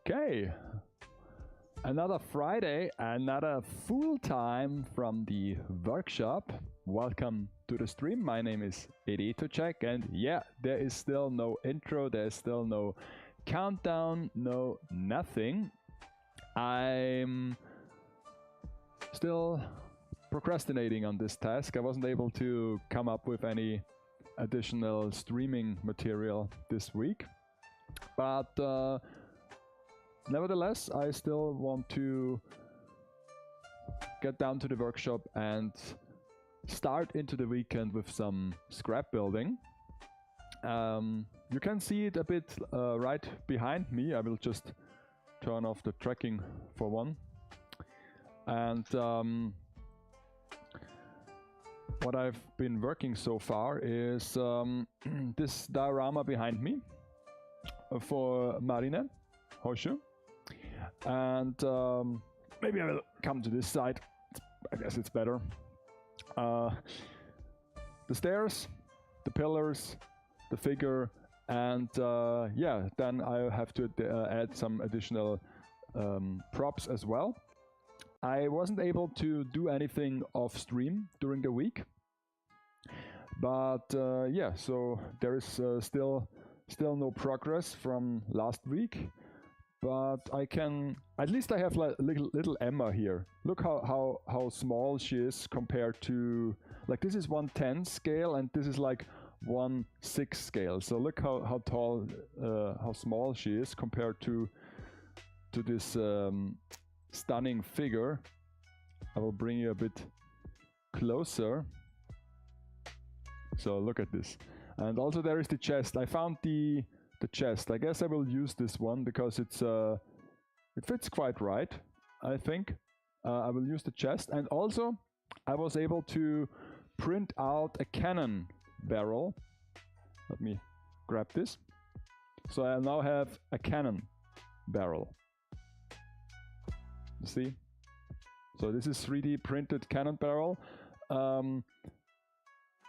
Okay, another Friday, another full time from the workshop. Welcome to the stream. My name is Editocek, and yeah, there is still no intro, there's still no countdown, no nothing. I'm still procrastinating on this task. I wasn't able to come up with any additional streaming material this week, but nevertheless, I still want to get down to the workshop and start into the weekend with some scrap building. You can see it a bit right behind me. I will just turn off the tracking for one. And what I've been working so far is this diorama behind me for Marine, MoeU. And maybe I will come to this side. I guess it's better. The stairs, the pillars, the figure, and yeah, then I have to add some additional props as well. I wasn't able to do anything off stream during the week, but yeah, so there is still no progress from last week. But I can, at least I have like little Emma here. Look how small she is compared to, like, this is 1/10 scale and this is like 1/6 scale. So look how tall, how small she is compared to this stunning figure. I will bring you a bit closer. So look at this. And also there is the chest. I found the chest. I guess I will use this one because it's it fits quite right, I think. I will use the chest, and also I was able to print out a cannon barrel. Let me grab this. So I now have a cannon barrel. You see? So this is 3D printed cannon barrel.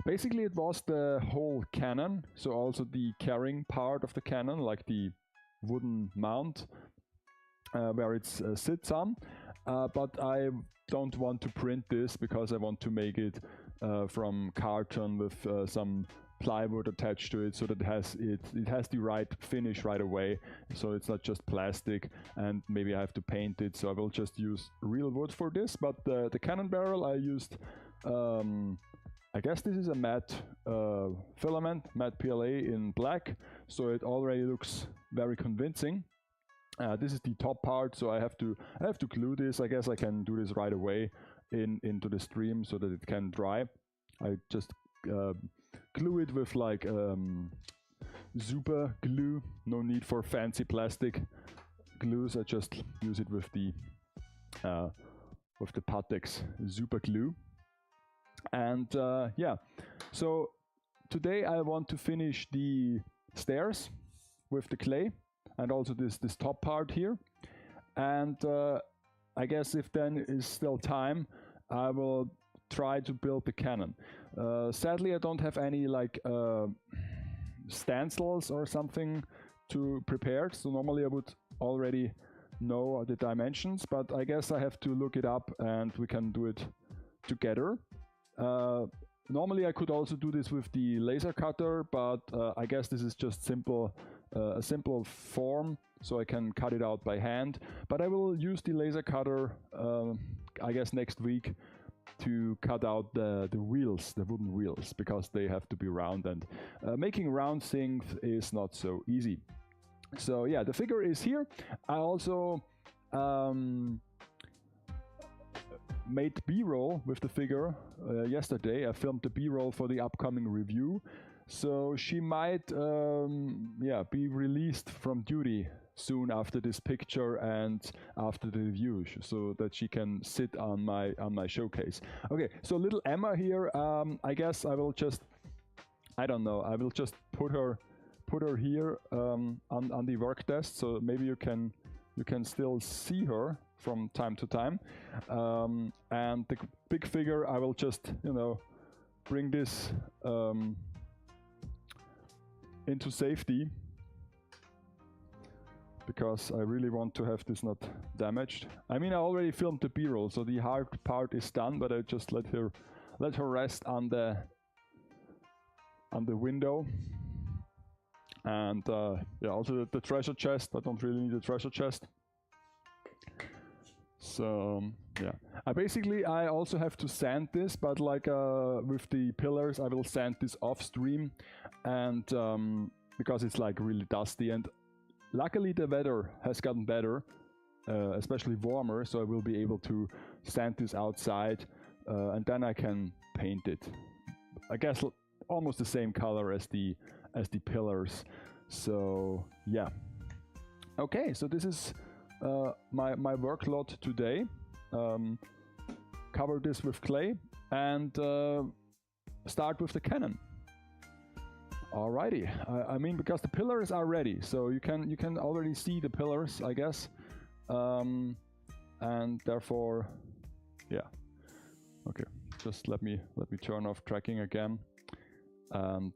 Basically, it was the whole cannon, so also the carrying part of the cannon, like the wooden mount where it sits on. But I don't want to print this because I want to make it from carton with some plywood attached to it, so that it has the right finish right away. So it's not just plastic, and maybe I have to paint it. So I will just use real wood for this. But the cannon barrel I used. I guess this is a matte filament, matte PLA in black, so it already looks very convincing. This is the top part, so I have to glue this. I guess I can do this right away into the stream so that it can dry. I just glue it with like super glue. No need for fancy plastic glues. I just use it with the Patex super glue. And yeah, so today I want to finish the stairs with the clay and also this top part here. And I guess if then is still time, I will try to build the cannon. Sadly, I don't have any like stencils or something to prepare. So normally I would already know the dimensions, but I guess I have to look it up and we can do it together. Normally I could also do this with the laser cutter, but I guess this is just simple, a simple form, so I can cut it out by hand. But I will use the laser cutter, I guess next week, to cut out the wheels, the wooden wheels, because they have to be round, and making round things is not so easy. So yeah, the figure is here. I also made B-roll with the figure yesterday. I filmed the B-roll for the upcoming review, so she might yeah, be released from duty soon after this picture and after the review, so that she can sit on my showcase. Okay, so little Emma here. I guess I will just, I don't know, I will just put her here on the work desk, so maybe you can still see her from time to time. And the big figure, I will just, you know, bring this into safety because I really want to have this not damaged. I mean, I already filmed the B-roll, so the hard part is done, but I just let her rest on the window. And yeah, also the treasure chest. I don't really need a treasure chest. So yeah, I also have to sand this, but like with the pillars, I will sand this off stream, and because it's like really dusty. And luckily the weather has gotten better, especially warmer, so I will be able to sand this outside, and then I can paint it. I guess almost the same color as the pillars. So yeah. Okay, so this is my workload today. Cover this with clay and start with the cannon. Alrighty, I mean, because the pillars are ready, so you can already see the pillars, I guess, and therefore, yeah. Okay, just let me turn off tracking again, and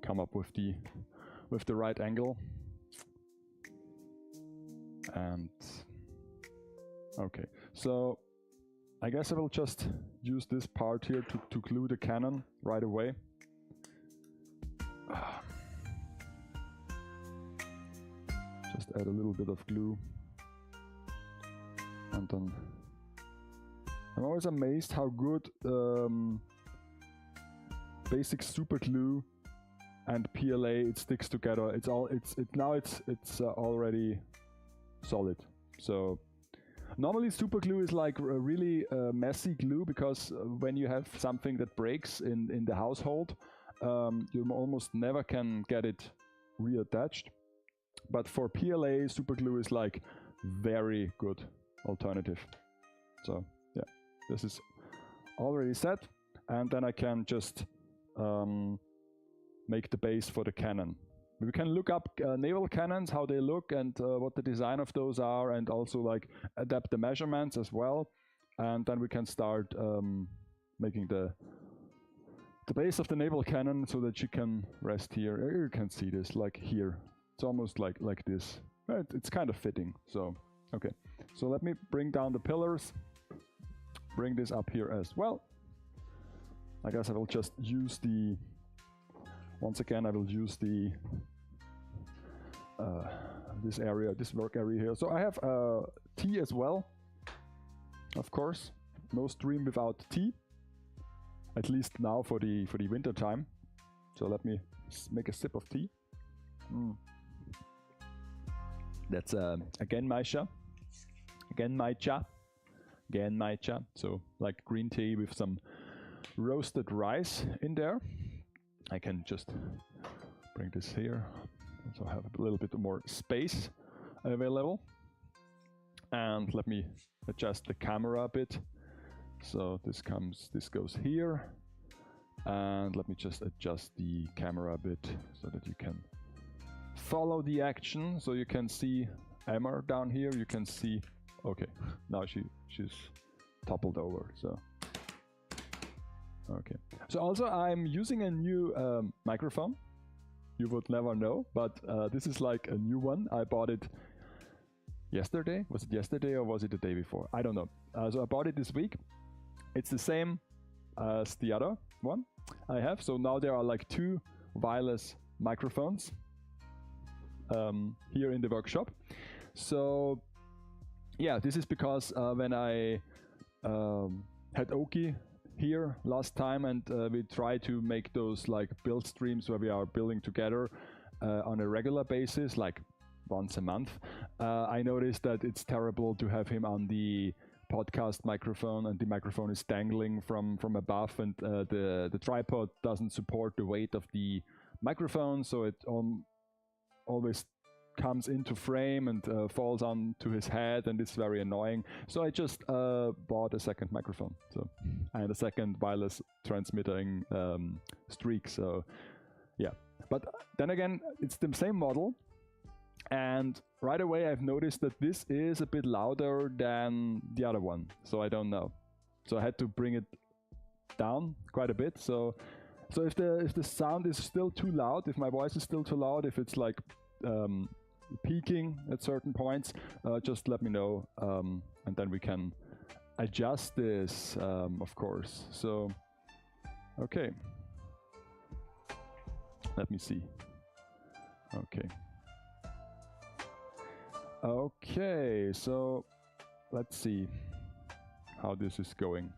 come up with the right angle. And okay, so I guess I will just use this part here to glue the cannon right away. Just add a little bit of glue, and then I'm always amazed how good basic super glue and PLA it sticks together. It's already solid. So normally super glue is like a really messy glue, because when you have something that breaks in the household, you almost never can get it reattached. But for PLA, super glue is like very good alternative. So yeah, this is already set, and then I can just make the base for the cannon. We can look up naval cannons, how they look, and what the design of those are, and also like adapt the measurements as well. And then we can start making the base of the naval cannon so that you can rest here. You can see this like here. It's almost like this. It's kind of fitting. So okay. So let me bring down the pillars. Bring this up here as well. I guess I will just use the. Once again, I will use the this area, this work area here. So I have tea as well, of course. No stream without tea, at least now for the winter time. So let me make a sip of tea. That's again matcha, So like green tea with some roasted rice in there. I can just bring this here, so I have a little bit more space available. And let me adjust the camera a bit. So this goes here. And let me just adjust the camera a bit so that you can follow the action. So you can see Emma down here. You can see, okay, now she's toppled over, so. Okay. So also I'm using a new microphone. You would never know, but this is like a new one. I bought it yesterday. Was it yesterday or was it the day before? I don't know. So I bought it this week. It's the same as the other one I have. So now there are like two wireless microphones here in the workshop. So yeah, this is because when I had Oki here last time, and we try to make those like build streams where we are building together on a regular basis, like once a month. I noticed that it's terrible to have him on the podcast microphone, and the microphone is dangling from above, and the tripod doesn't support the weight of the microphone, so it always comes into frame and falls onto his head, and it's very annoying. So I just bought a second microphone, and a second wireless transmitting streak. So yeah, but then again, it's the same model, and right away I've noticed that this is a bit louder than the other one. So I don't know. So I had to bring it down quite a bit. So if the sound is still too loud, if my voice is still too loud, if it's like peaking at certain points, just let me know, and then we can adjust this, of course. So, okay. Let me see. Okay. Okay, so let's see how this is going.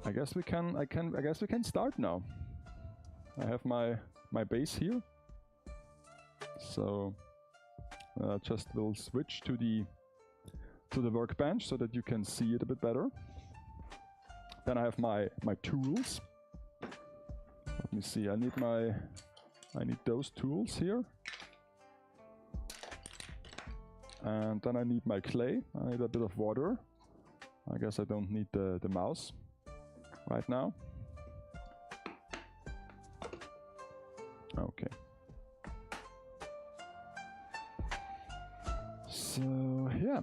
I guess we can start now. I have my base here. So just will switch to the workbench so that you can see it a bit better. Then I have my tools. Let me see. I need those tools here. And then I need my clay. I need a bit of water. I guess I don't need the mouse right now. Okay. So yeah.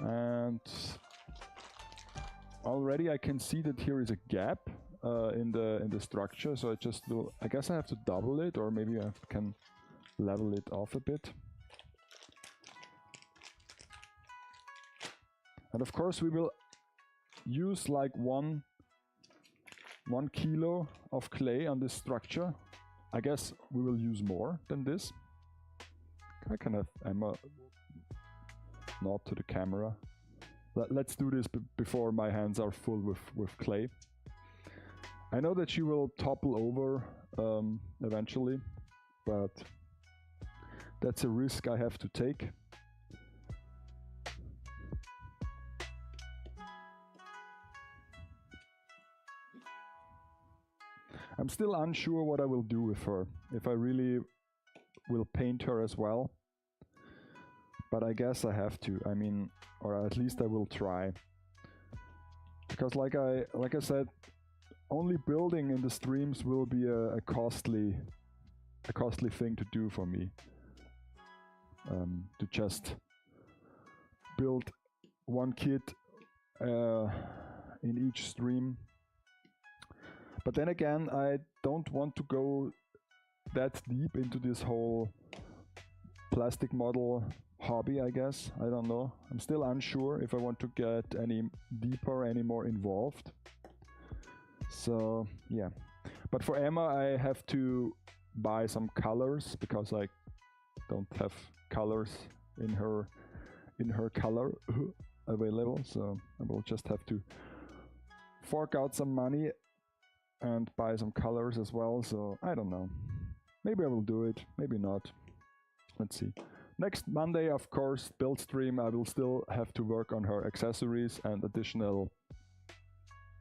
And already I can see that here is a gap in the structure. So I guess I have to double it, or maybe I can level it off a bit. And of course we will use like one kilo of clay on this structure. I guess we will use more than this. I can have Emma nod to the camera. Let's do this before my hands are full with clay. I know that she will topple over eventually, but that's a risk I have to take. I'm still unsure what I will do with her, if I really will paint her as well. But I guess I have to, I mean, or at least I will try. Because like I said, only building in the streams will be a costly thing to do for me. To just build one kit in each stream. But then again, I don't want to go that deep into this whole plastic model hobby, I guess. I don't know. I'm still unsure if I want to get any deeper, any more involved. So, yeah. But for Emma, I have to buy some colors because I don't have colors in her color available. So I will just have to fork out some money and buy some colors as well. So I don't know. Maybe I will do it, maybe not. Let's see. Next Monday, of course, build stream. I will still have to work on her accessories and additional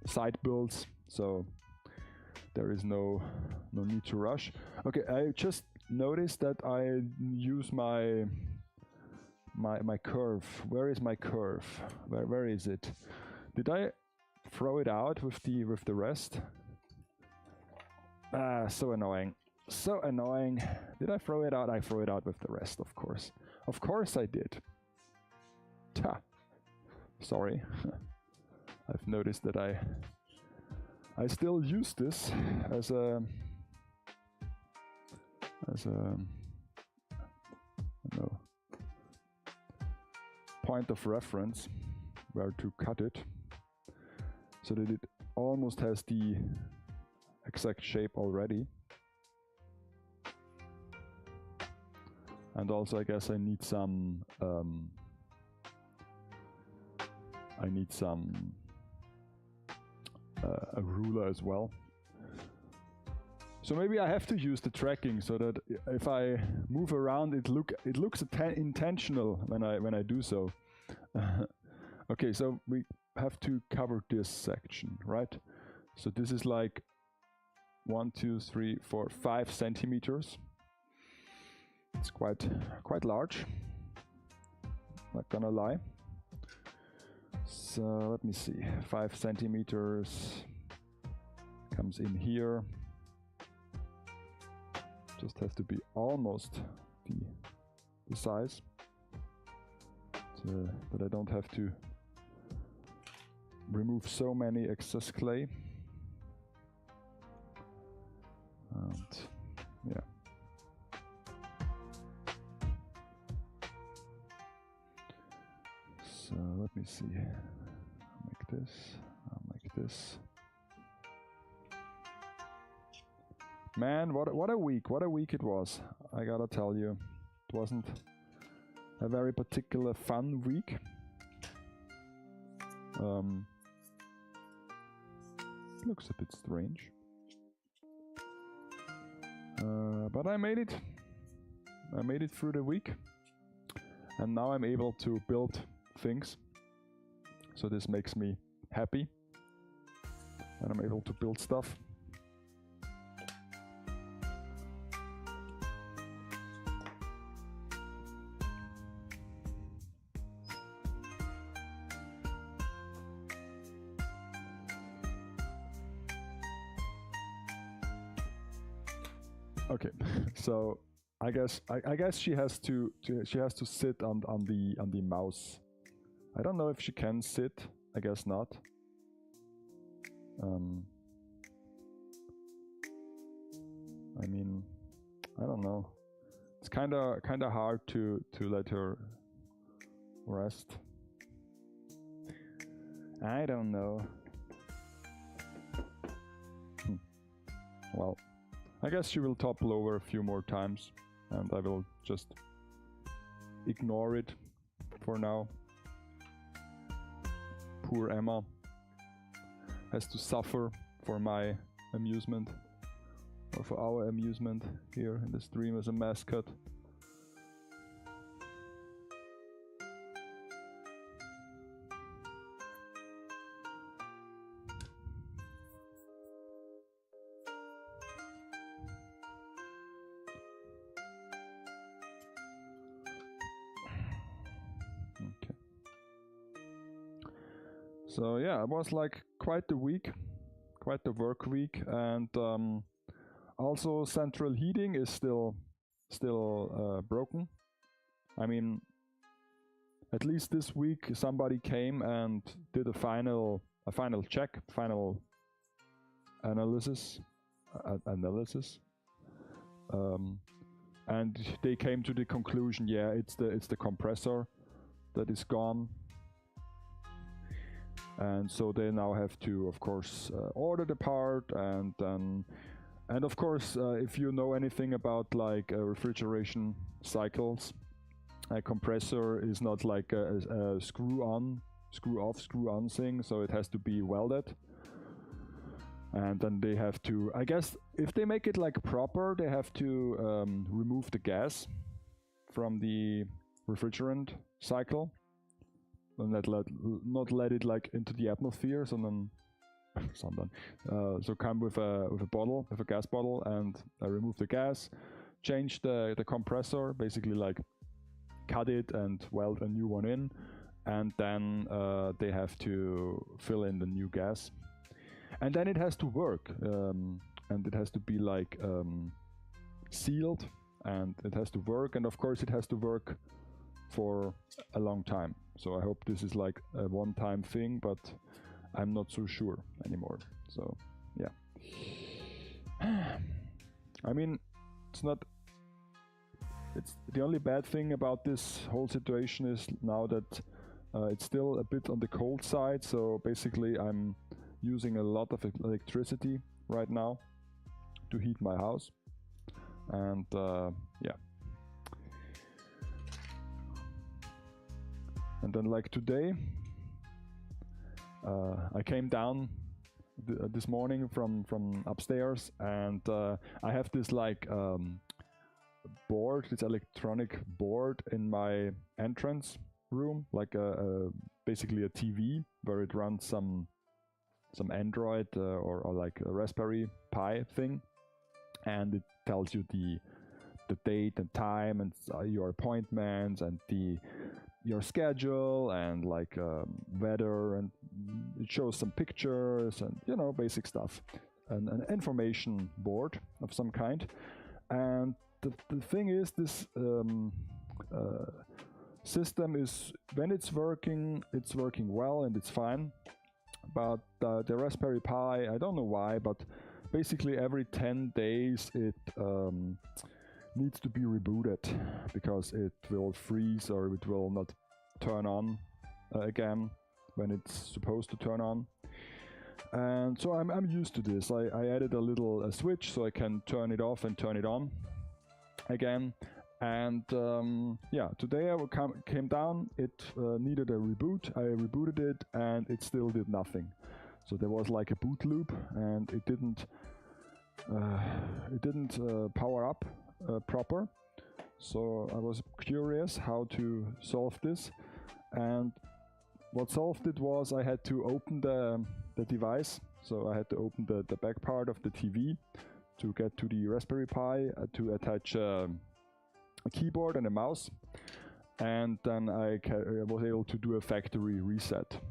side builds. So there is no need to rush. Okay, I just noticed that I use my curve. Where is my curve? Where is it? Did I throw it out with the rest? Ah, so annoying. So annoying. Did I throw it out? I threw it out with the rest, of course. Of course I did. Ta. Sorry. I've noticed that I still use this as a point of reference where to cut it, so that it almost has the exact shape already. And also I guess I need some a ruler as well. So maybe I have to use the tracking so that if I move around, it looks intentional when I do so. Okay, so we have to cover this section, right? So this is like 1, 2, 3, 4, 5 centimeters. It's quite large. Not gonna lie. So let me see. 5 centimeters comes in here. Just have to be almost the size, so that I don't have to remove so many excess clay. And yeah. So let me see. Make this. I'll make this. Man, what a week! What a week it was! I gotta tell you, it wasn't a very particular fun week. Looks a bit strange, but I made it. I made it through the week, and now I'm able to build things. So this makes me happy, and I'm able to build stuff. Okay, so I guess she has to sit on the mouse. I don't know if she can sit. I guess not. I mean, I don't know. It's kind of hard to let her rest. I don't know. Well, I guess she will topple over a few more times, and I will just ignore it for now. Poor Emma has to suffer for my amusement, or for our amusement here in the stream as a mascot. So yeah, it was like quite the week, quite the work week, and also central heating is still broken. I mean, at least this week somebody came and did a final check, final analysis, and they came to the conclusion, yeah, it's the compressor that is gone. And so they now have to, of course, order the part, and of course, if you know anything about like refrigeration cycles, a compressor is not like a screw on, screw off, screw on thing, so it has to be welded. And then they have to, I guess, if they make it like proper, they have to remove the gas from the refrigerant cycle. And not let it like into the atmosphere, so come with a gas bottle, and remove the gas, change the compressor, basically like cut it and weld a new one in, and then they have to fill in the new gas, and then it has to work, and it has to be like sealed, and it has to work, and of course it has to work for a long time. So I hope this is like a one-time thing, but I'm not so sure anymore. So yeah, I mean, it's the only bad thing about this whole situation is now that it's still a bit on the cold side. So basically I'm using a lot of electricity right now to heat my house, and yeah. And then like today, I came down this morning from upstairs, and I have this like board, this electronic board in my entrance room, like basically a TV where it runs some Android or like a Raspberry Pi thing, and it tells you the date and time and your appointments and your schedule and like weather, and it shows some pictures and, you know, basic stuff, and an information board of some kind. And the thing is, this system is, when it's working well and it's fine, but the Raspberry Pi, I don't know why, but basically every 10 days it needs to be rebooted because it will freeze or it will not turn on again when it's supposed to turn on. And so I'm used to this. I added a little switch so I can turn it off and turn it on again. And yeah, today I came down, it needed a reboot. I rebooted it and it still did nothing. So there was like a boot loop and it didn't power up proper. So I was curious how to solve this, and what solved it was I had to open the device. So I had to open the back part of the TV to get to the Raspberry Pi to attach a keyboard and a mouse, and then I was able to do a factory reset.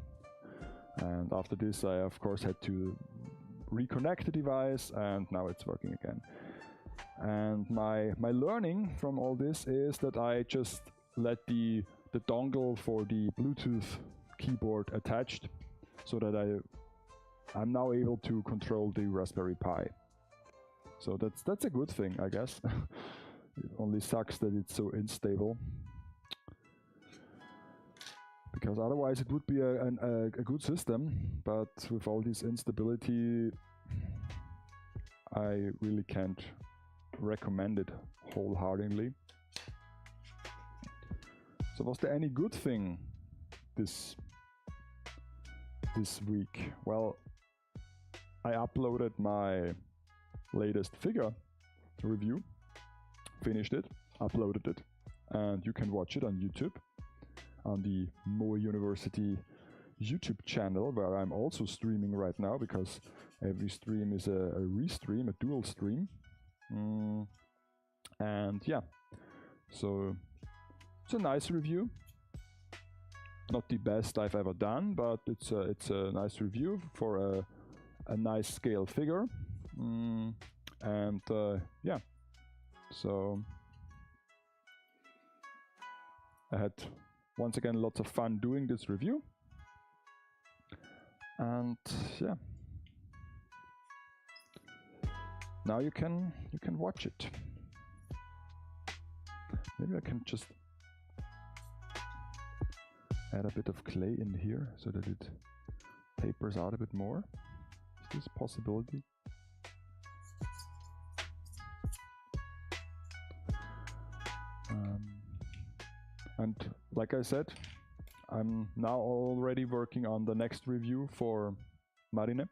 And after this I of course had to reconnect the device, and now it's working again. And my learning from all this is that I just let the dongle for the Bluetooth keyboard attached, so that I'm now able to control the Raspberry Pi. So that's a good thing, I guess. It only sucks that it's so unstable, because otherwise it would be a good system, but with all this instability I really can't recommend it wholeheartedly. So was there any good thing this week? Well, I uploaded my latest figure review, finished it, uploaded it, and you can watch it on YouTube, on the MoeU University YouTube channel, where I'm also streaming right now, because every stream is a restream, a dual stream. And yeah, so it's a nice review. Not the best I've ever done, but it's a nice review for a nice scale figure. And yeah, so I had once again lots of fun doing this review. And yeah, now you can watch it. Maybe I can just add a bit of clay in here so that it tapers out a bit more. Is this a possibility? And like I said, I'm now already working on the next review for Marine.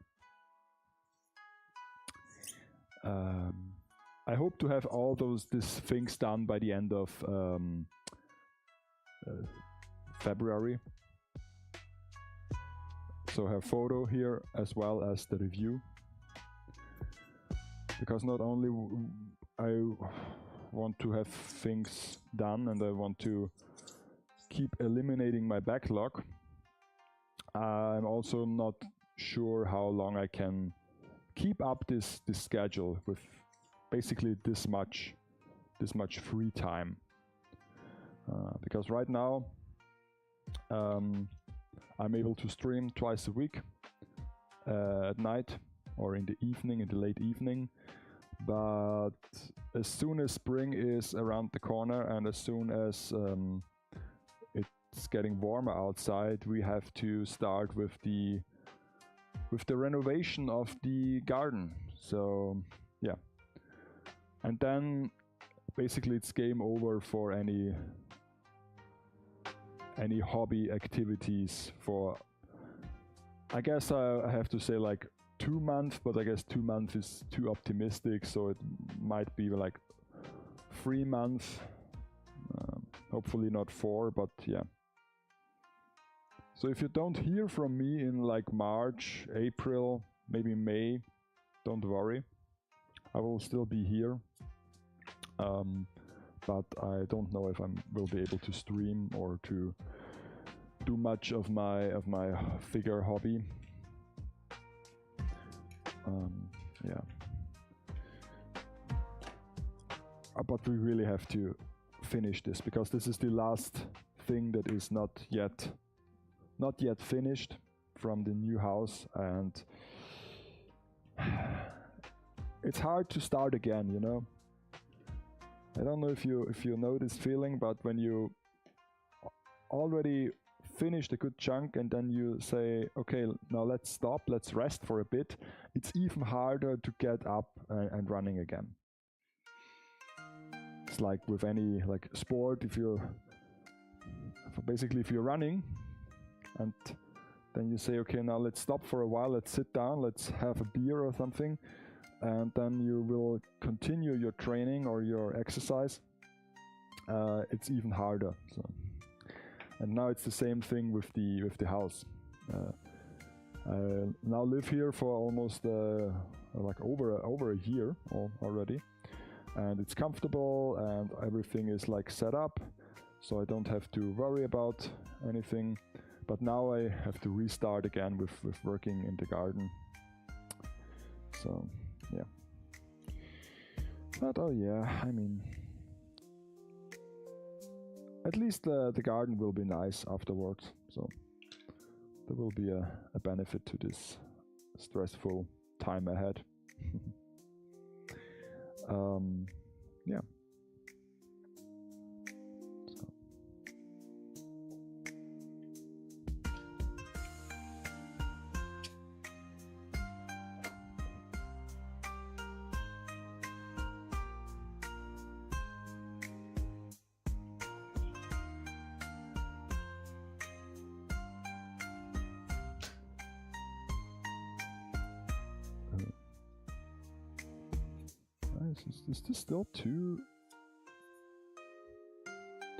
I hope to have all these things done by the end of February. So her photo here as well as the review, because not only I want to have things done and I want to keep eliminating my backlog, I'm also not sure how long I can keep up this schedule with basically this much free time, because right now I'm able to stream twice a week at night or in the evening, in the late evening. But as soon as spring is around the corner and as soon as it's getting warmer outside, we have to start with the renovation of the garden. So yeah, and then basically it's game over for any hobby activities for, I guess I have to say like 2 months, but I guess 2 months is too optimistic, so it might be like 3 months, hopefully not 4, but yeah. So if you don't hear from me in like March, April, maybe May, don't worry, I will still be here, but I don't know if I will be able to stream or to do much of my figure hobby. Yeah, but we really have to finish this, because this is the last thing that is not yet finished from the new house, and it's hard to start again, you know. I don't know if you know this feeling, but when you already finished a good chunk and then you say, okay, now let's stop, let's rest for a bit, it's even harder to get up and running again. It's like with any like sport, if you're running and then you say, okay, now let's stop for a while, let's sit down, let's have a beer or something, and then you will continue your training or your exercise. It's even harder. So. And now it's the same thing with the house. I now live here for almost like over a year already, and it's comfortable and everything is like set up, so I don't have to worry about anything. But now I have to restart again with working in the garden. So yeah. But oh yeah, I mean, at least the garden will be nice afterwards, so there will be a benefit to this stressful time ahead. Yeah. So. Is this still too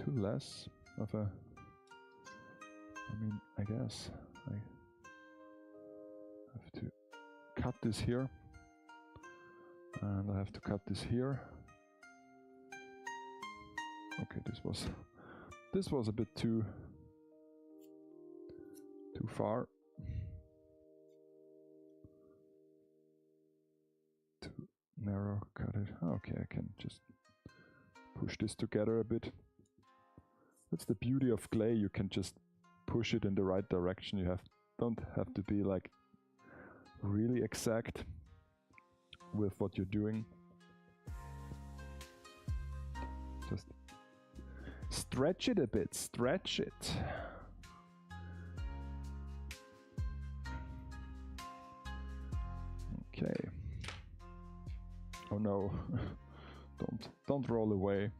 less of a... I mean, I guess I have to cut this here, and I have to cut this here. Okay, this was a bit too far. Narrow cut it. Okay, I can just push this together a bit. That's the beauty of clay, you can just push it in the right direction. You don't have to be like really exact with what you're doing. Just stretch it a bit, stretch it. Okay. Oh no, don't roll away.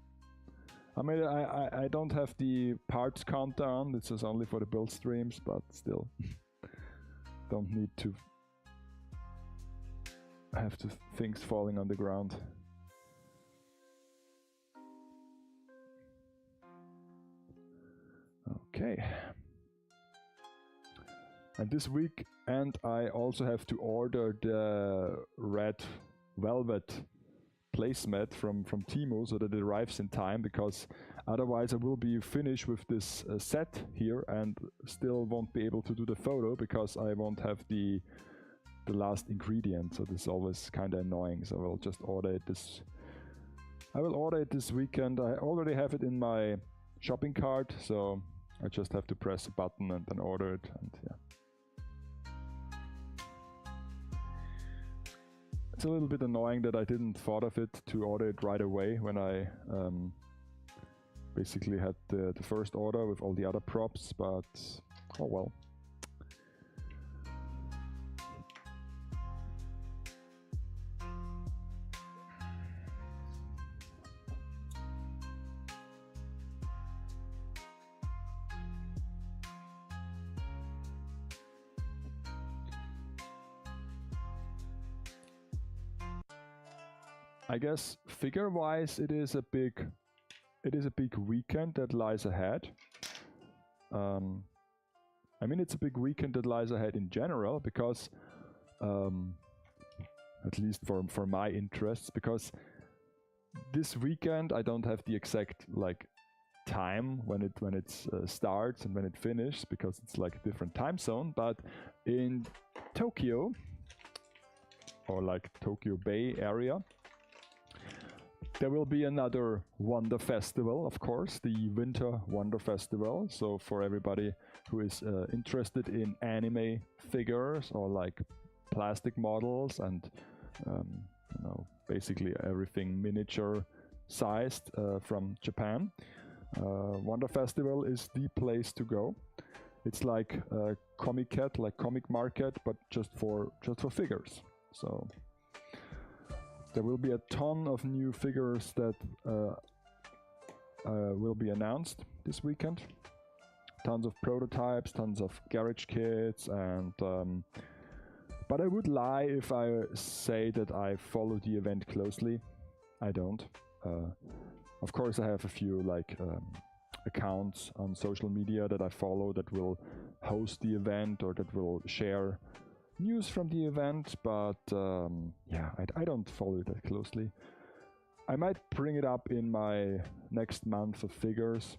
I mean, I don't have the parts counter on, this is only for the build streams, but still, don't need to have things falling on the ground. Okay. And this week, and I also have to order the red velvet placemat from Temu so that it arrives in time, because otherwise I will be finished with this set here and still won't be able to do the photo because I won't have the last ingredient. So this is always kind of annoying. So I will just order it this. I will order it this weekend. I already have it in my shopping cart, so I just have to press a button and then order it. And yeah. It's a little bit annoying that I didn't thought of it to order it right away when I basically had the first order with all the other props, but oh well. I guess figure-wise, it is a big weekend that lies ahead. I mean, it's a big weekend that lies ahead in general, because at least for my interests, because this weekend I don't have the exact like time when it starts and when it finishes, because it's like a different time zone. But in Tokyo, or like Tokyo Bay area, there will be another Wonder Festival, of course, the Winter Wonder Festival. So for everybody who is interested in anime figures or like plastic models and basically everything miniature sized from Japan. Wonder Festival is the place to go. It's like a Comic-Cat, like comic market, but just for figures. So there will be a ton of new figures that will be announced this weekend. Tons of prototypes, tons of garage kits, and but I would lie if I say that I follow the event closely. I don't. Of course, I have a few accounts on social media that I follow that will host the event or that will share news from the event, but yeah, I don't follow it that closely. I might bring it up in my next month of figures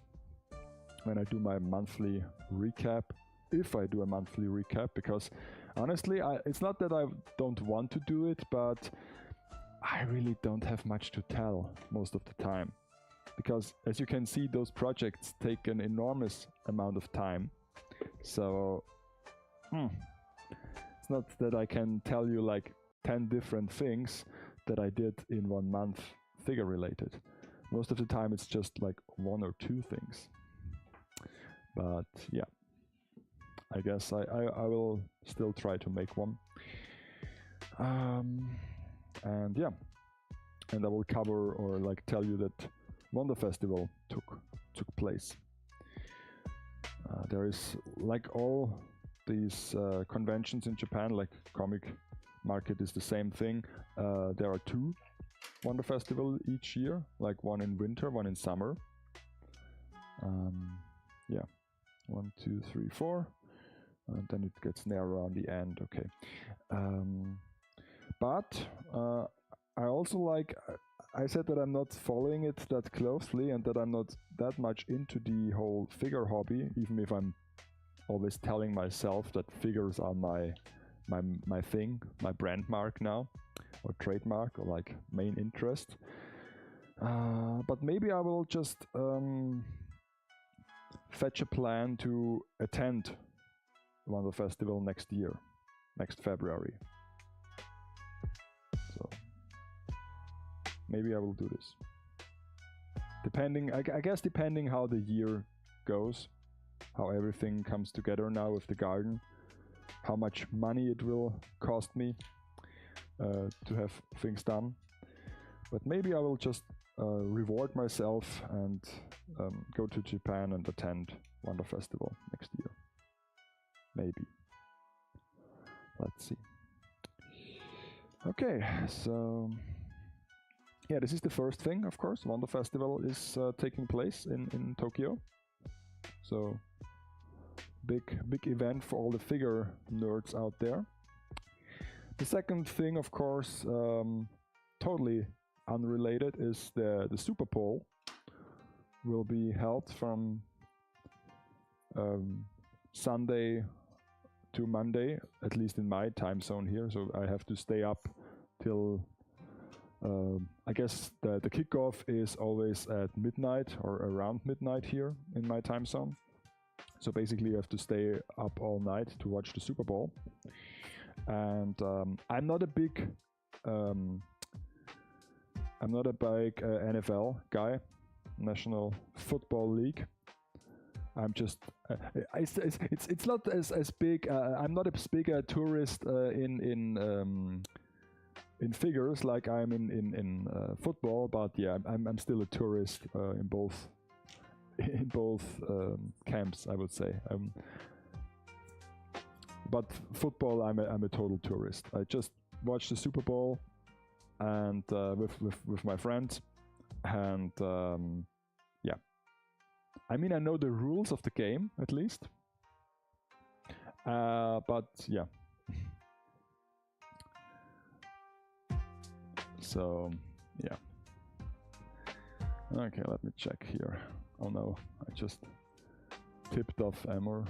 when I do my monthly recap, if I do a monthly recap, because honestly, it's not that I don't want to do it, but I really don't have much to tell most of the time. Because as you can see, those projects take an enormous amount of time. So it's not that I can tell you like 10 different things that I did in 1 month figure related. Most of the time it's just like 1 or 2 things. But yeah, I guess I will still try to make one. And yeah, and I will cover or like tell you that Wonder Festival took place. There is, like all these conventions in Japan, like comic market is the same thing. There are 2 Wonder Festival each year, like one in winter, one in summer. Yeah, 1, 2, 3, 4, and then it gets narrower on the end. Okay, but I also like. I said that I'm not following it that closely and that I'm not that much into the whole figure hobby, even if I'm always telling myself that figures are my thing, my brand mark now, or trademark, or like main interest. But maybe I will just fetch a plan to attend Wonder Festival next year, next February. So maybe I will do this. Depending, I guess depending how the year goes, how everything comes together now with the garden, how much money it will cost me to have things done. But maybe I will just reward myself and go to Japan and attend Wonder Festival next year. Maybe. Let's see. Okay, so yeah, this is the first thing, of course. Wonder Festival is taking place in Tokyo. So big event for all the figure nerds out there. The second thing, of course, totally unrelated, is the Super Bowl. Will be held from Sunday to Monday, at least in my time zone here. So I have to stay up till I guess the kickoff is always at midnight or around midnight here in my time zone. So basically you have to stay up all night to watch the Super Bowl. And I'm not a big NFL guy, National Football League. I'm just it's not as big. I'm not as big a tourist in figures like I'm in football, but yeah, I'm still a tourist in both camps, I would say. But football, I'm a total tourist. I just watch the Super Bowl and with my friends, and yeah. I mean, I know the rules of the game at least, but yeah. So yeah. Okay, let me check here. Oh no, I just tipped off Amor.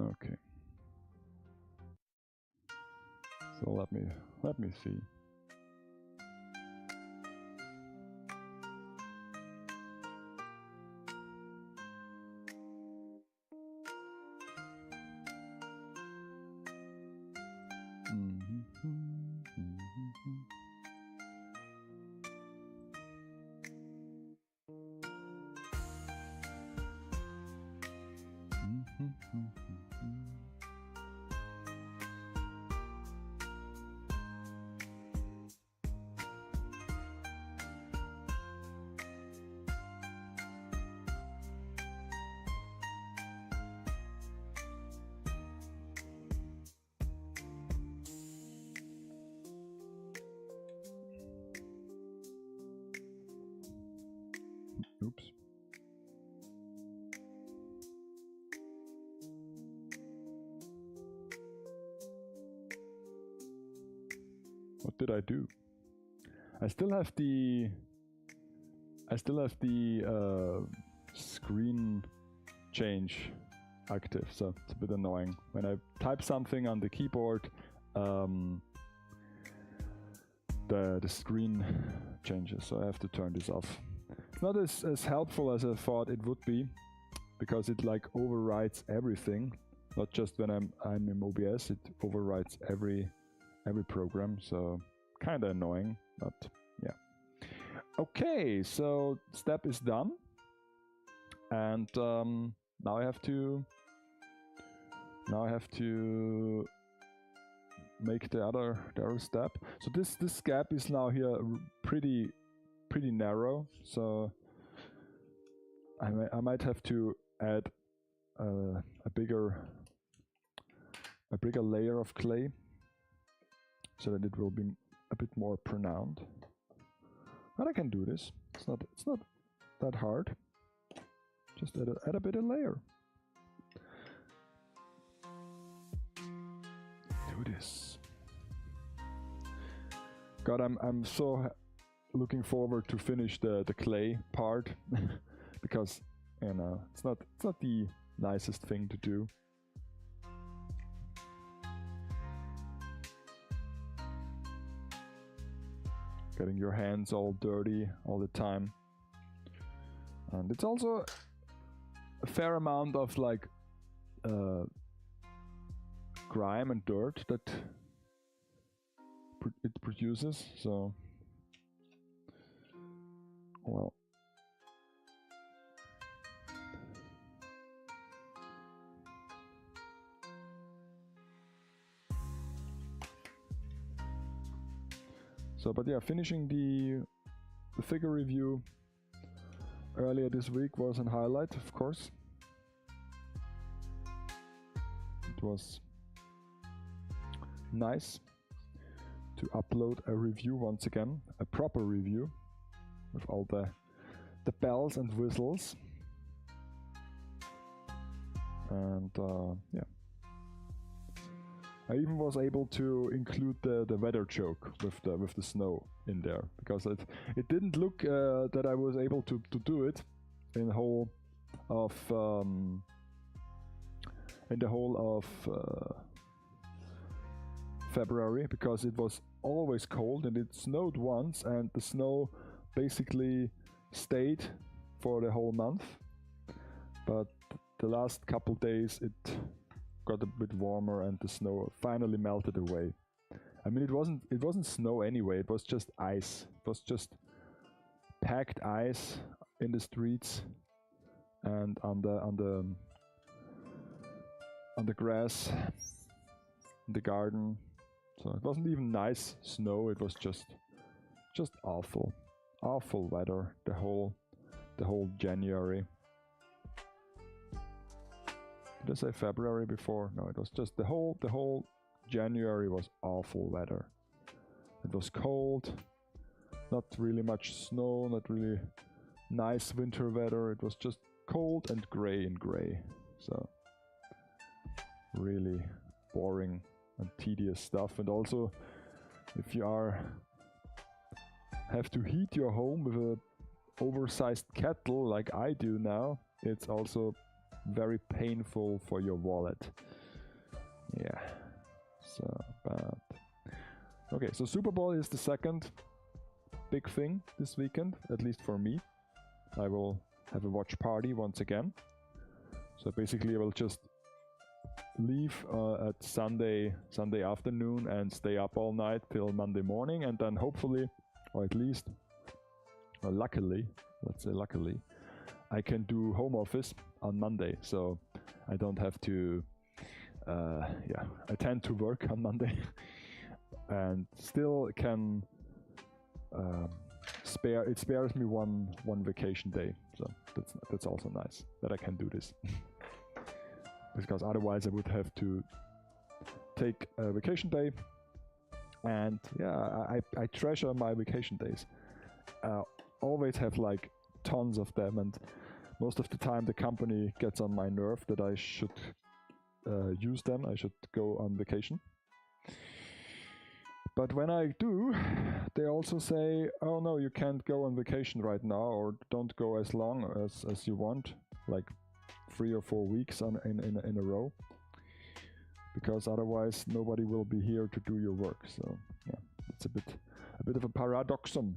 Okay. So let me see. Oops. What did I do? I still have the screen change active, so it's a bit annoying. When I type something on the keyboard, the screen changes, so I have to turn this off. It's not as helpful as I thought it would be, because it like overrides everything, not just when I'm in OBS, it overrides every program, so kind of annoying, but yeah. Okay, so step is done, and now I have to make the other step. So this gap is now here pretty narrow, so I might have to add a bigger layer of clay, so that it will be a bit more pronounced. But I can do this. It's not that hard. Just add a bit of layer. Do this. God, I'm so looking forward to finish the clay part because you know it's not the nicest thing to do. Getting your hands all dirty all the time, and it's also a fair amount of like grime and dirt that it produces, so well, so but yeah, finishing the figure review earlier this week was a highlight, of course. It was nice to upload a review once again, a proper review with all the bells and whistles, and yeah, I even was able to include the weather joke with the snow in there, because it didn't look that I was able to do it in the whole of February, because it was always cold and it snowed once, and the snow basically stayed for the whole month, but the last couple days it got a bit warmer and the snow finally melted away. I mean, it wasn't snow anyway, it was just ice. It was just packed ice in the streets and on the grass in the garden. So it wasn't even nice snow, it was just awful weather the whole January. Did I say February before? No, it was just the whole January was awful weather. It was cold, not really much snow, not really nice winter weather. It was just cold and gray. So really boring and tedious stuff. And also, if you have to heat your home with a oversized kettle like I do now, it's also very painful for your wallet. Yeah. So, but okay, so Super Bowl is the second big thing this weekend, at least for me. I will have a watch party once again. So basically I will just leave at Sunday afternoon and stay up all night till Monday morning, and then hopefully, or at least luckily, let's say luckily, I can do home office on Monday, so I don't have to attend to work on Monday and still can it spares me one vacation day, so that's also nice that I can do this. Because otherwise I would have to take a vacation day, and yeah, I treasure my vacation days. Always have like tons of them, and most of the time the company gets on my nerve that I should use them, I should go on vacation. But when I do, they also say, oh no, you can't go on vacation right now, or don't go as long as you want, like 3 or 4 weeks in a row, because otherwise nobody will be here to do your work. So yeah, it's a bit of a paradoxum.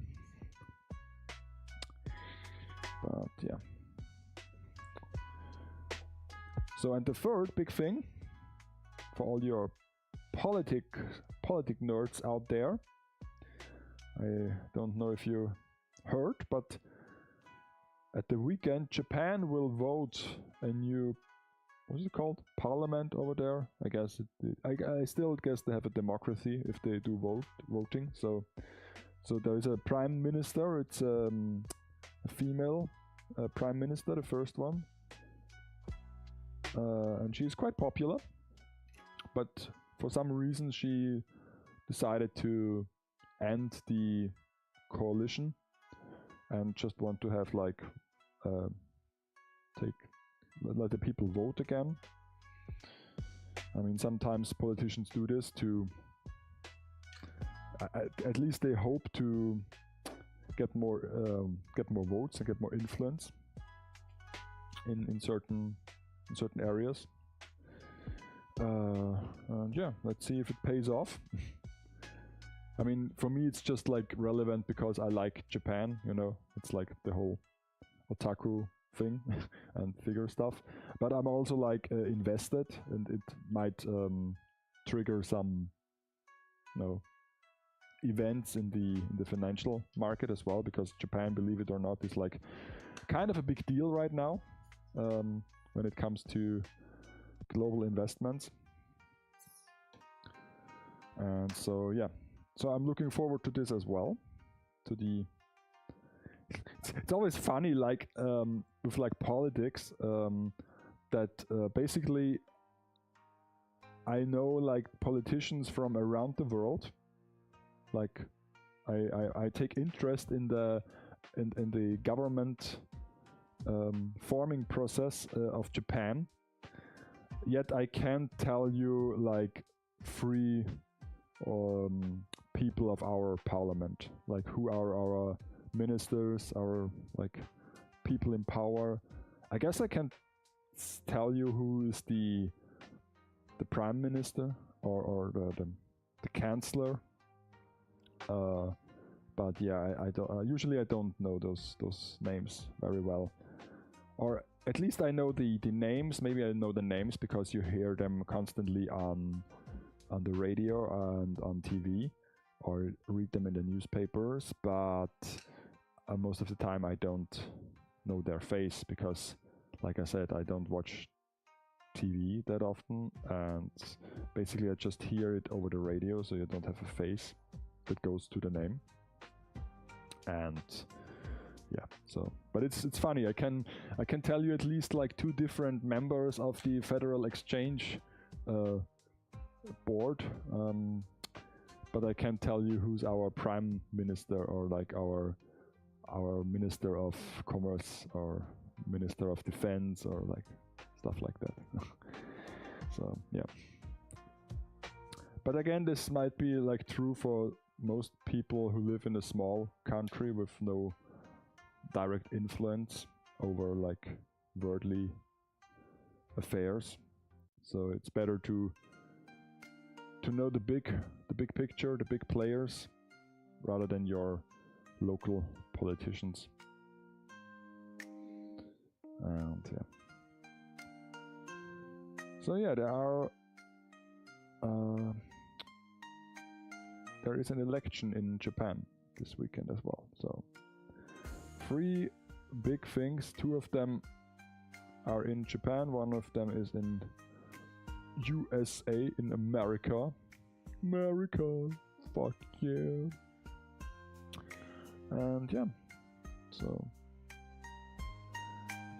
But yeah. So, and the third big thing for all your politic nerds out there, I don't know if you heard, but at the weekend Japan will vote a new, what is it called, parliament over there. I guess I still guess they have a democracy if they do voting. So there is a prime minister. It's a female prime minister, the first one, and she's quite popular, but for some reason she decided to end the coalition and just want to have like let the people vote again. I mean, sometimes politicians do this to at least they hope to get more votes and get more influence in certain areas. And yeah, let's see if it pays off. I mean, for me it's just like relevant because I like Japan, you know, it's like the whole otaku thing and figure stuff, but I'm also like invested, and it might trigger some, you know, events in the financial market as well, because Japan, believe it or not, is like kind of a big deal right now when it comes to global investments. And so yeah, so I'm looking forward to this as well, to the it's always funny, like with like politics, that basically I know like politicians from around the world. Like I take interest in the government forming process of Japan. Yet I can't tell you like 3 people of our parliament, like who are our ministers, our like people in power. I guess I can tell you who is the prime minister or the chancellor. But yeah, I don't. Usually, I don't know those names very well, or at least I know the names. Maybe I know the names because you hear them constantly on the radio and on TV, or read them in the newspapers. But most of the time, I don't know their face because, like I said, I don't watch TV that often, and basically I just hear it over the radio, so you don't have a face that goes to the name. And yeah, so but it's funny, I can tell you at least like 2 different members of the Federal Exchange board, but I can't tell you who's our prime minister or like our minister of commerce or minister of defense or like stuff like that. So yeah, but again, this might be like true for most people who live in a small country with no direct influence over like worldly affairs. So it's better to know the big picture, the big players, rather than your local politicians. And yeah. So yeah, there is an election in Japan this weekend as well. So 3 big things. 2 of them are in Japan. 1 of them is in USA, in America. America, fuck yeah. And yeah, so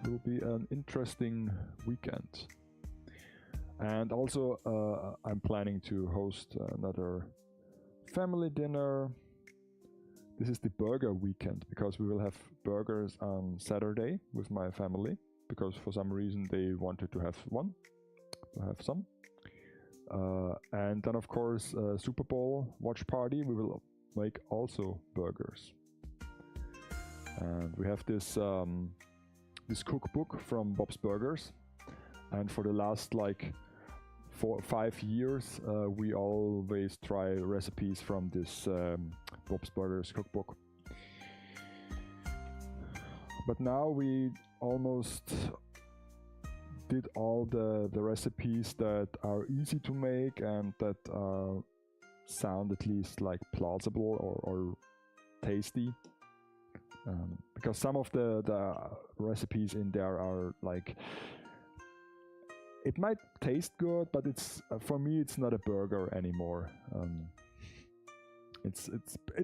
it will be an interesting weekend. And also I'm planning to host another family dinner. This is the burger weekend, because we will have burgers on Saturday with my family, because for some reason they wanted to have some. And then of course Super Bowl watch party, we will make also burgers. And we have this this cookbook from Bob's Burgers, and for the last like 4 or 5 years we always try recipes from this Bob's Burgers cookbook. But now we almost did all the recipes that are easy to make and that sound at least like plausible or tasty. Because some of the recipes in there are like, it might taste good, but it's for me it's not a burger anymore. It's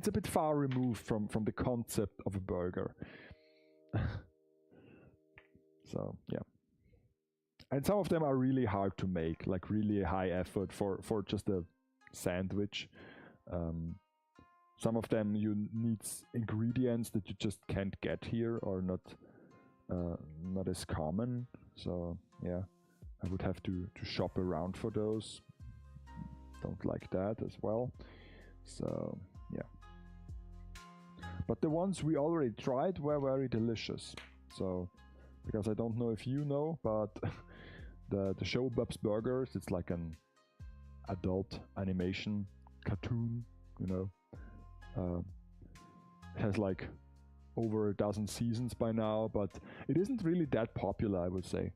a bit far removed from the concept of a burger. So yeah. And some of them are really hard to make, like really high effort for just a sandwich. Some of them you need ingredients that you just can't get here, or not as common. So yeah, I would have to shop around for those. Don't like that as well. So yeah. But the ones we already tried were very delicious. So, because I don't know if you know, but the show Bob's Burgers, it's like an adult animation cartoon, you know. It has like over a dozen seasons by now, but it isn't really that popular, I would say.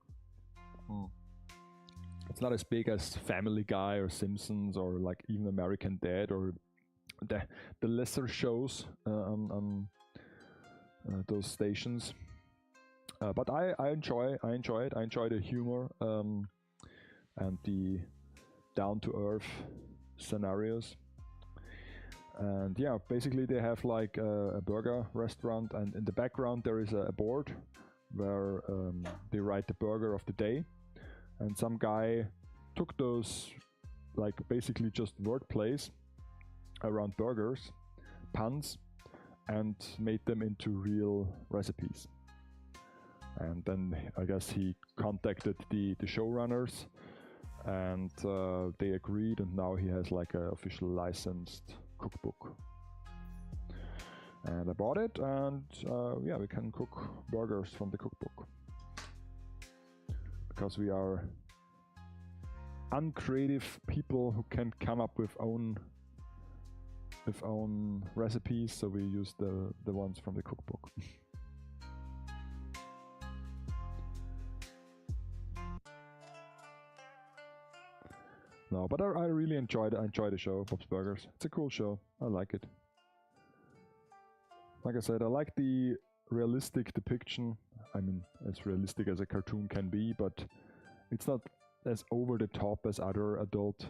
It's not as big as Family Guy or Simpsons or like even American Dad or the lesser shows on those stations. But I enjoy it. I enjoy the humor and the down-to-earth scenarios. And yeah, basically they have like a burger restaurant, and in the background there is a board where they write the burger of the day. And some guy took those, like basically just wordplays around burgers, puns, and made them into real recipes. And then I guess he contacted the showrunners, and they agreed, and now he has like an official licensed cookbook. And I bought it, and yeah, we can cook burgers from the cookbook. Because we are uncreative people who can't come up with own recipes, so we use the ones from the cookbook. No, but I really enjoy the show, Bob's Burgers. It's a cool show. I like it. Like I said, I like the realistic depiction. I mean, as realistic as a cartoon can be, but it's not as over the top as other adult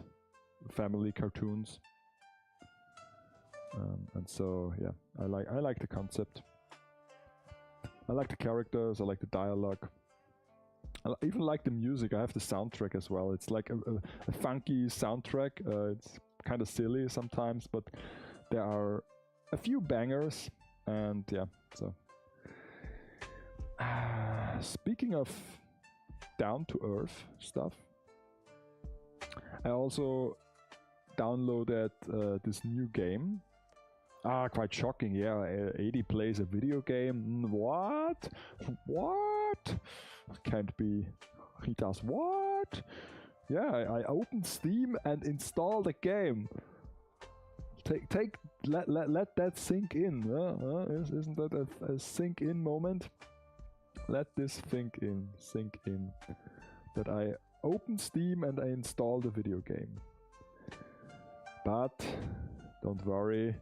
family cartoons. And so yeah, I like the concept. I like the characters. I like the dialogue. I even like the music. I have the soundtrack as well. It's like a funky soundtrack. It's kind of silly sometimes, but there are a few bangers. And yeah, so speaking of down-to-earth stuff, I also downloaded this new game. Quite shocking, yeah. 80 plays a video game. What? Can't be. He does what? Yeah, I opened Steam and installed the game. Let that sink in. Isn't that a sink in moment? Let this sink in. That I opened Steam and I installed a video game. But don't worry,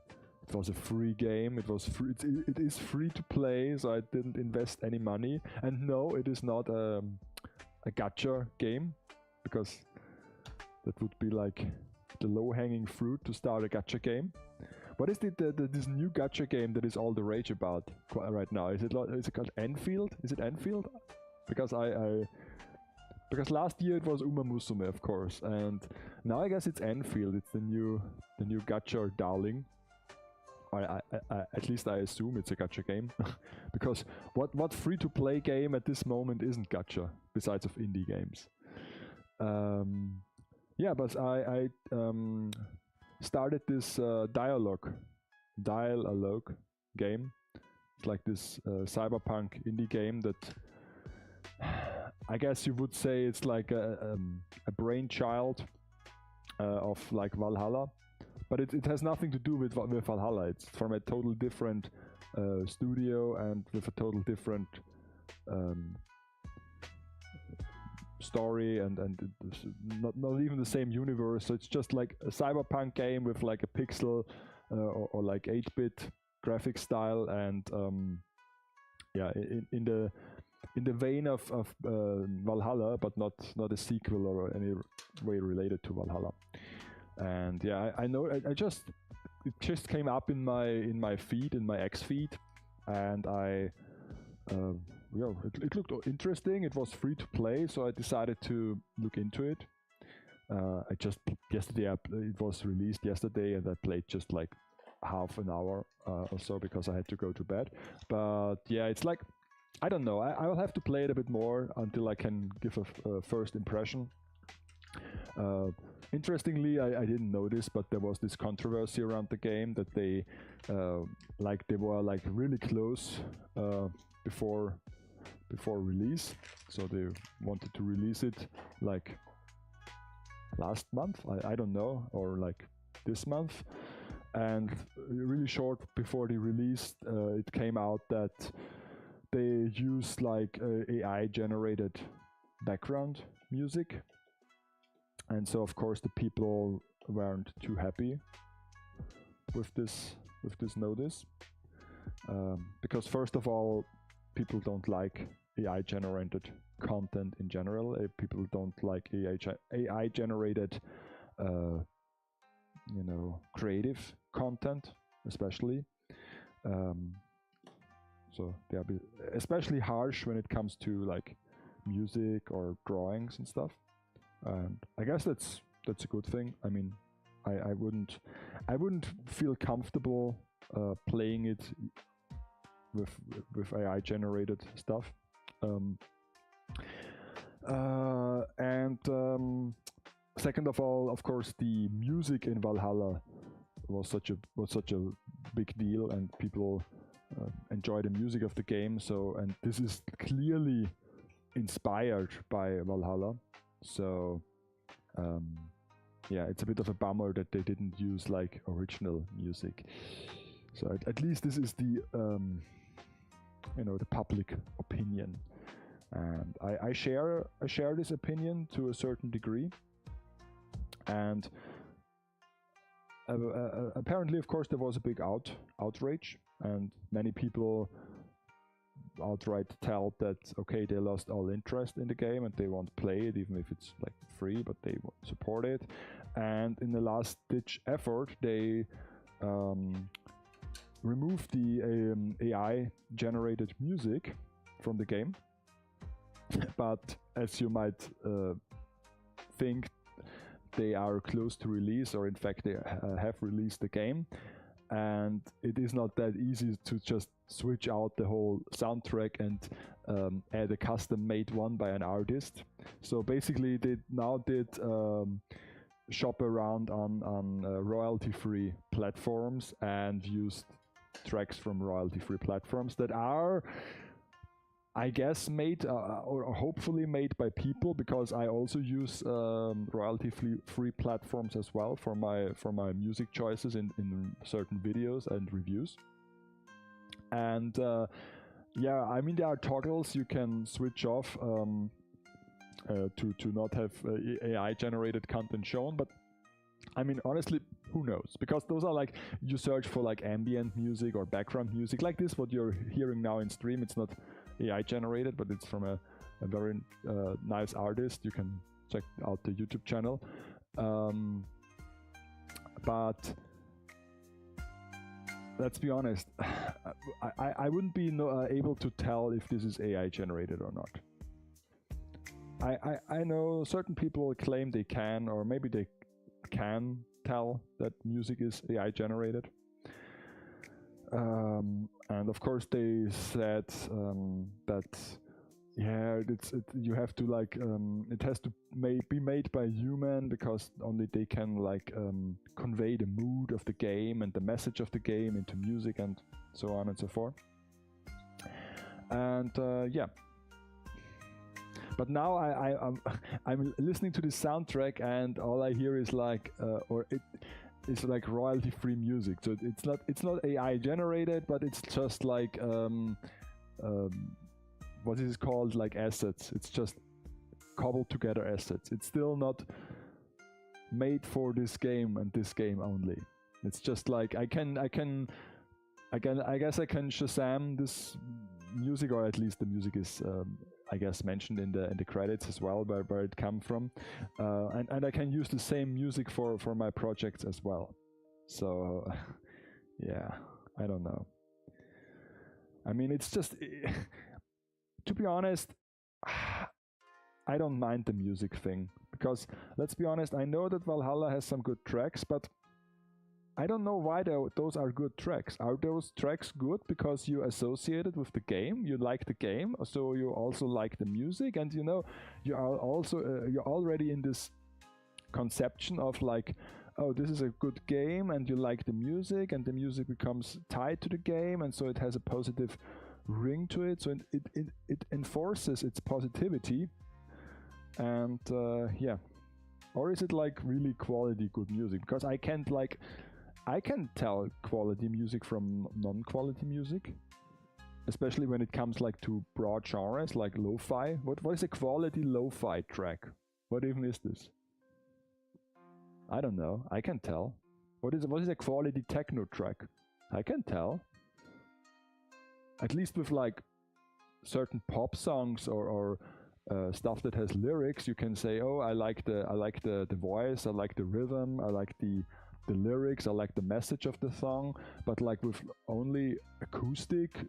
it was a free game. It was free. It is free to play, so I didn't invest any money. And no, it is not a gacha game, because that would be like the low-hanging fruit to start a gacha game. What is this new gacha game that is all the rage about right now? Is it called Enfield? Is it Enfield? Because because last year it was Uma Musume, of course, and now I guess it's Enfield. It's the new gacha darling. At least I assume it's a gacha game, because what free-to-play game at this moment isn't gacha besides of indie games? Yeah, but I started this dialogue game. It's like this cyberpunk indie game that I guess you would say it's like a brainchild of like Valhalla, but it has nothing to do with Valhalla. It's from a total different studio and with a total different story, and not even the same universe. So it's just like a cyberpunk game with like a pixel or like 8-bit graphic style, and yeah, in the vein of Valhalla, but not a sequel or any way related to Valhalla. And yeah, I know it just came up in my feed, in my X feed, and yeah, it looked interesting. It was free to play, so I decided to look into it. It was released yesterday, and I played just like half an hour or so because I had to go to bed. But yeah, it's like, I don't know. I will have to play it a bit more until I can give a first impression. Interestingly, I didn't notice, but there was this controversy around the game that they were like really close before release. So they wanted to release it like last month, I don't know, or like this month. And really short before they released, it came out that they used like AI generated background music, and so of course the people weren't too happy with this notice, because first of all, people don't like AI generated content in general. People don't like AI generated creative content, especially. So they are especially harsh when it comes to like music or drawings and stuff. And I guess that's a good thing. I mean, I wouldn't feel comfortable playing it with AI generated stuff. Second of all, of course, the music in Valhalla was such a big deal, and people enjoy the music of the game. So, and this is clearly inspired by Valhalla. So, yeah, it's a bit of a bummer that they didn't use like original music. So at least this is the the public opinion, and I share this opinion to a certain degree. And apparently, of course, there was a big outrage, and many people outright tell that okay, they lost all interest in the game and they won't play it, even if it's like free, but they won't support it. And in the last ditch effort, they removed the AI generated music from the game. But as you might think, they are close to release, or in fact they have released the game, and it is not that easy to just switch out the whole soundtrack and add a custom made one by an artist. So basically they now did shop around on royalty free platforms and used tracks from royalty free platforms that are I guess made or hopefully made by people, because I also use royalty-free platforms as well for my music choices in certain videos and reviews. And yeah, I mean, there are toggles you can switch off to not have AI generated content shown, but I mean, honestly, who knows? Because those are like, you search for like ambient music or background music, like this, what you're hearing now in stream. It's not AI generated, but it's from a very nice artist. You can check out the YouTube channel. But let's be honest, I wouldn't be able to tell if this is AI generated or not. I know certain people claim they can, or maybe they can tell that music is AI generated. And of course they said that yeah, you have to like it has to be made by a human, because only they can like convey the mood of the game and the message of the game into music and so on and so forth. And yeah. But now I'm listening to the soundtrack, and all I hear is like, or it is like royalty-free music. So it's not AI generated, but it's just like what is it called, like assets. It's just cobbled together assets. It's still not made for this game and this game only. It's just like I guess I can Shazam this music, or at least the music is I guess mentioned in the credits as well, where it come from, and I can use the same music for my projects as well. So yeah, I don't know. I mean, it's just to be honest, I don't mind the music thing, because let's be honest, I know that Valhalla has some good tracks, but I don't know why those are good tracks. Are those tracks good because you associate it with the game? You like the game, so you also like the music, and you know, you are also you're already in this conception of like, oh, this is a good game, and you like the music, and the music becomes tied to the game, and so it has a positive ring to it. So it enforces its positivity, and yeah. Or is it like really quality good music? Because I can't tell quality music from non-quality music, especially when it comes like to broad genres like lo-fi. What is a quality lo-fi track? What even is this? I don't know. I can tell. What is a quality techno track? I can tell. At least with like certain pop songs or stuff that has lyrics, you can say, oh, I like the voice, I like the rhythm, I like the lyrics, I like the message of the song. But like with only acoustic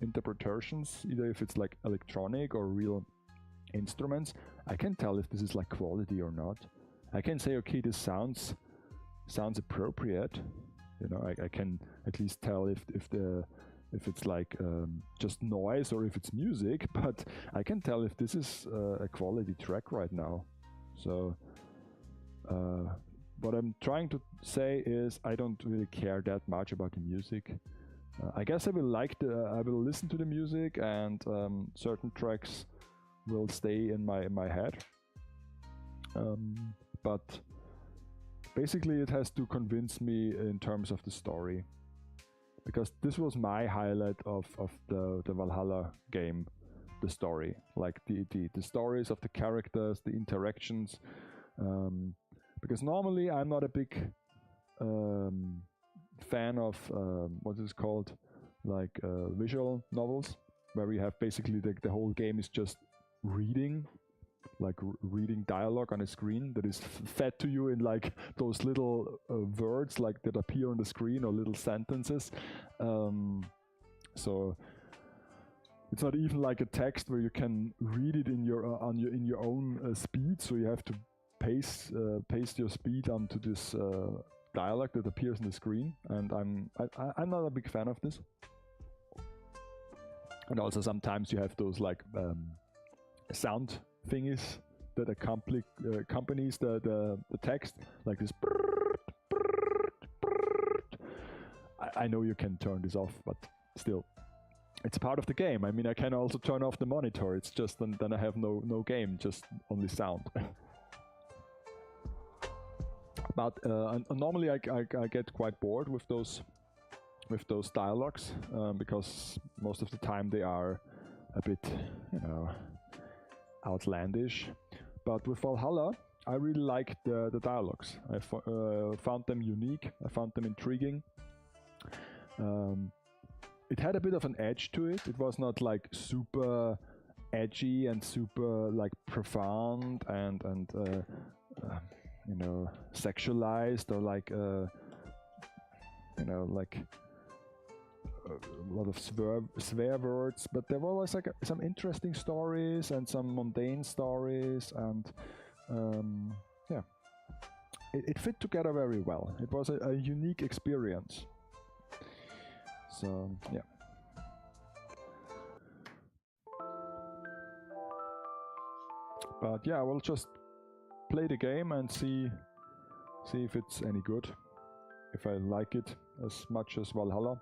interpretations, either if it's like electronic or real instruments, I can tell if this is like quality or not. I can say, okay, this sounds appropriate. You know, I can at least tell if it's like just noise or if it's music, but I can tell if this is a quality track right now. So what I'm trying to say is I don't really care that much about the music. I guess I will listen to the music, and certain tracks will stay in my head. But basically it has to convince me in terms of the story, because this was my highlight of the Valhalla game, the story, like the stories of the characters, the interactions. Because normally I'm not a big fan of what is it called, like visual novels, where you have basically the whole game is just reading, like reading dialogue on a screen that is fed to you in like those little words like that appear on the screen, or little sentences. So it's not even like a text where you can read it in your own speed. So you have to paste your speed onto this dialogue that appears on the screen, and I'm not a big fan of this. And also sometimes you have those like sound thingies that accompanies the text, like this. I know you can turn this off, but still, it's part of the game. I mean, I can also turn off the monitor. It's just then I have no game, just only sound. But normally I get quite bored with those dialogues because most of the time they are a bit, you know, outlandish. But with Valhalla, I really liked the dialogues. I found them unique. I found them intriguing. It had a bit of an edge to it. It was not like super edgy and super like profound and you know, sexualized, or like you know, like a lot of swear words. But there were always like some interesting stories and some mundane stories, and yeah, it fit together very well. It was a unique experience. So yeah. But yeah, we'll just play the game and see if it's any good, if I like it as much as Valhalla.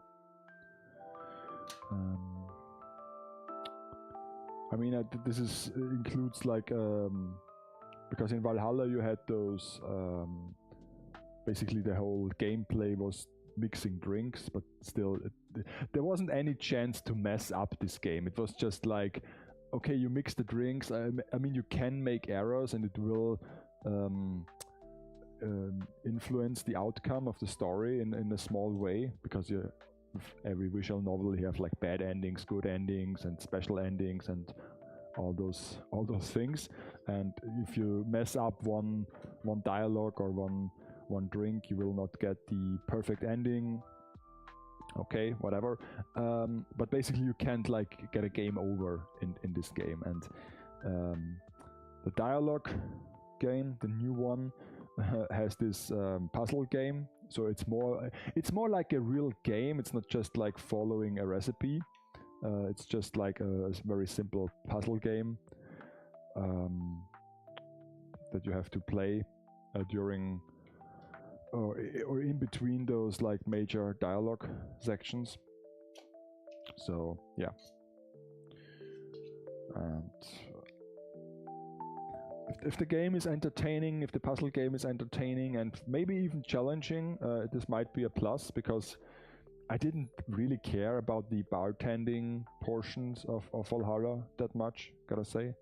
I mean, this includes like because in Valhalla you had those basically the whole gameplay was mixing drinks, but still there wasn't any chance to mess up this game. It was just like, okay, you mix the drinks. I mean, you can make errors and it will influence the outcome of the story in a small way, because with every visual novel you have like bad endings, good endings, and special endings, and all those things. And if you mess up one dialogue or one drink, you will not get the perfect ending. Okay, whatever. But basically you can't like get a game over in this game. And the dialogue game, the new one, has this puzzle game. So it's more like a real game. It's not just like following a recipe. It's just like a very simple puzzle game that you have to play during or in between those like major dialogue sections. So yeah, and if the game is entertaining, if the puzzle game is entertaining and maybe even challenging, this might be a plus, because I didn't really care about the bartending portions of Valhalla that much, gotta say.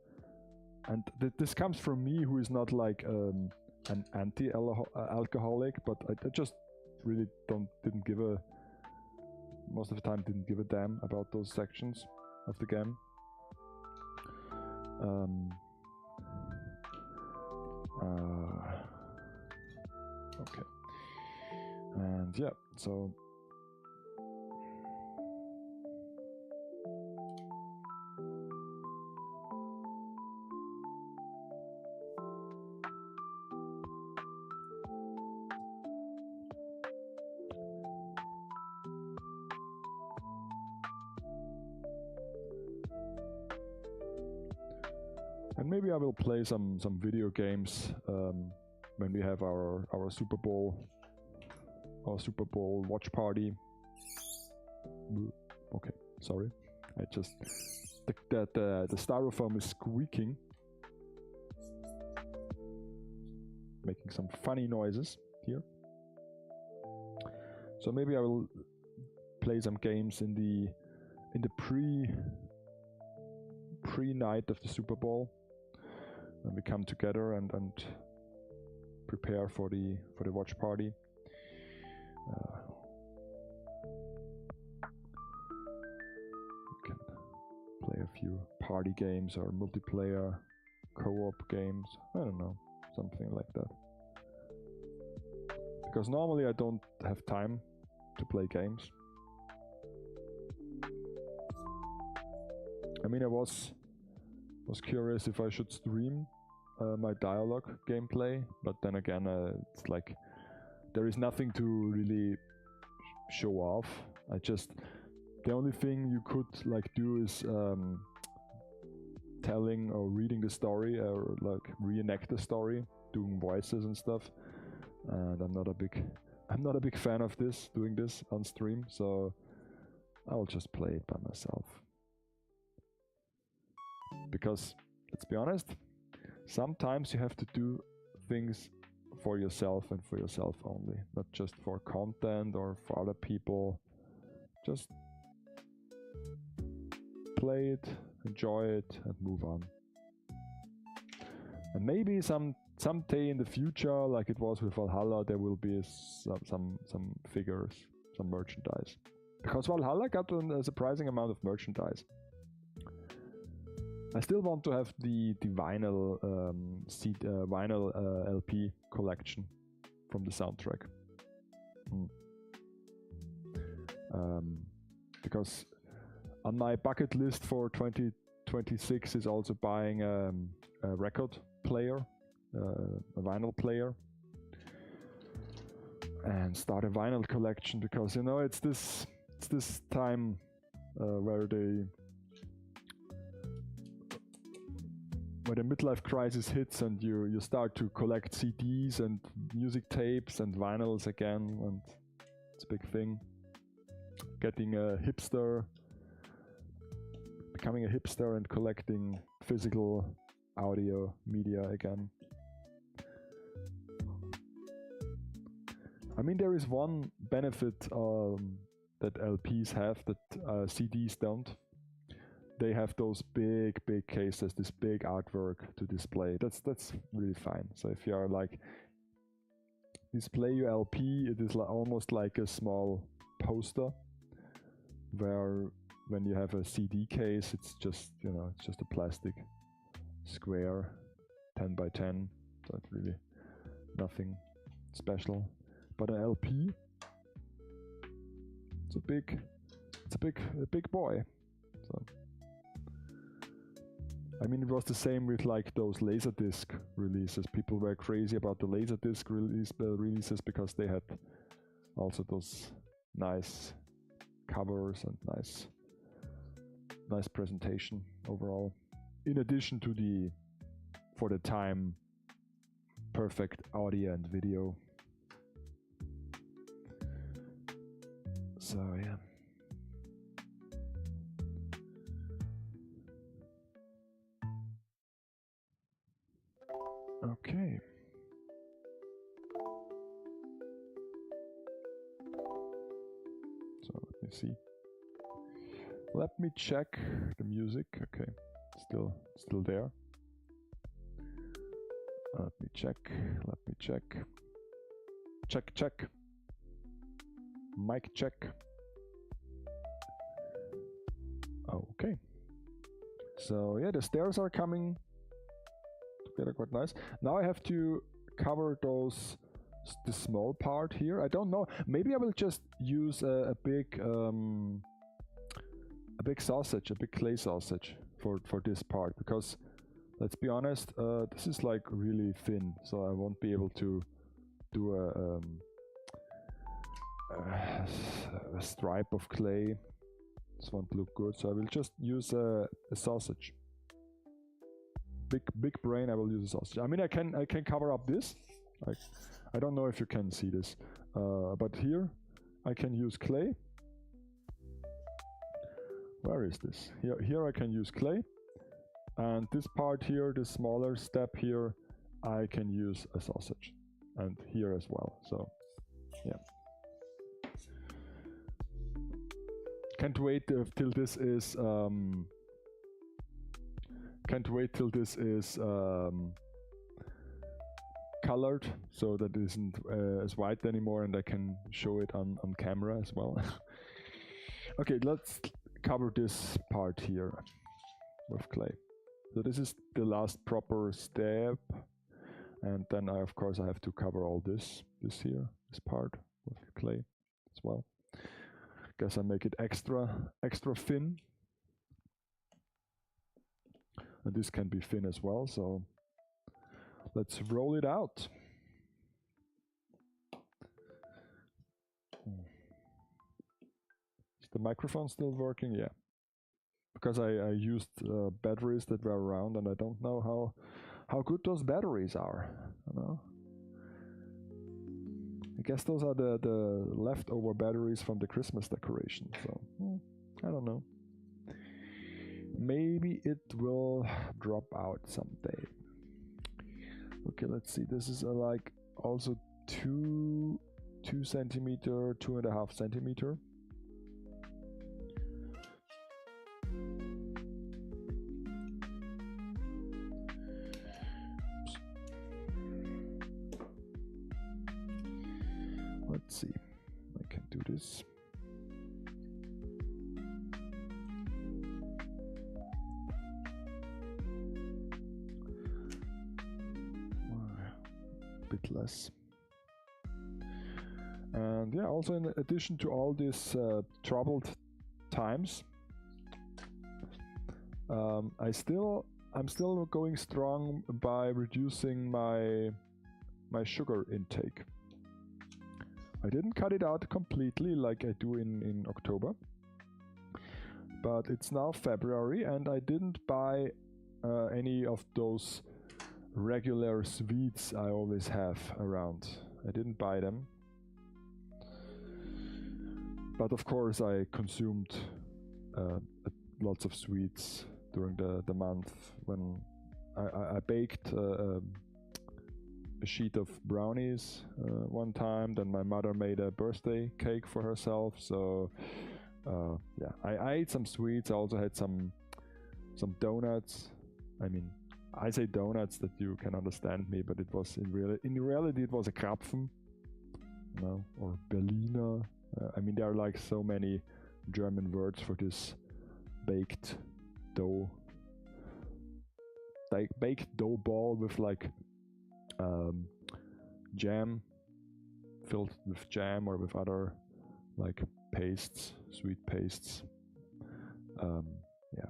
And this comes from me, who is not like an anti-alcoholic, but I just really didn't give a most of the time didn't give a damn about those sections of the game. Okay, and yeah, so and maybe I will play some video games when we have our Super Bowl watch party. Okay, sorry, I just the styrofoam is squeaking, making some funny noises here. So maybe I will play some games in the pre-night of the Super Bowl, and we come together and prepare for the watch party. We can play a few party games or multiplayer co-op games. I don't know, something like that. Because normally I don't have time to play games. I mean, I was curious if I should stream my dialogue gameplay, but then again, it's like there is nothing to really show off. The only thing you could like do is telling or reading the story, or like reenact the story, doing voices and stuff. And I'm not a big fan of doing this on stream. So I'll just play it by myself. Because, let's be honest, sometimes you have to do things for yourself and for yourself only, not just for content or for other people. Just play it, enjoy it, and move on. And maybe someday in the future, like it was with Valhalla, there will be some figures, some merchandise. Because Valhalla got a surprising amount of merchandise. I still want to have the vinyl vinyl LP collection from the soundtrack. Because on my bucket list for 2026 is also buying a record player, a vinyl player, and start a vinyl collection, because you know it's this time where the midlife crisis hits and you start to collect CDs and music tapes and vinyls again, and it's a big thing. Getting a hipster, becoming a hipster and collecting physical audio media again. I mean, there is one benefit that LPs have that CDs don't. They have those big cases, this big artwork to display. That's really fine. So if you are like display your LP, it is almost like a small poster, where when you have a CD case, it's just, you know, it's just a plastic square 10 by 10, so it's really nothing special. But an LP, it's a big boy. So I mean, it was the same with like those Laserdisc releases. People were crazy about the Laserdisc releases because they had also those nice covers and nice presentation overall. In addition to the, for the time, perfect audio and video. So yeah. Okay. So let me see. Let me check the music. Okay, still there. Let me check. Check. Mic check. Okay. So yeah, the stairs are coming together quite nice. Now I have to cover the small part here. I don't know. Maybe I will just use a big sausage, a big clay sausage for this part, because let's be honest, this is like really thin, so I won't be able to do a stripe of clay. This won't look good, so I will just use a sausage. Big brain, I will use a sausage. I mean, I can cover up this. I don't know if you can see this, but here I can use clay. Where is this? Here I can use clay, and this part here, this smaller step here, I can use a sausage, and here as well. So yeah, can't wait till this is colored, so that it isn't as white anymore, and I can show it on camera as well. Okay, let's cover this part here with clay. So this is the last proper step, and then of course I have to cover all this here, this part with clay as well. Guess I make it extra thin, and this can be thin as well. So let's roll it out. Is the microphone still working? Yeah. Because I used batteries that were around, and I don't know how good those batteries are. You know? I guess those are the leftover batteries from the Christmas decoration. So I don't know. Maybe it will drop out someday. Okay, let's see. This is like also 2 centimeter, 2.5 centimeter. Let's see. I can do this. Bit less. And yeah, also in addition to all these troubled times, I'm still going strong by reducing my sugar intake. I didn't cut it out completely like I do in October, but it's now February and I didn't buy any of those regular sweets I always have around. I didn't buy them. But of course I consumed lots of sweets during the month when I baked a sheet of brownies one time. Then my mother made a birthday cake for herself. So yeah, I ate some sweets. I also had some donuts. I mean, I say donuts that you can understand me, but it was in reality it was a Krapfen, you know, or Berliner. I mean, there are like so many German words for this baked dough, like baked dough ball with like jam, filled with jam or with other like pastes, sweet pastes. Yeah.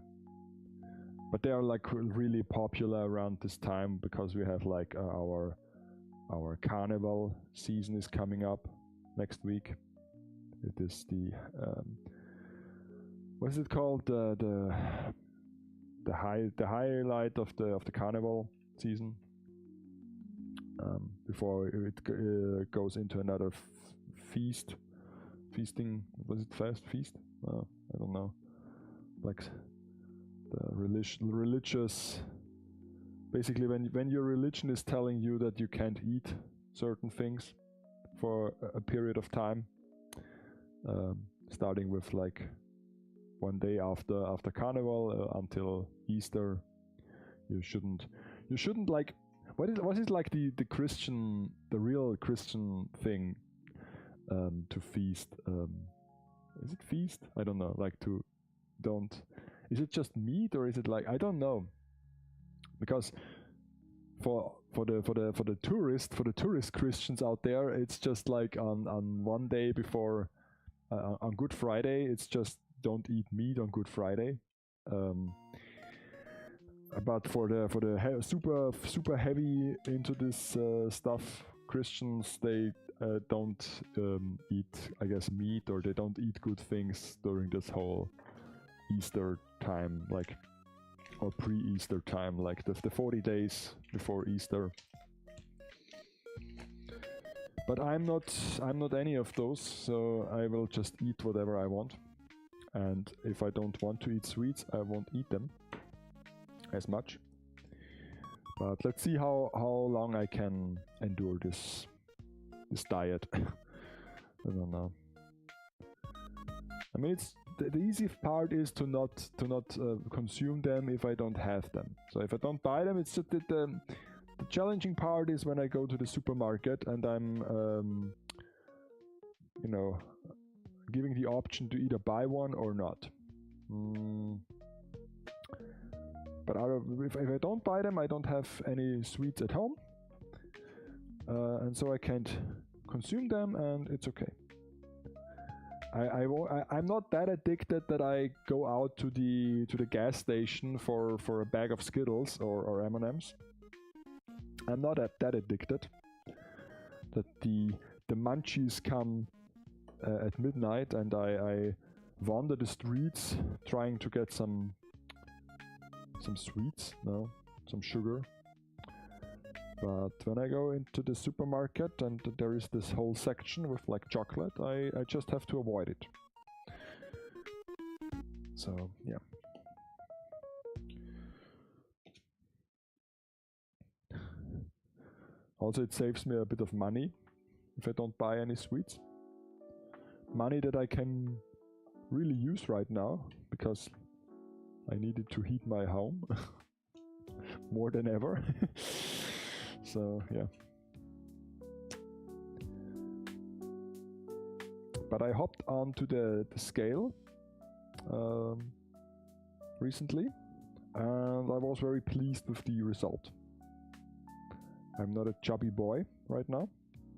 But they are like really popular around this time because we have like our carnival season is coming up next week. It is the what is it called, the highlight of the carnival season before it goes into another feasting. Was it feast? I don't know, like the religious, basically when your religion is telling you that you can't eat certain things for a period of time, starting with like one day after carnival until Easter, you shouldn't like, what is like the real Christian thing to feast? Is it feast? I don't know, like to don't. Is it just meat or is it like, I don't know, because for the tourist Christians out there, it's just like on one day before on Good Friday, it's just don't eat meat on Good Friday. But for the super heavy into this stuff Christians, they don't eat, I guess, meat, or they don't eat good things during this whole Easter time, like, or pre-Easter time, like the 40 days before Easter. But I'm not any of those, so I will just eat whatever I want. And if I don't want to eat sweets, I won't eat them as much. But let's see how long I can endure this diet. I don't know. I mean, it's the easy part is to not consume them if I don't have them. So if I don't buy them, it's just that the challenging part is when I go to the supermarket and I'm you know, giving the option to either buy one or not. But if I don't buy them, I don't have any sweets at home, and so I can't consume them, and it's okay. I'm not that addicted that I go out to the gas station for a bag of Skittles or M&Ms. I'm not that addicted that the munchies come at midnight and I wander the streets trying to get some sweets, no, some sugar. But when I go into the supermarket and there is this whole section with like chocolate, I just have to avoid it. So yeah. Also, it saves me a bit of money if I don't buy any sweets. Money that I can really use right now because I needed to heat my home more than ever. So yeah. But I hopped onto the scale recently, and I was very pleased with the result. I'm not a chubby boy right now.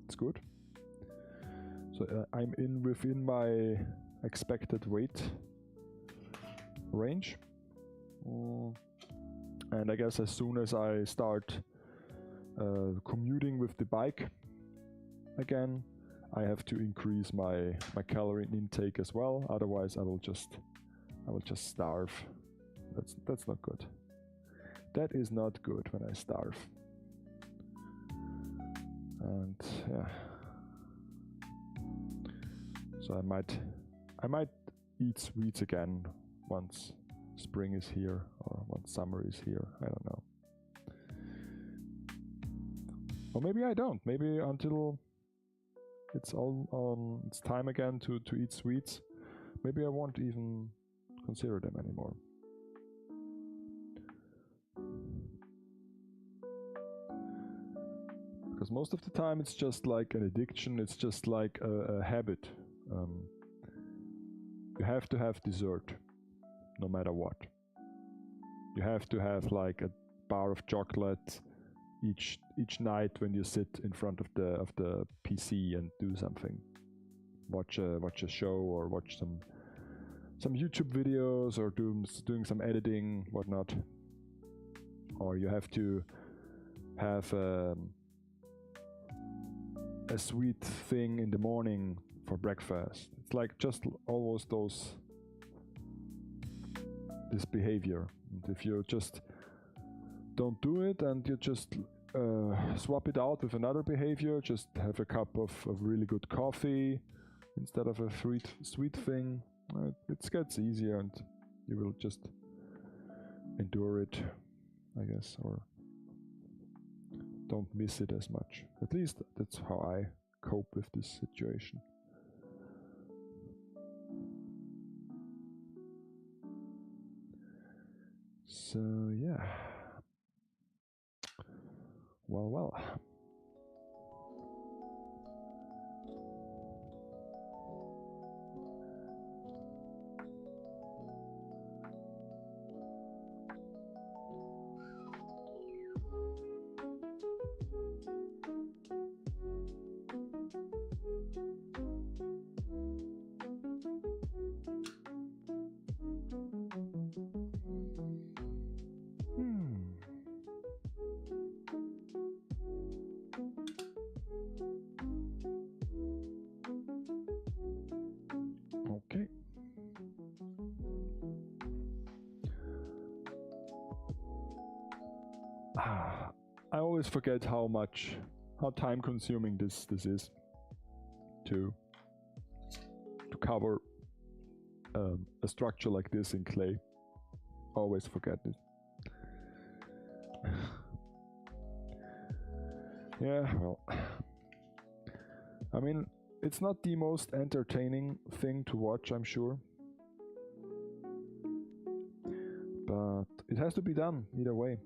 It's good. So I'm within my expected weight range. And I guess as soon as I start commuting with the bike again, I have to increase my calorie intake as well. Otherwise, I will just starve. That's not good. That is not good when I starve. And yeah, so I might eat sweets again once spring is here or once summer is here. I don't know. Or maybe I don't. Maybe until it's it's time again to eat sweets, maybe I won't even consider them anymore. Because most of the time it's just like an addiction, it's just like a habit. You have to have dessert, no matter what. You have to have like a bar of chocolate each night when you sit in front of the PC and do something. Watch a show or watch some YouTube videos or doing some editing, whatnot. Or you have to have a sweet thing in the morning for breakfast. It's like just always this behavior. And if you just don't do it and you just swap it out with another behavior, just have a cup of really good coffee instead of a sweet thing, it gets easier and you will just endure it, I guess, or don't miss it as much. At least that's how I cope with this situation. So yeah. Well. Okay. I always forget how time consuming this is to cover a structure like this in clay. Always forget it. Yeah, well, I mean, it's not the most entertaining thing to watch, I'm sure, but it has to be done either way.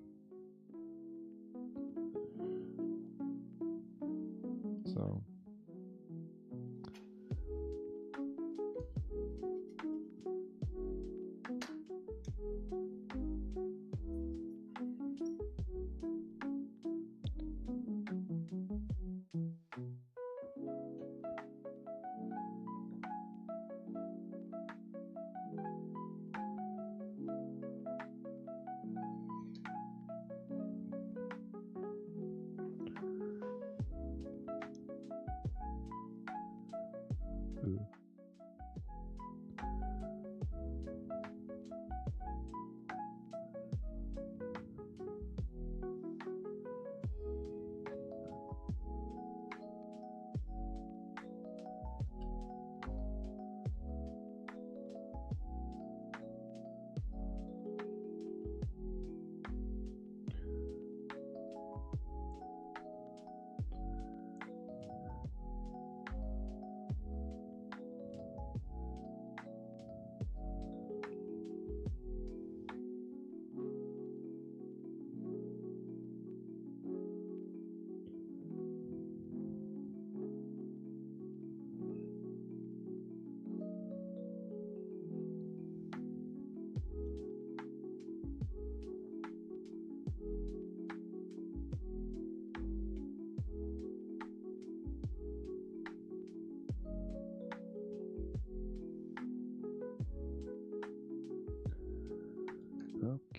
So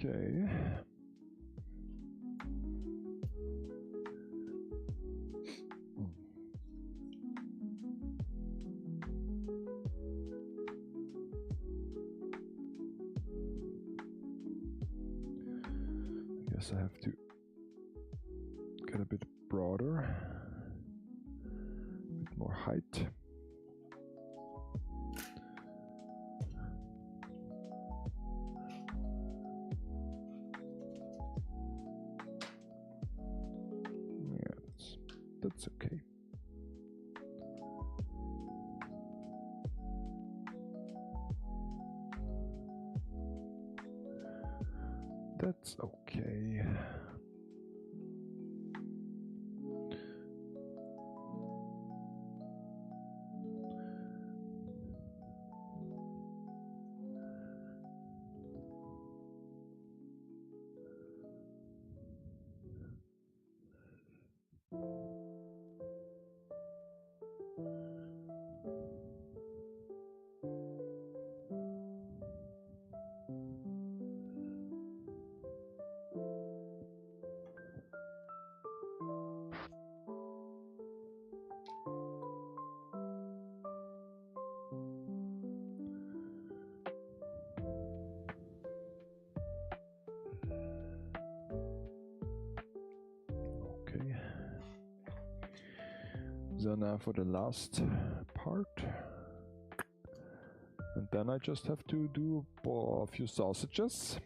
Okay. I guess I have to get a bit broader, a bit more height. That's okay. That's okay. So now for the last part, and then I just have to do a few sausages.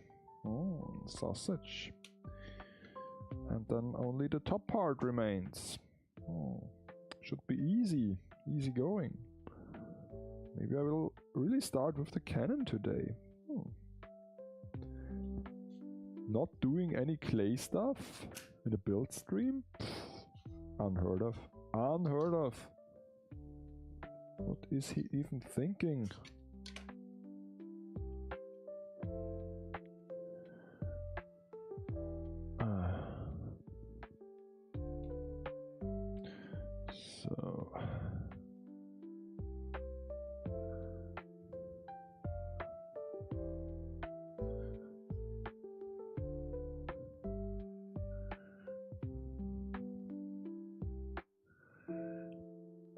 Oh, sausage. And then only the top part remains. Oh, should be easy going. Maybe I will really start with the cannon today. Not doing any clay stuff in a build stream? Unheard of. Unheard of. What is he even thinking?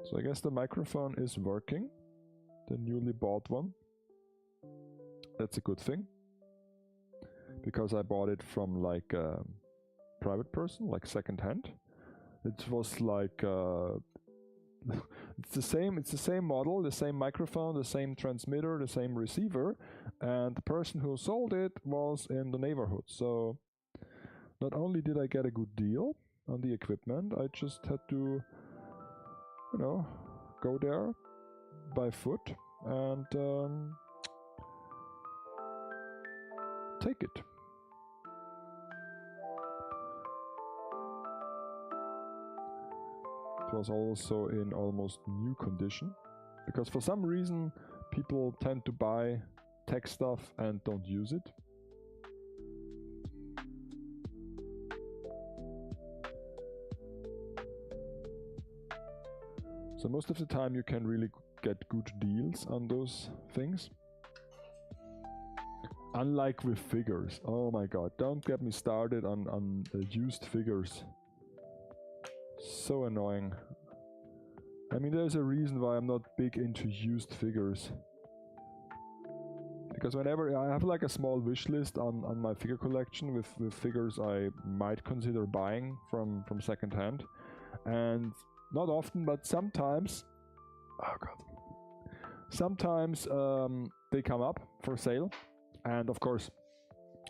So I guess the microphone is working, the newly bought one. That's a good thing, because I bought it from like a private person, like second hand. It was like it's the same model, the same microphone, the same transmitter, the same receiver, and the person who sold it was in the neighborhood. So not only did I get a good deal on the equipment, I just had to, you know, go there by foot and take it. It was also in almost new condition, because for some reason people tend to buy tech stuff and don't use it. So most of the time you can really get good deals on those things. Unlike with figures. Oh my god, don't get me started on used figures. So annoying. I mean, there's a reason why I'm not big into used figures. Because whenever I have like a small wish list on my figure collection with figures I might consider buying from second hand. And not often, but sometimes, oh god, sometimes they come up for sale. And of course,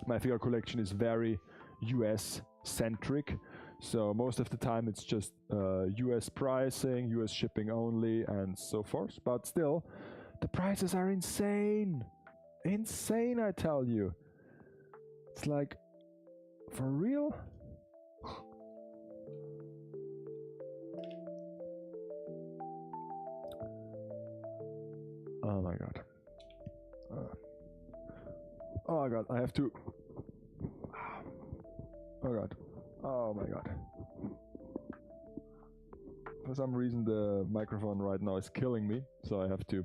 my figure collection is very US centric. So most of the time it's just US pricing, US shipping only, and so forth. But still, the prices are insane. Insane, I tell you. It's like, for real? Oh my god. Oh my god, I have to... Oh god. Oh my god. For some reason the microphone right now is killing me, so I have to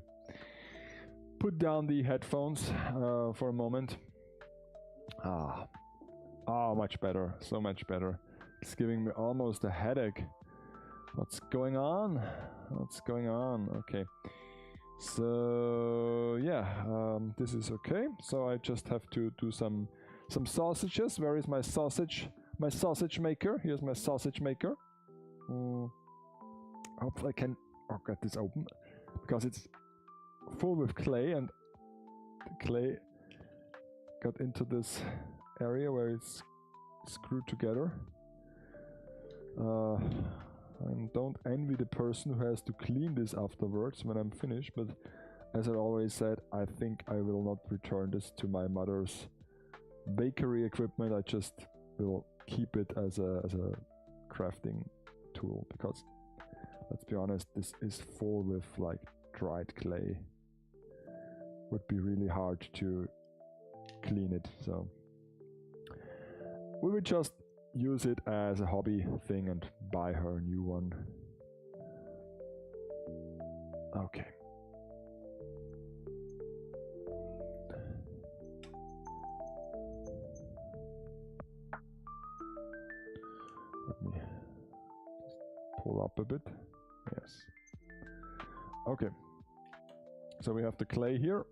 put down the headphones for a moment. Much better, so much better. It's giving me almost a headache. What's going on? What's going on? Okay. So yeah, this is okay. So I just have to do some sausages. Where is my sausage? My sausage maker. Here's my sausage maker. Hopefully I can get this open because it's full with clay, and the clay got into this area where it's screwed together. I don't envy the person who has to clean this afterwards when I'm finished, but as I always said, I think I will not return this to my mother's bakery equipment. I just will keep it as a crafting tool, because let's be honest, this is full with like dried clay. Would be really hard to clean it, so we would just use it as a hobby thing and buy her a new one. Okay. Let me just pull up a bit. Yes. Okay. So we have the clay here.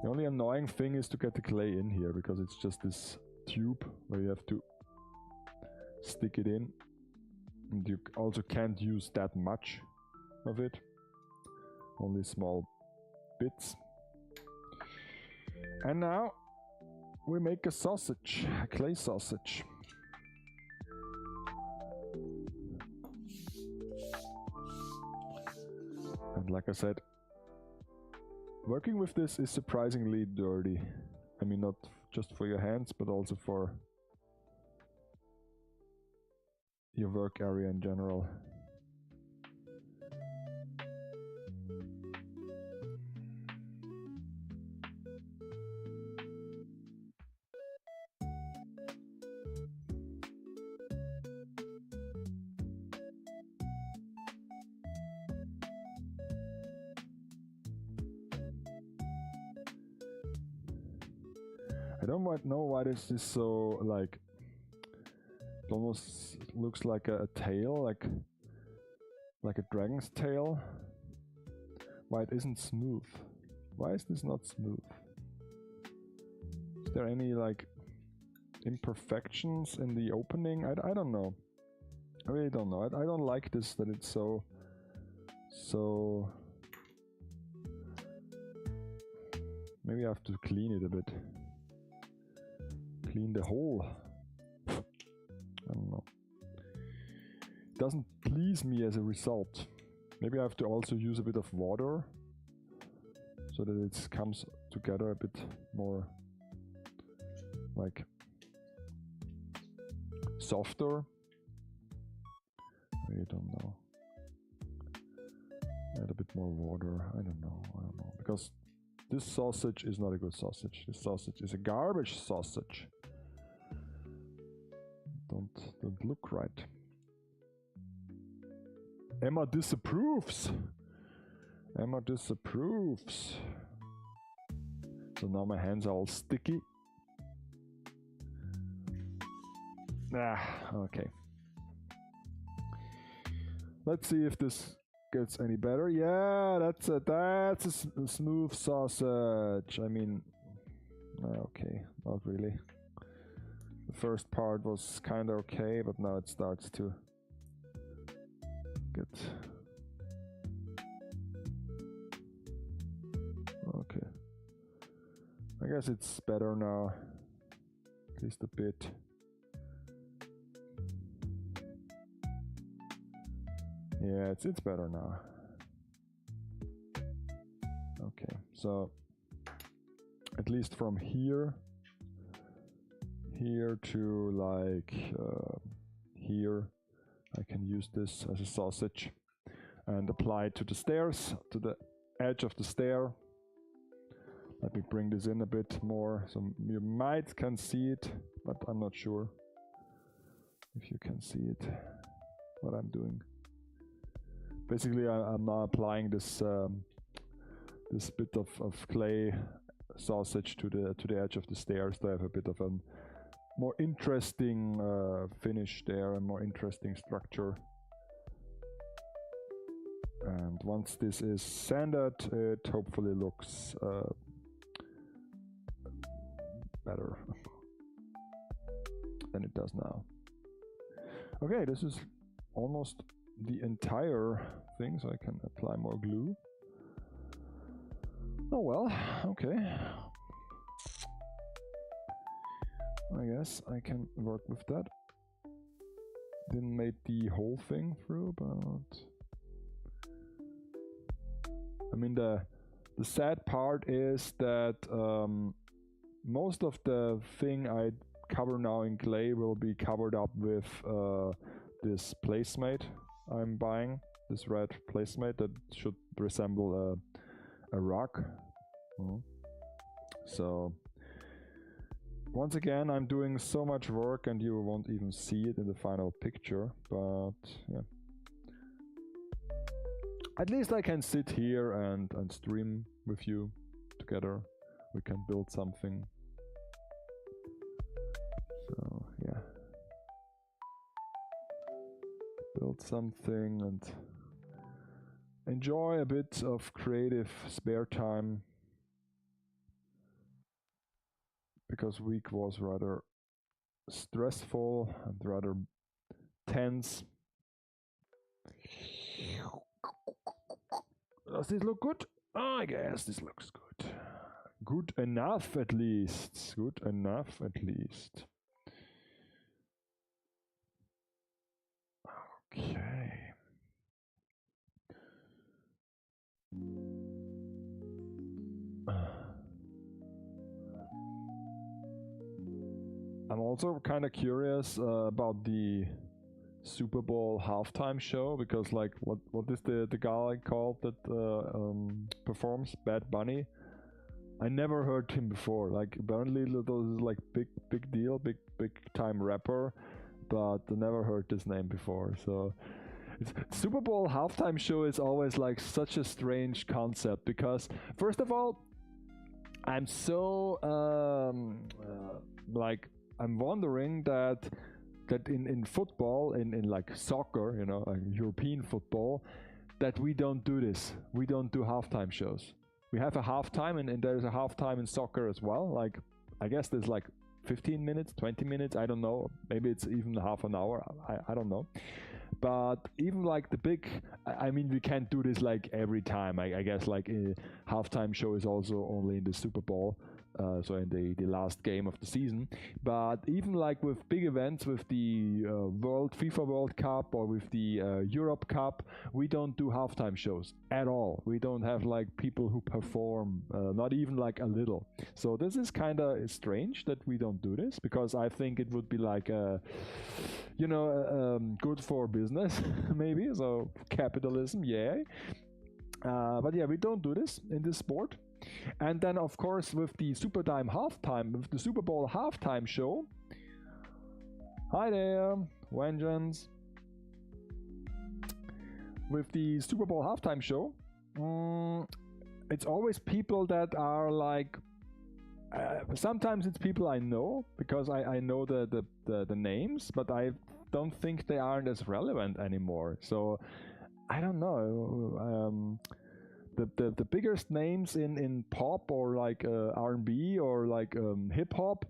The only annoying thing is to get the clay in here, because it's just this tube where you have to stick it in, and you also can't use that much of it, only small bits. And now we make a sausage, a clay sausage. And like I said, working with this is surprisingly dirty. I mean, not just for your hands, but also for your work area in general. I don't know why this is so, like, it almost looks like a tail, like a dragon's tail. Why it isn't smooth? Why is this not smooth? Is there any, like, imperfections in the opening? I don't know. I really don't know. I don't like this, that it's so maybe I have to clean it a bit. Clean the hole. I don't know. It doesn't please me as a result. Maybe I have to also use a bit of water so that it comes together a bit more, like, softer. I don't know. Add a bit more water. I don't know. Because this sausage is not a good sausage. This sausage is a garbage sausage. Don't look right. Emma disapproves. Emma disapproves. So now my hands are all sticky. Okay. Let's see if this gets any better. Yeah, that's a smooth sausage. I mean, okay, not really. The first part was kind of okay, but now it starts to get... Okay. I guess it's better now. At least a bit. Yeah, it's better now. Okay, so at least from here to like here, I can use this as a sausage and apply it to the stairs, to the edge of the stair. Let me bring this in a bit more so you might can see it, but I'm not sure if you can see it, what I'm doing. Basically, I'm now applying this this bit of clay sausage to the edge of the stairs to have a bit of a more interesting finish there, a more interesting structure. And once this is sanded, it hopefully looks better than it does now. Okay, this is almost the entire thing, so I can apply more glue. Oh well, okay. I guess I can work with that. Didn't make the whole thing through, but I mean the sad part is that most of the thing I cover now in clay will be covered up with this placemat I'm buying, this red placemat that should resemble a rock. So once again, I'm doing so much work and you won't even see it in the final picture, but yeah. At least I can sit here and stream with you together. We can build something. So yeah. Build something and enjoy a bit of creative spare time. Because week was rather stressful and rather tense. Does this look good? Oh, I guess this looks good. Good enough at least. Good enough at least. Okay. I'm also kind of curious about the Super Bowl halftime show, because like what is the guy called that performs? Bad Bunny. I never heard him before. Like apparently this is like big deal, big time rapper, but I never heard this name before. So Super Bowl halftime show is always like such a strange concept, because first of all, I'm so like I'm wondering that in football, in like soccer, you know, like European football, that we don't do this. We don't do halftime shows. We have a halftime, and there's a halftime in soccer as well. Like, I guess there's like 15 minutes, 20 minutes, I don't know. Maybe it's even half an hour, I don't know. But even like the big, I mean, we can't do this like every time. I guess like a halftime show is also only in the Super Bowl. So in the last game of the season. But even like with big events, with the FIFA World Cup or with the Europe Cup, we don't do halftime shows at all. We don't have like people who perform, not even like a little. So this is kind of strange that we don't do this, because I think it would be like you know, good for business maybe. So capitalism, yeah. But yeah, we don't do this in this sport. And then of course with the Super Bowl halftime show. Hi there, Vengeance. With the Super Bowl halftime show, it's always people that are like, sometimes it's people I know, because I know the names, but I don't think they aren't as relevant anymore. So I don't know. The biggest names in pop or like R&B or like hip hop,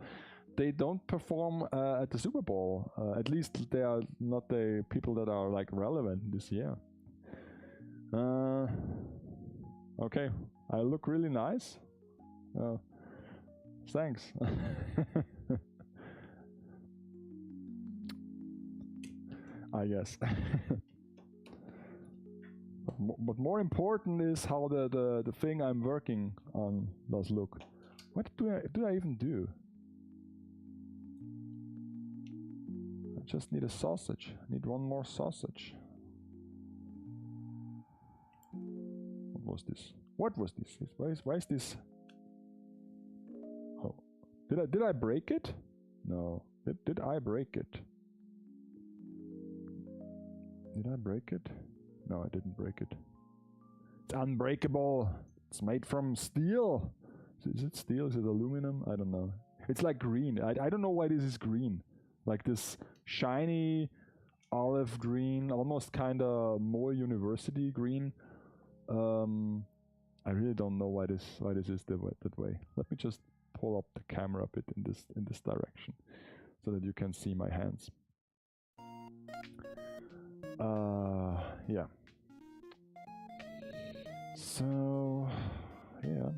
they don't perform at the Super Bowl. At least they are not the people that are like relevant this year. Okay, I look really nice. Thanks. I guess. But more important is how the thing I'm working on does look. What do I even do? I just need a sausage. I need one more sausage. What was this? What was this? Why is this? Oh, did I break it? No. Did I break it? Did I break it? No, I didn't break it. It's unbreakable. It's made from steel. Is it steel? Is it aluminum? I don't know. It's like green. I don't know why this is green. Like this shiny olive green, almost kind of more university green. I really don't know why this is that way. Let me just pull up the camera a bit in this direction, so that you can see my hands. Yeah. So yeah.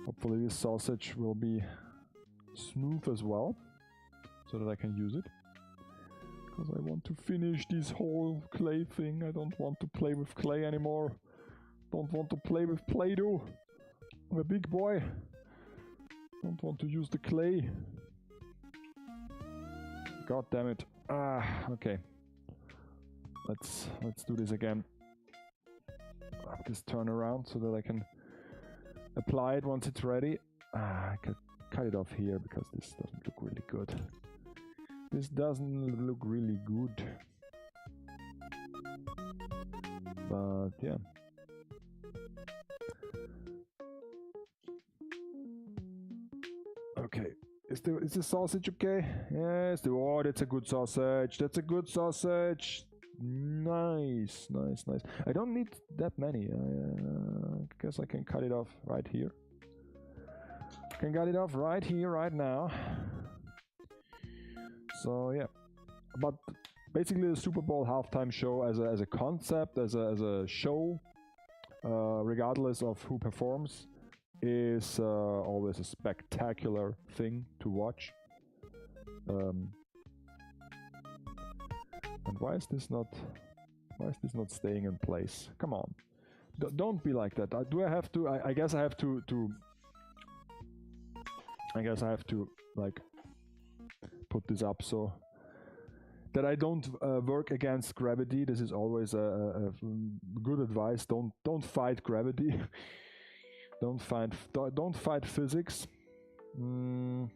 Hopefully this sausage will be smooth as well, so that I can use it. Because I want to finish this whole clay thing. I don't want to play with clay anymore. Don't want to play with Play-Doh. I'm a big boy. Don't want to use the clay. God damn it. Okay. Let's do this again. Have this turn around so that I can apply it once it's ready. I can cut it off here because this doesn't look really good. This doesn't look really good. But yeah. Okay. Is the sausage okay? Yes. Oh, that's a good sausage. That's a good sausage. Nice, nice, nice. I don't need that many. I guess I can cut it off right here. Can cut it off right here, right now. So yeah, but basically the Super Bowl halftime show as a concept, as a show, regardless of who performs, is always a spectacular thing to watch. And why is this not staying in place? Come on, don't be like that. Do I have to? I guess I have to. I guess I have to like put this up so that I don't work against gravity. This is always a good advice. Don't fight gravity. don't fight physics. And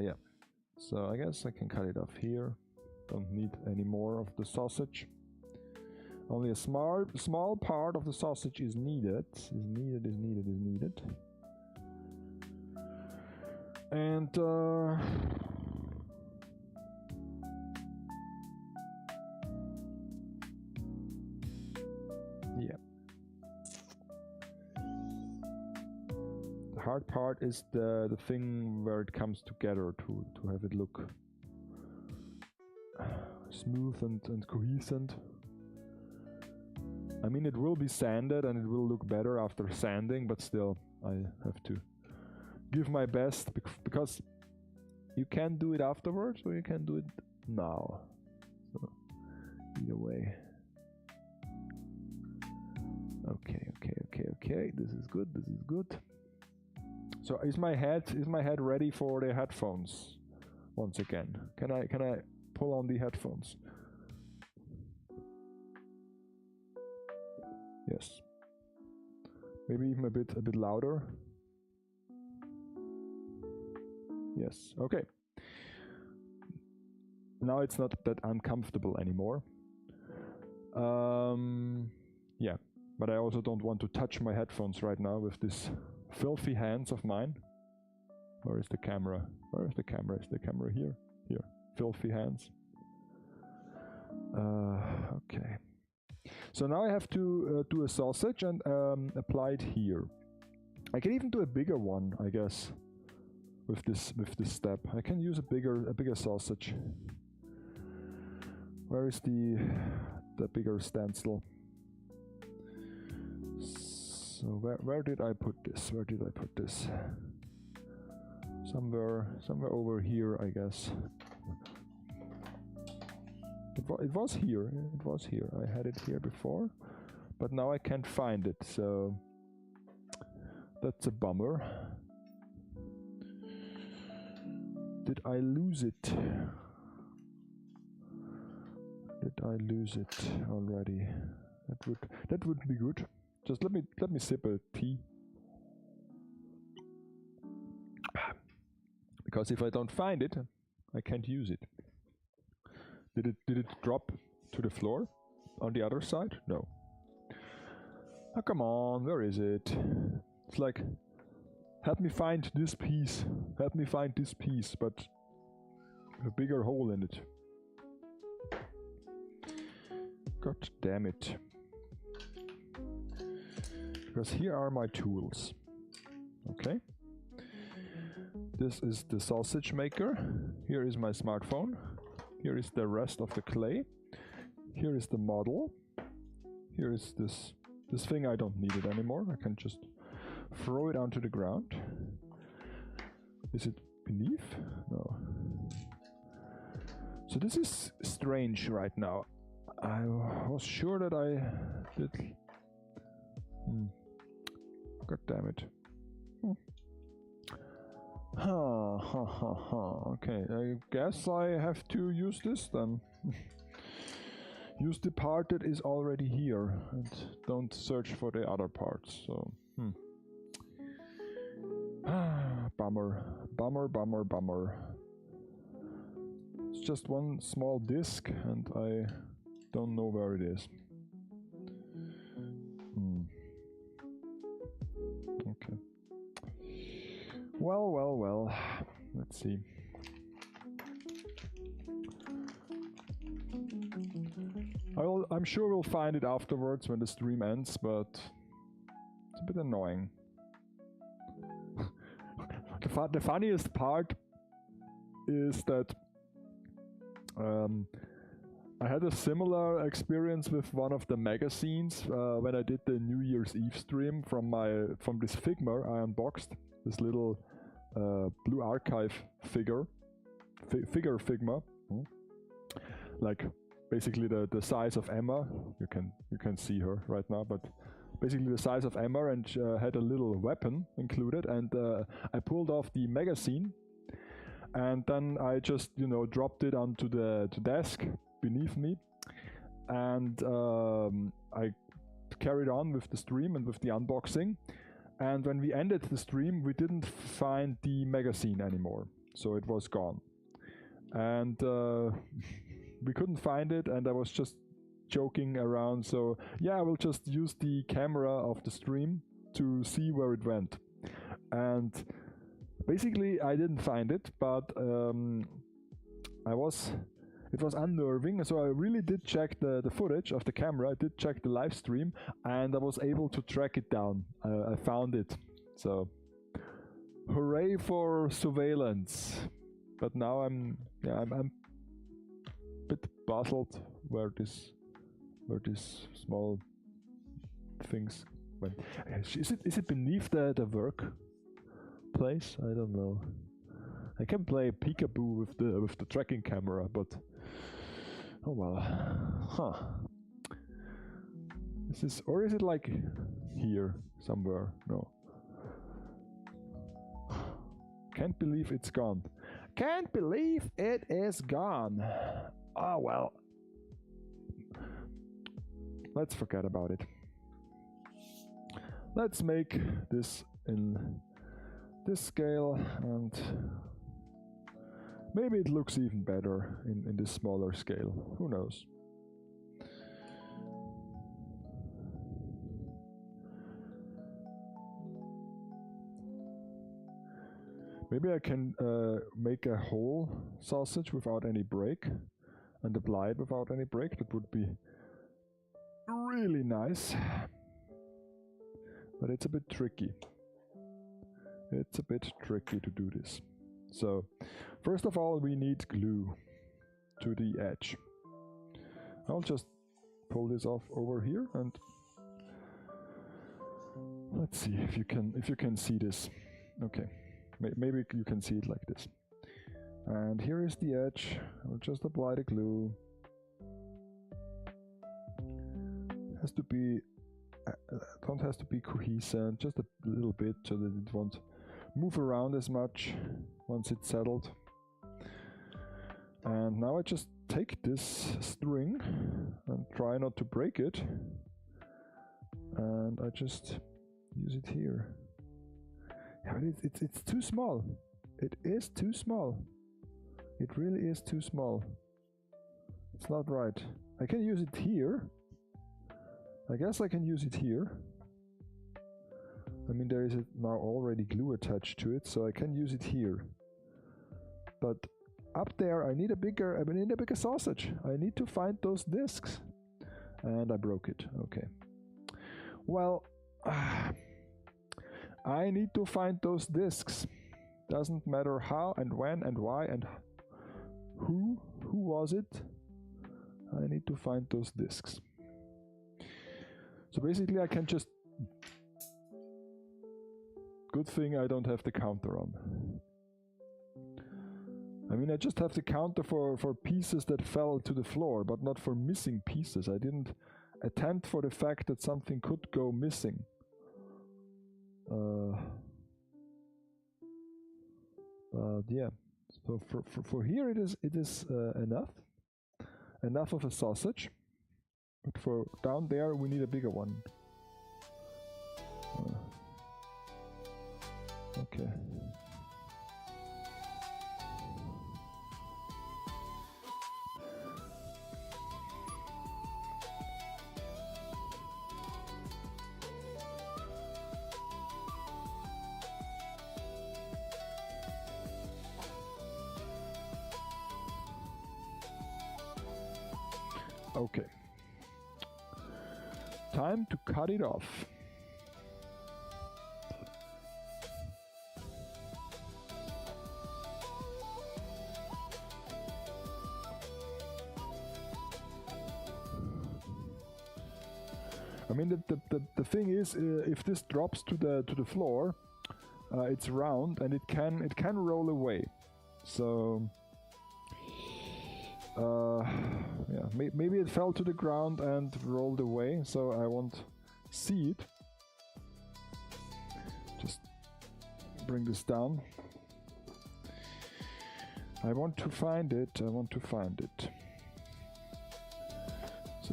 yeah. So I guess I can cut it off here. Don't need any more of the sausage. Only a small part of the sausage is needed. Is needed. And yeah. The hard part is the thing where it comes together to have it look smooth and cohesive. I mean, it will be sanded and it will look better after sanding, but still I have to give my best, because you can do it afterwards or you can do it now. So either way. Okay. This is good. So is my head ready for the headphones? Once again, can I pull on the headphones? Yes. Maybe even a bit louder. Yes. Okay. Now it's not that uncomfortable anymore. Yeah. But I also don't want to touch my headphones right now with these filthy hands of mine. Where is the camera? Where is the camera? Is the camera here? Here. Filthy hands. Okay. So now I have to do a sausage and apply it here. I can even do a bigger one, I guess, with this step. I can use a bigger sausage. Where is the bigger stencil? So where did I put this? Where did I put this? Somewhere over here, I guess. It was here. It was here. I had it here before, but now I can't find it. So that's a bummer. Did I lose it? Did I lose it already? That would be good. Just let me sip a tea. Because if I don't find it, I can't use it. Did it drop to the floor on the other side? No. Oh, come on, where is it? It's like, help me find this piece. Help me find this piece, but a bigger hole in it. God damn it. Because here are my tools. Okay. This is the sausage maker. Here is my smartphone. Here is the rest of the clay. Here is the model. Here is this thing. I don't need it anymore. I can just throw it onto the ground. Is it beneath? No. So this is strange right now. I was sure that I did. God damn it. Okay, I guess I have to use this then. Use the part that is already here and don't search for the other parts. So, bummer, bummer, bummer, bummer. It's just one small disc and I don't know where it is. Okay. Well, well, well. Let's see. I'm sure we'll find it afterwards when the stream ends, but it's a bit annoying. The funniest part is that I had a similar experience with one of the magazines when I did the New Year's Eve stream from this Figma I unboxed, this little blue archive figure Figma, like basically the size of Emma. You can see her right now, but basically the size of Emma, and had a little weapon included, and I pulled off the magazine and then I just dropped it onto the desk beneath me, and I carried on with the stream and with the unboxing. And when we ended the stream, we didn't find the magazine anymore, so it was gone. And we couldn't find it, and I was just joking around, so yeah, I will just use the camera of the stream to see where it went. And basically I didn't find it, but it was unnerving, so I really did check the footage of the camera. I did check the live stream, and I was able to track it down. I found it, so hooray for surveillance. But now I'm a bit puzzled where these small things went. Is it beneath the work place? I don't know. I can play peekaboo with the tracking camera, but oh well. Huh. Or is it like here somewhere? No. Can't believe it's gone. Can't believe it is gone. Oh well. Let's forget about it. Let's make this in this scale, and maybe it looks even better in this smaller scale. Who knows? Maybe I can make a whole sausage without any break and apply it without any break. That would be really nice. But it's a bit tricky. It's a bit tricky to do this. So, first of all, we need glue to the edge. I'll just pull this off over here, and let's see if you can see this. Okay, maybe you can see it like this. And here is the edge. I'll just apply the glue. It has to be don't have to be cohesive, just a little bit, so that it won't move around as much once it's settled. And now I just take this string and try not to break it, and I just use it here. Yeah, but it's too small. It is too small. It really is too small. It's not right. I can use it here. I guess I can use it here, I mean, there is now already glue attached to it, so I can use it here. But up there, I need a bigger sausage. I need to find those discs. And I broke it. Okay. Well, I need to find those discs. Doesn't matter how and when and why and who was it. I need to find those discs. So basically I can just... Good thing I don't have the counter on. I mean, I just have the counter for pieces that fell to the floor, but not for missing pieces. I didn't attend for the fact that something could go missing. But yeah, so for here it is enough of a sausage. But for down there we need a bigger one. Okay. Okay. Time to cut it off. I mean, the thing is, if this drops to the floor, it's round and it can roll away. So yeah, maybe it fell to the ground and rolled away, so I won't see it. Just bring this down. I want to find it. So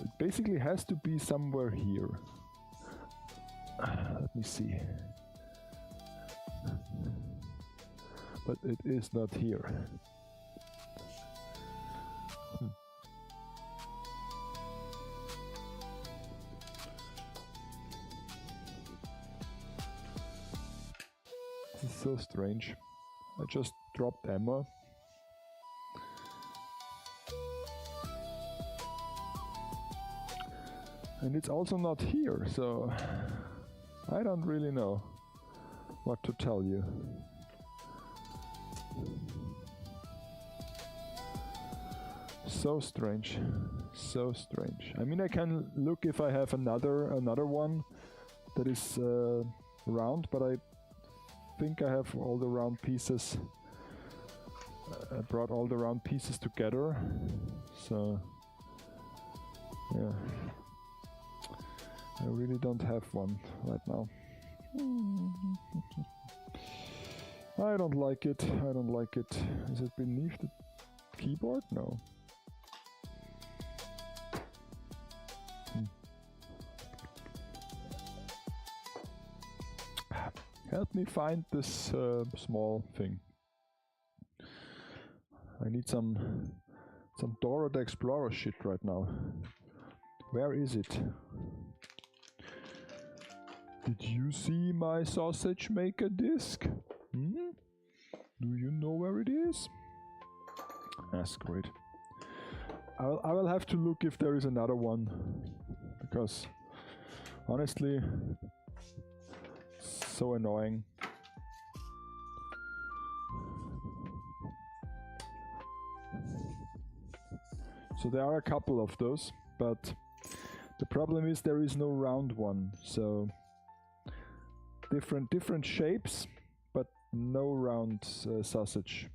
it basically has to be somewhere here. Let me see. But it is not here. This is so strange. I just dropped ammo. And it's also not here, so I don't really know what to tell you. So strange, so strange. I mean, I can look if I have another one that is round, but I think I have all the round pieces. I brought all the round pieces together, so yeah. I really don't have one right now. I don't like it. I don't like it. Is it beneath the keyboard? No. Help me find this small thing. I need some Dora the Explorer shit right now. Where is it? Did you see my sausage maker disc? Hmm? Do you know where it is? That's great. I will have to look if there is another one, because honestly, so annoying. So there are a couple of those, but the problem is there is no round one, so different shapes, but no round sausage.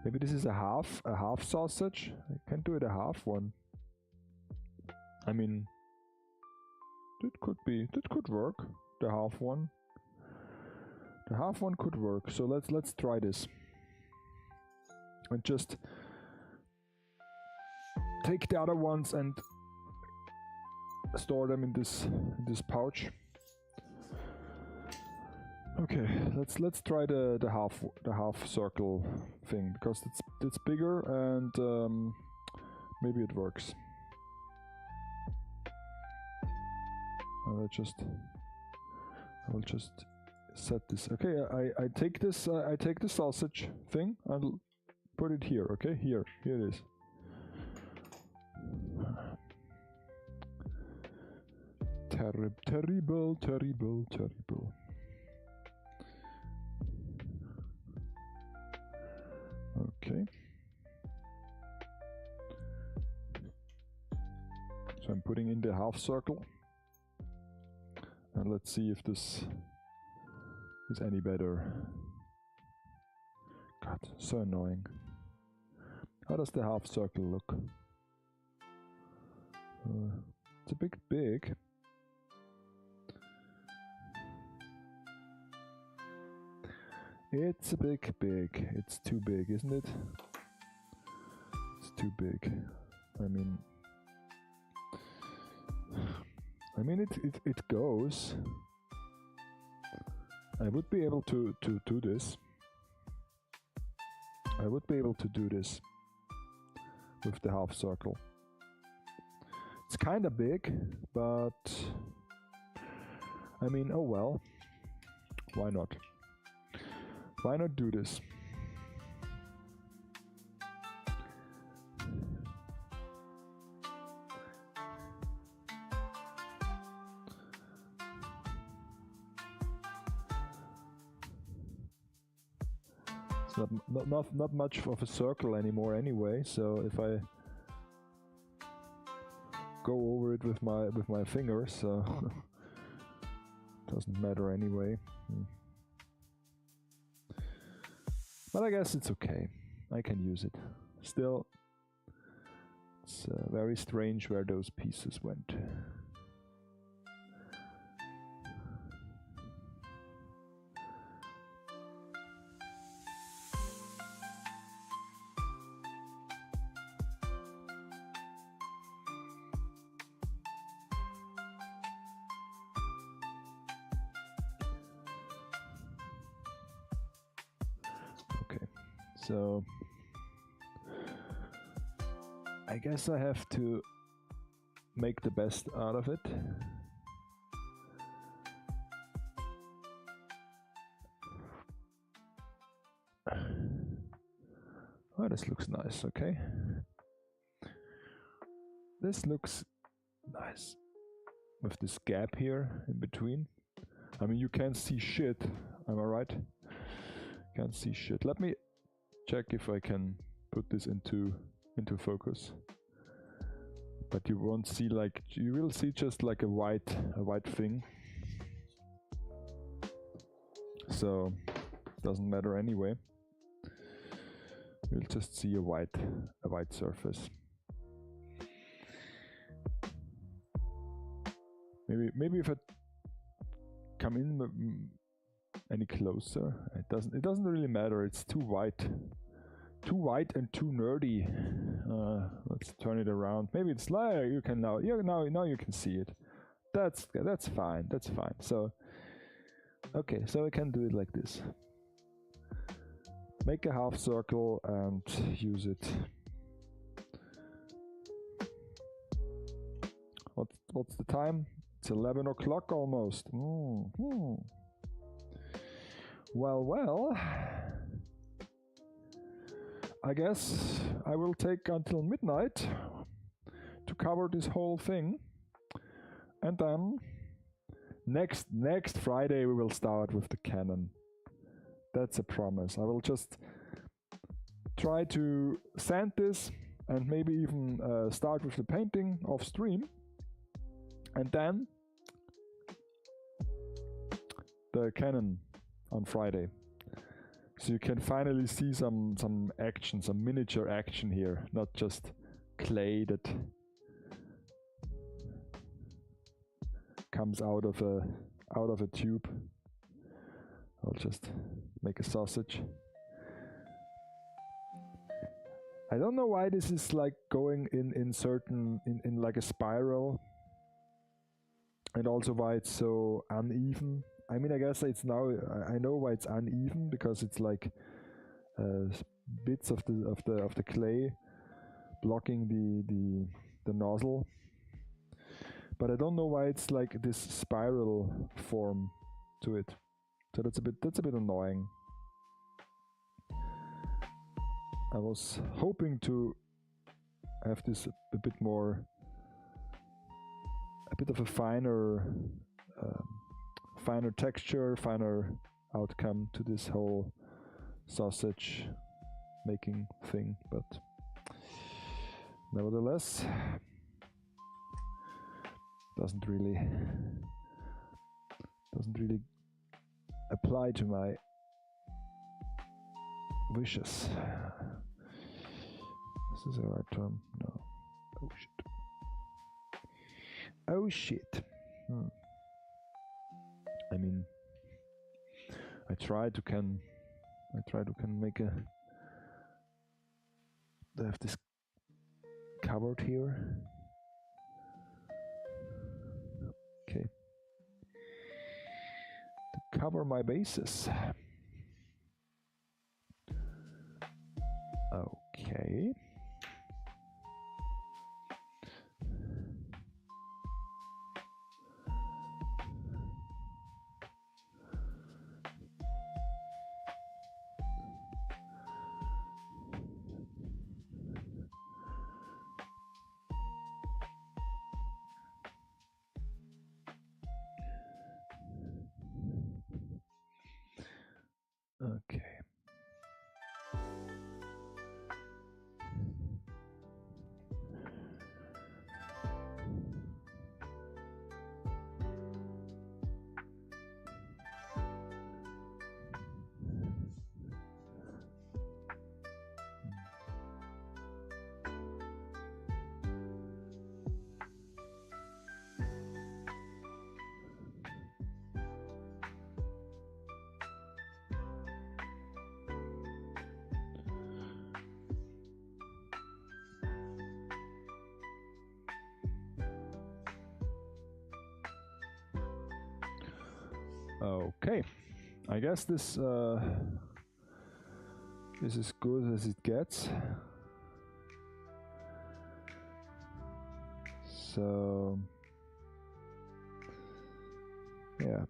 Maybe this is a half sausage. I can do it a half one. I mean, that could work. The half one. The half one could work. So let's try this. And just take the other ones and store them in this pouch. Okay, let's try the half circle thing, because it's bigger and maybe it works. I will just set this. Okay, I take this. I take the sausage thing and put it here. Okay, here it is. Terrible, terrible, terrible. Okay. So I'm putting in the half circle. And let's see if this is any better. God, so annoying. How does the half circle look? It's a bit big. It's a bit big. It's too big, isn't it? It's too big. I mean it goes. I would be able to do this. I would be able to do this with the half circle. It's kind of big, but I mean, oh well. Why not? Why not do this? It's not much of a circle anymore anyway, so if I go over it with my fingers, so doesn't matter anyway. But I guess it's okay. I can use it. Still, it's very strange where those pieces went. So I guess I have to make the best out of it. Oh, this looks nice, okay. This looks nice with this gap here in between. I mean, you can't see shit, am I right? Can't see shit. Let me check if I can put this into focus. But you won't see, like, you will see just like a white thing. So doesn't matter anyway. You'll just see a white surface. Maybe if I come in any closer, it doesn't really matter. It's too white and too nerdy. Let's turn it around. Maybe it's like you can now you can see it. That's fine. That's fine. So okay, so I can do it like this. Make a half circle and use it. What's the time? It's 11 o'clock almost. Well, I guess I will take until midnight to cover this whole thing, and then next Friday we will start with the Canon. That's a promise. I will just try to sand this and maybe even start with the painting off stream, and then the Canon on Friday. So you can finally see some action, some miniature action here, not just clay that comes out of a tube. I'll just make a sausage. I don't know why this is like going in like a spiral, and also why it's so uneven. I mean, I guess it's now, I know why it's uneven, because it's like bits of the clay blocking the nozzle. But I don't know why it's like this spiral form. to it. So that's a bit annoying. I was hoping to have this a bit more, a bit of a finer texture, finer outcome to this whole sausage making thing, but nevertheless doesn't really apply to my wishes. This is the right term? No. Oh shit. Oh shit. I mean, I try to can make a. Do I have this covered here? Okay. To cover my bases. Okay. Okay. Okay, I guess this is as good as it gets. So yeah.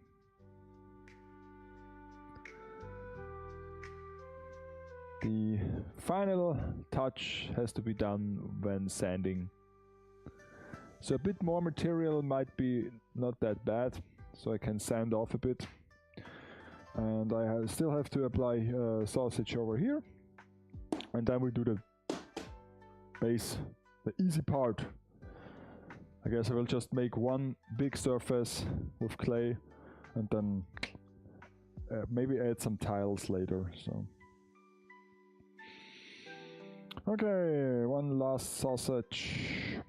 The final touch has to be done when sanding. So a bit more material might be not that bad, so I can sand off a bit. And I still have to apply sausage over here. And then we do the base, the easy part. I guess I will just make one big surface with clay and then maybe add some tiles later. So okay, one last sausage.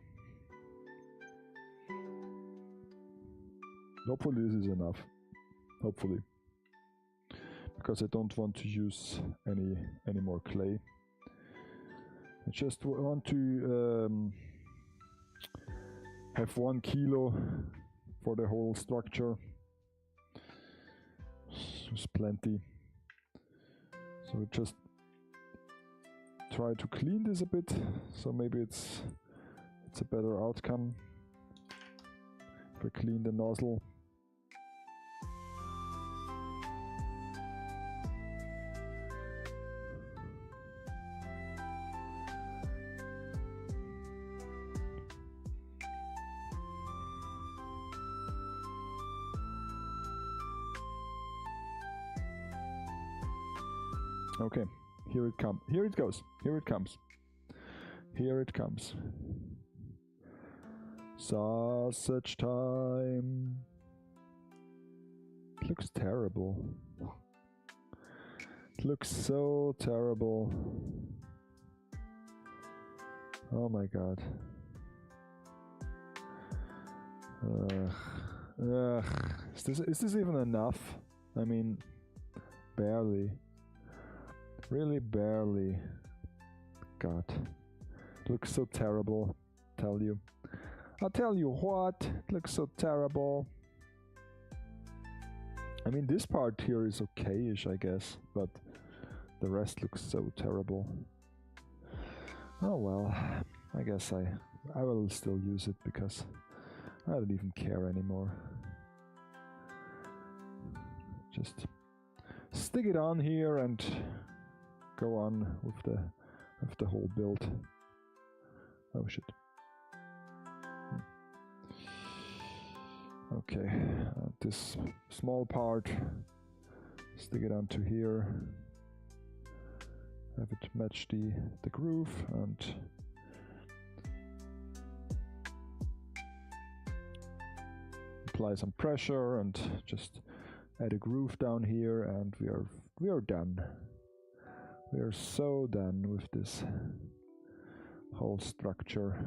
Hopefully this is enough. Hopefully. Because I don't want to use any more clay. I just want to have 1 kilo for the whole structure. It's plenty. So we just try to clean this a bit, so maybe it's a better outcome if I clean the nozzle. Okay, here it comes. Here it goes. Here it comes. Here it comes. Sausage time. It looks terrible. It looks so terrible. Oh my god. Is this even enough? I mean, barely. Really barely. God. It looks so terrible. Tell you. I'll tell you what. It looks so terrible. I mean, this part here is okay-ish, I guess, but the rest looks so terrible. Oh well. I guess I will still use it because I don't even care anymore. just stick it on here and go on with the whole build. Oh shit. Okay, this small part, stick it onto here, have it match the groove, and apply some pressure and just add a groove down here, and we are done. We are so done with this whole structure,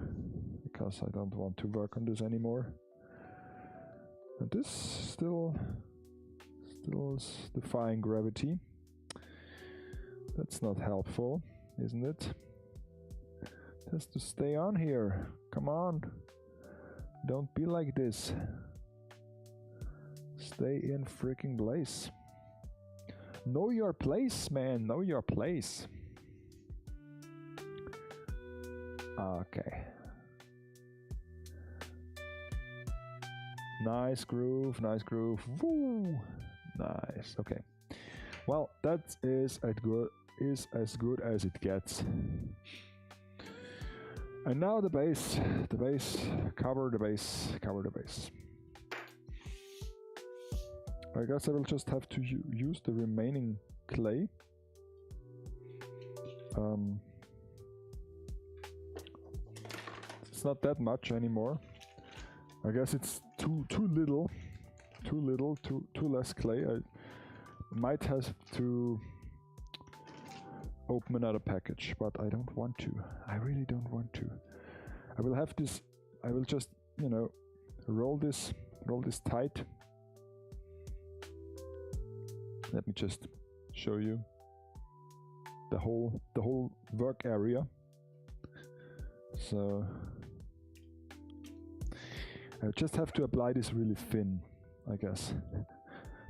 because I don't want to work on this anymore. And this still is defying gravity. That's not helpful, isn't it? It has to stay on here. Come on. Don't be like this. Stay in freaking place. Know your place, man. Know your place. Okay. Nice groove, nice groove. Woo! Nice. Okay. Well, that is as good as it gets. And now the base. The base. Cover the base. Cover the base. I guess I will just have to use the remaining clay. It's not that much anymore. I guess it's too little, too less clay. I might have to open another package, but I don't want to. I really don't want to. I will have this. I will just, you know, roll this tight. Let me just show you the whole work area. So I just have to apply this really thin, I guess,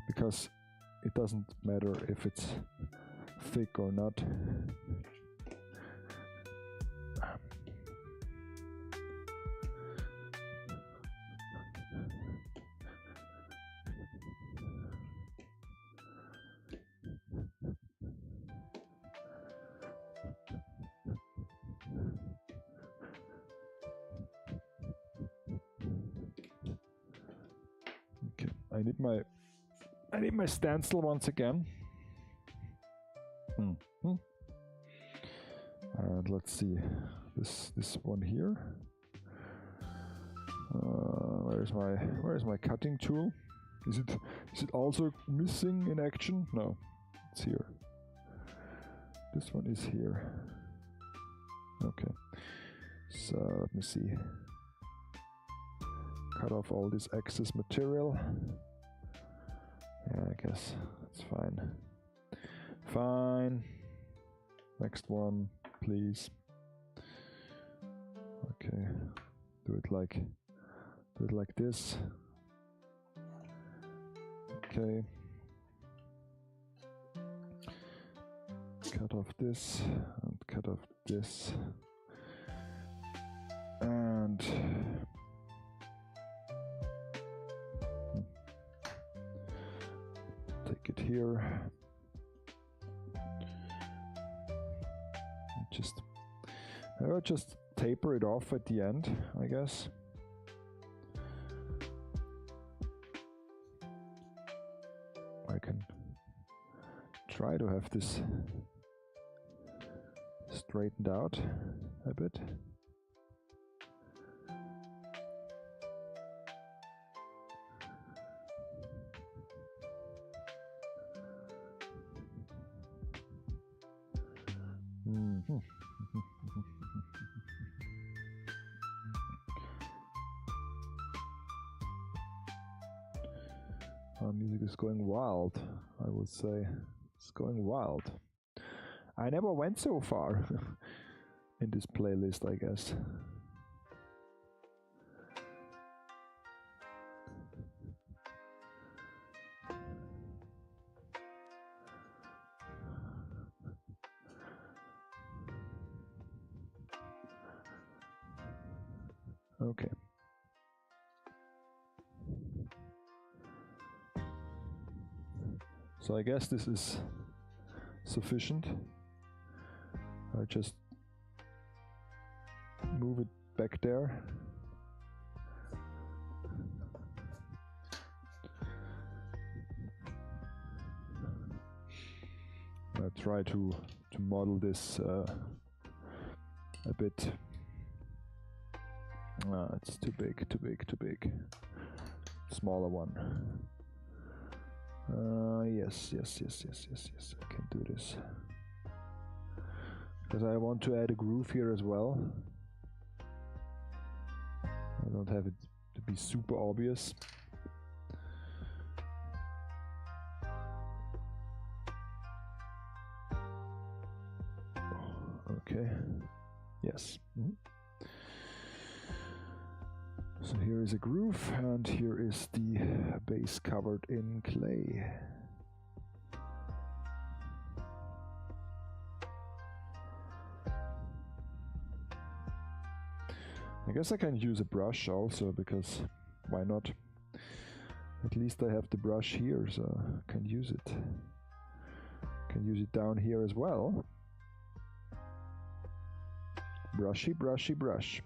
because it doesn't matter if it's thick or not. I need my stencil once again. And let's see this one here. Where's my cutting tool? Is it also missing in action? No, it's here. This one is here. Okay. So let me see. Cut off all this excess material. Yeah, I guess that's fine. Fine. Next one, please. Okay. Do it like this. Okay. Cut off this and cut off this. And take it here. I'll just taper it off at the end, I guess. I can try to have this straightened out a bit. Music is going wild, I would say. It's going wild. I never went so far in this playlist, I guess. Okay. So I guess this is sufficient. I just move it back there. I try to model this a bit. It's too big, too big, too big. Smaller one. Yes, I can do this. Because I want to add a groove here as well. I don't have it to be super obvious. Okay. Yes. So here is a groove, and here is the base covered in clay. I guess I can use a brush also, because why not? At least I have the brush here, so I can use it. Can use it down here as well. Brushy, brushy, brush.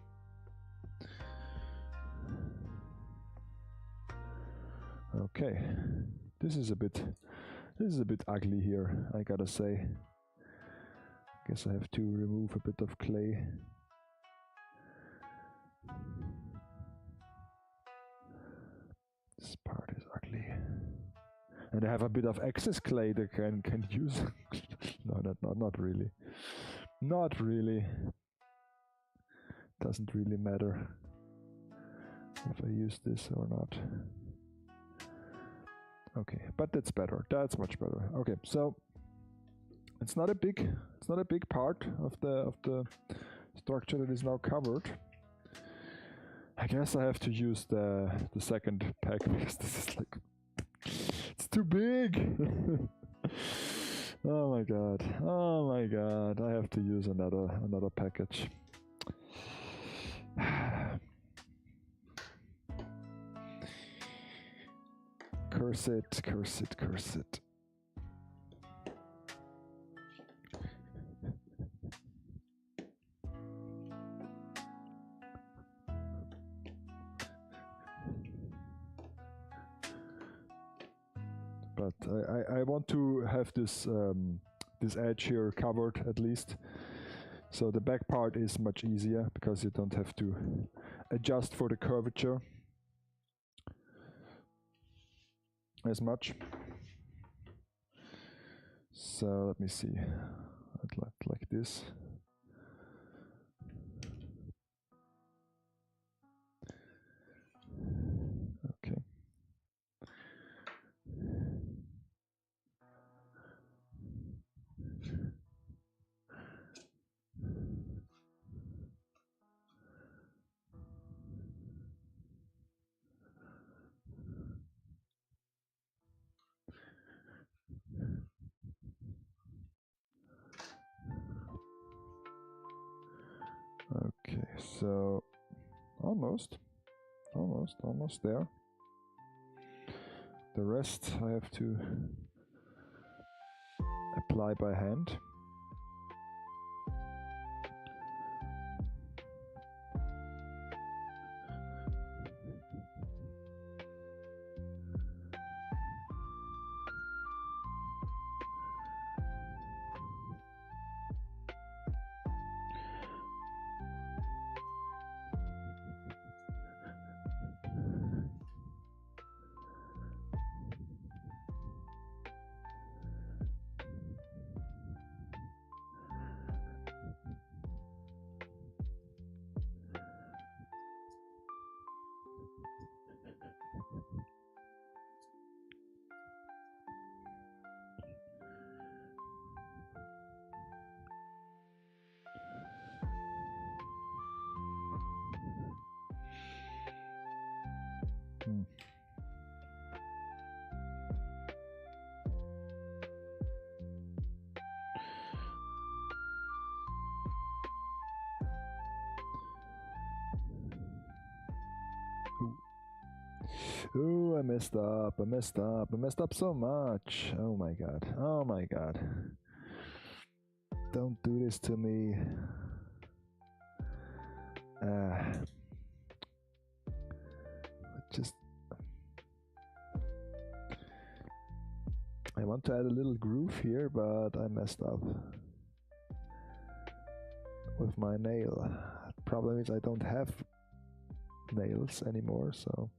Okay, this is a bit ugly here, I gotta say. Guess I have to remove a bit of clay. This part is ugly. And I have a bit of excess clay that I can use. No, not really. Not really. Doesn't really matter if I use this or not. Okay, but that's better. That's much better. Okay, so it's not a big part of the structure that is now covered. I guess I have to use the second pack because this is like, it's too big. Oh my god. Oh my god. I have to use another package. Curse it, curse it, curse it. But I want to have this this edge here covered at least. So the back part is much easier because you don't have to adjust for the curvature as much. So let me see. I'd like this. Okay. Okay, so almost there. The rest I have to apply by hand. Oh, I messed up, I messed up, I messed up so much. Oh my god, oh my god. Don't do this to me. Just... I want to add a little groove here, but I messed up with my nail. The problem is I don't have nails anymore, so...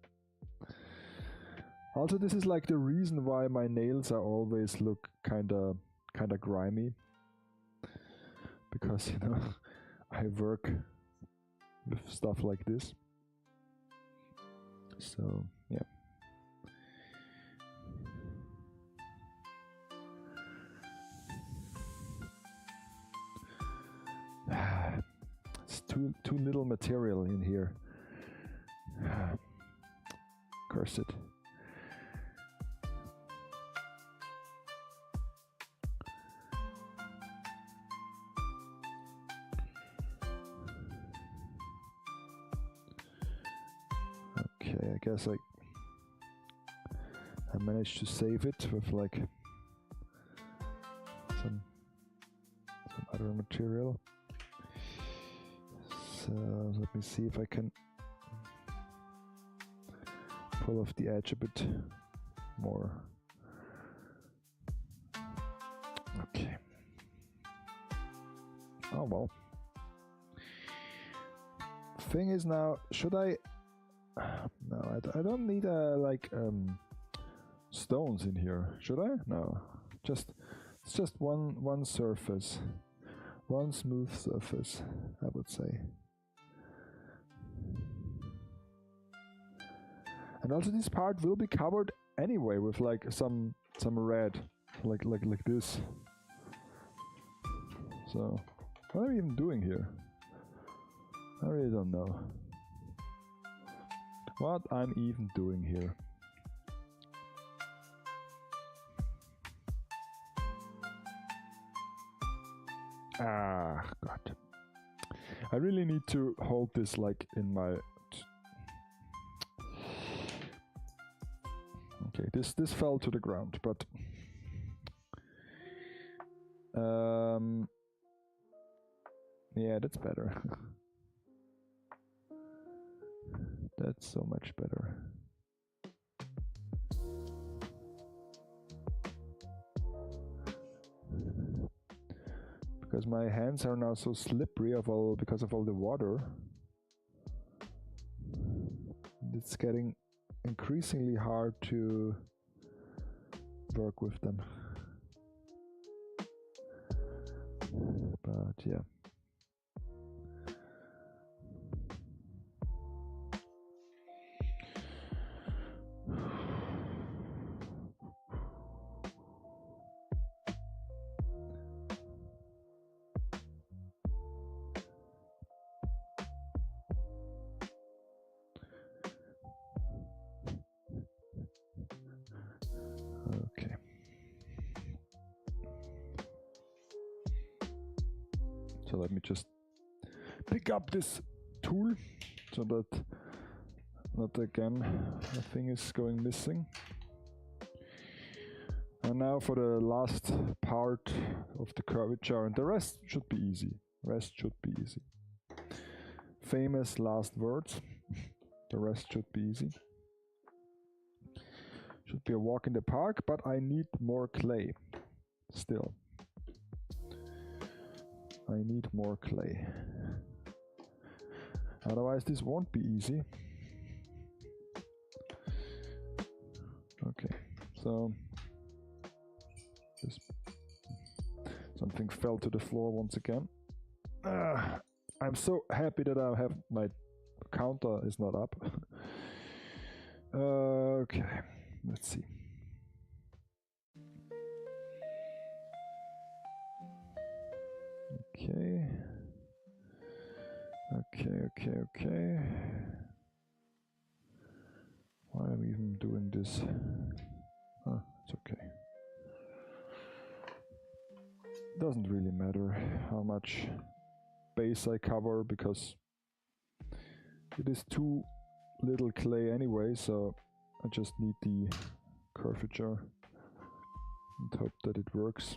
Also, this is like the reason why my nails are always look kinda grimy. Because, you know, I work with stuff like this. So, yeah. It's too little material in here. Curse it. Okay, I guess I managed to save it with like some other material. So let me see if I can pull off the edge a bit more. Okay. Oh well. Thing is now, should I... No, I don't need like stones in here, should I? No, it's just one surface, one smooth surface, I would say. And also this part will be covered anyway with like some red, like this. So what am I even doing here? I really don't know what I'm even doing here. Ah, God. I really need to hold this like in my... Okay, this fell to the ground, but... Yeah, that's better. That's so much better. Because my hands are now so slippery because of all the water. It's getting increasingly hard to work with them. But yeah. Okay. So let me just pick up this tool so that not again the thing is going missing. And now for the last part of the curvature, and the rest should be easy. Rest should be easy. Famous last words. The rest should be easy. Should be a walk in the park, but I need more clay. Still. I need more clay. Otherwise this won't be easy. Okay, so something fell to the floor once again. I'm so happy that I have my counter is not up. Okay, let's see. Okay. Okay. Why am I even doing this? Oh, it's okay. Doesn't really matter how much base I cover, because it is too little clay anyway, so I just need the curvature and hope that it works.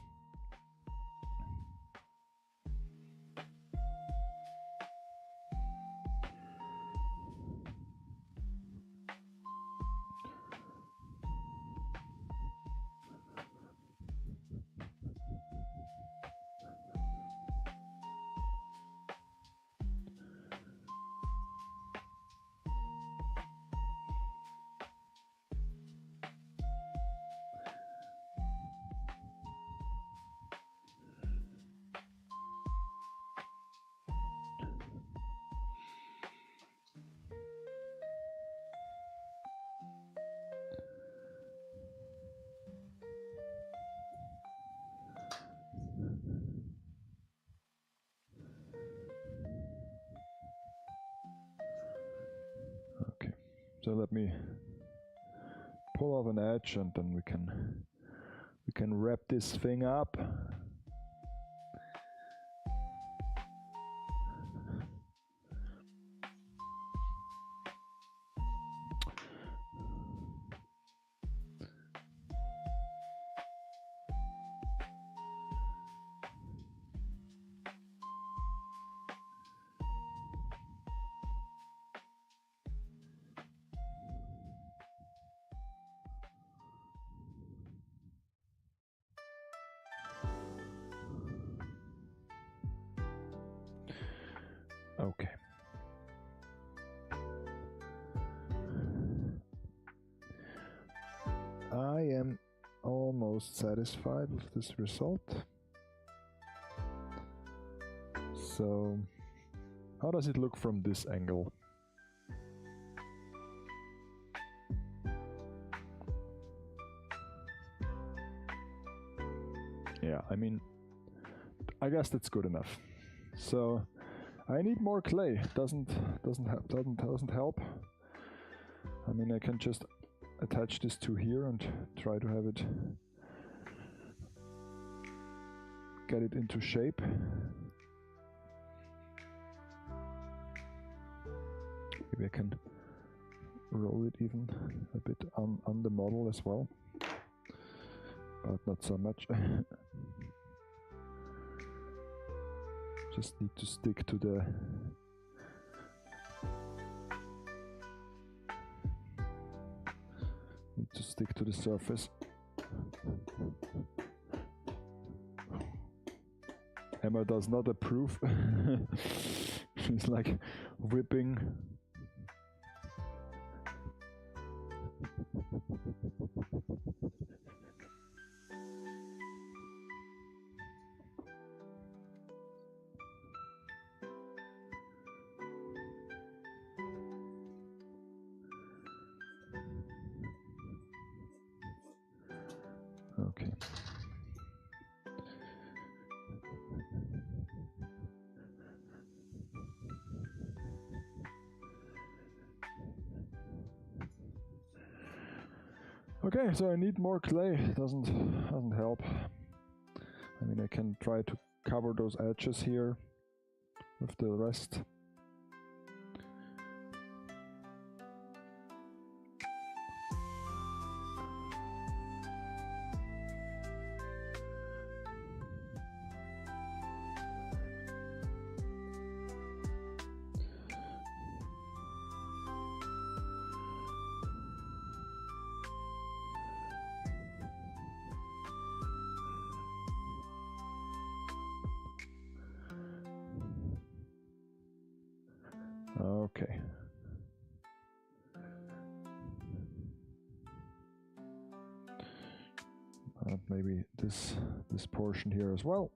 Okay, so let me pull off an edge and then we can wrap this thing up. Okay. I am almost satisfied with this result. So, how does it look from this angle? Yeah, I mean, I guess that's good enough. So, I need more clay. Doesn't help. I mean, I can just attach this to here and try to have it get it into shape. Maybe I can roll it even a bit on the model as well, but not so much. Just need to stick to the surface. Emma does not approve. She's like whipping. Okay. Okay, so I need more clay. Doesn't help. I mean, I can try to cover those edges here with the rest. Okay. Maybe this portion here as well.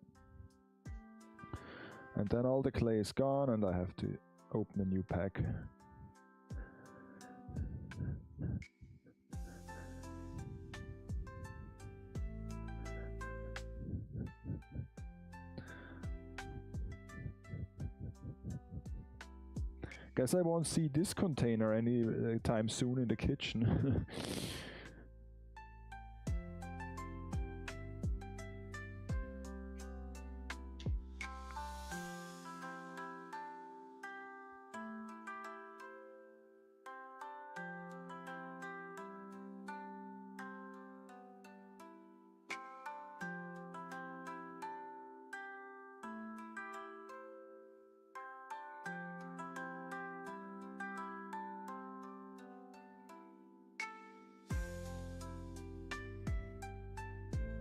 And then all the clay is gone and I have to open a new pack. Guess I won't see this container any time soon in the kitchen.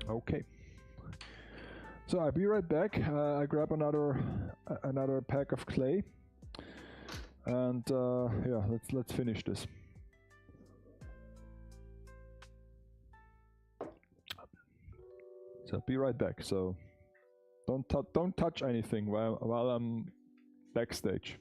Okay. So I'll be right back. I grab another pack of clay, and yeah, let's finish this. So be right back. So don't touch anything while I'm backstage.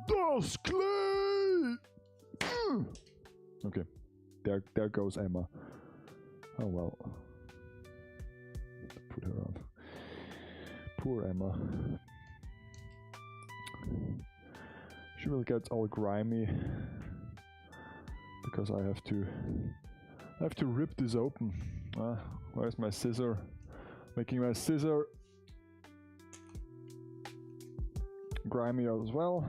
Das Clay! Okay, there goes Emma. Oh well. Put her on. Poor Emma. She will get all grimy because I have to rip this open. Where's my scissor? Making my scissor grimy as well.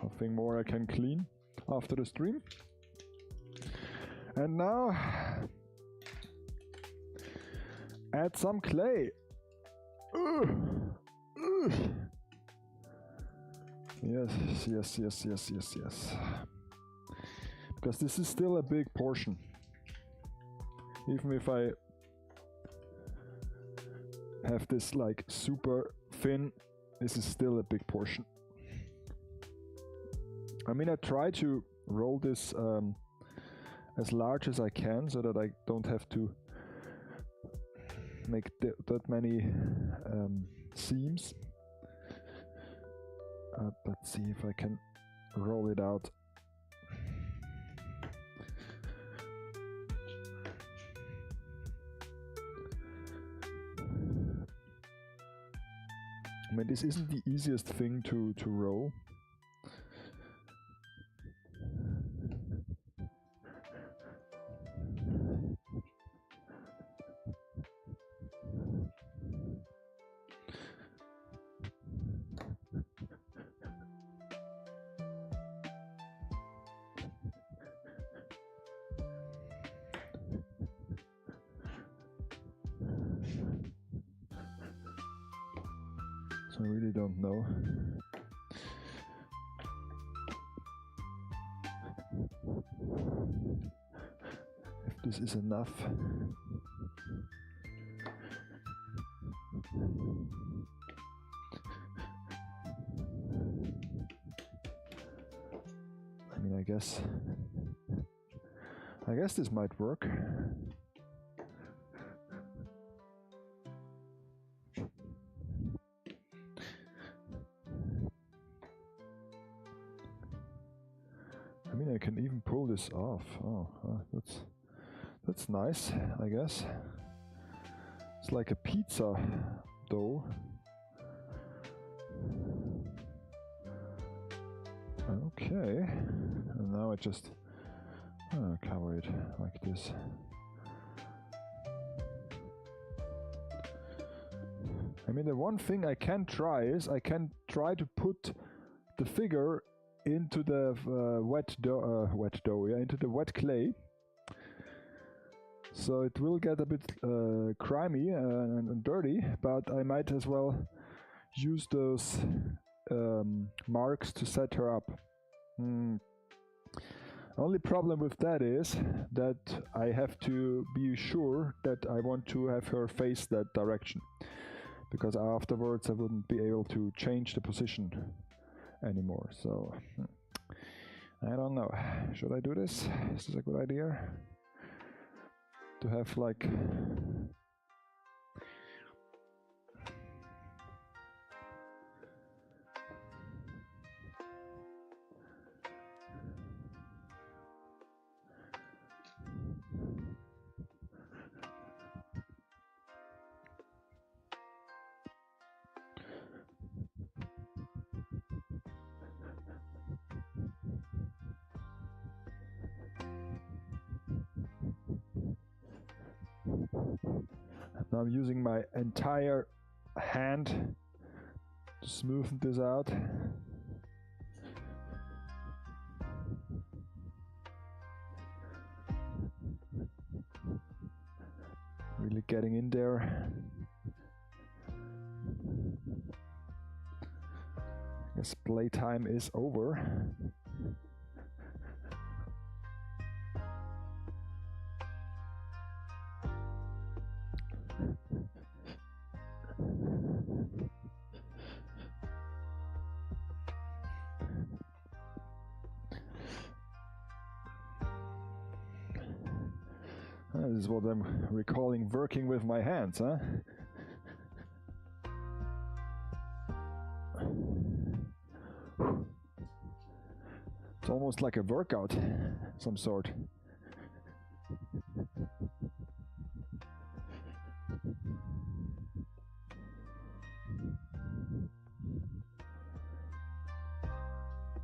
Nothing more I can clean after the stream. And now add some clay. Yes. Because this is still a big portion. Even if I have this like super thin, this is still a big portion. I mean, I try to roll this as large as I can so that I don't have to make that many seams. Let's see if I can roll it out. I mean, this isn't the easiest thing to roll. I really don't know. If this is enough. I mean, I guess this might work. I mean, I can even pull this off. Oh, that's nice, I guess. It's like a pizza dough. Okay, and now I just cover it like this. I mean, the one thing I can try is I can try to put the figure into the wet dough, yeah, into the wet clay. So it will get a bit grimy and dirty, but I might as well use those marks to set her up. Only problem with that is that I have to be sure that I want to have her face that direction, because afterwards I wouldn't be able to change the position anymore. So I don't know, should I do this? Is this a good idea to have like now I'm using my entire hand to smoothen this out. really getting in there. I guess playtime is over. This is what I'm recalling working with my hands, huh? It's almost like a workout, some sort.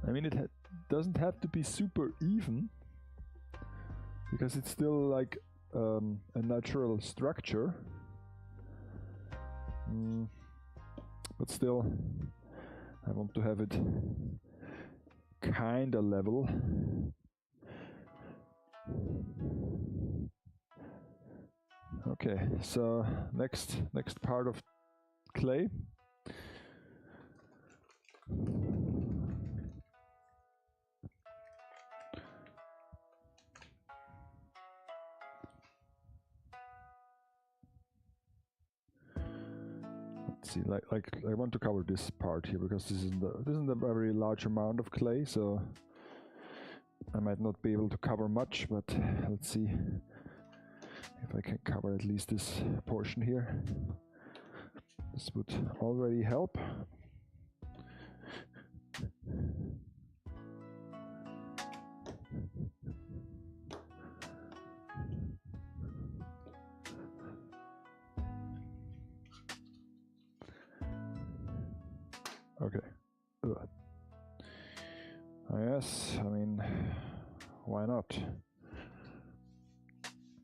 I mean, it doesn't have to be super even, because it's still like a natural structure. But still, I want to have it kinda level. Okay, so next part of clay. Let's see, like I want to cover this part here because this isn't a very large amount of clay, so I might not be able to cover much, but let's see if I can cover at least this portion here. This would already help. Okay. Yes, I mean, why not?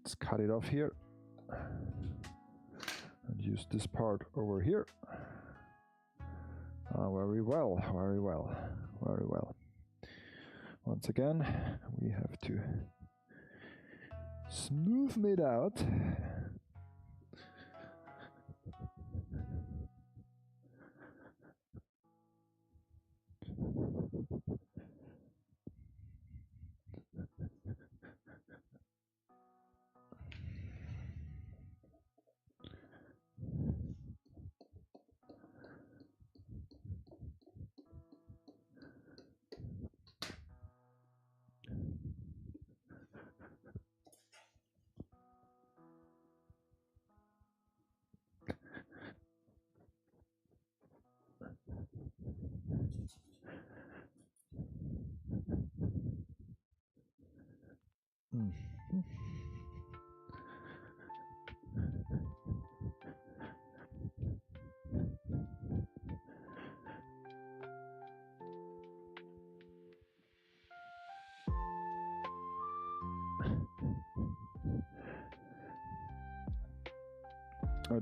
Let's cut it off here and use this part over here. Very well, very well, very well. Once again, we have to smooth it out.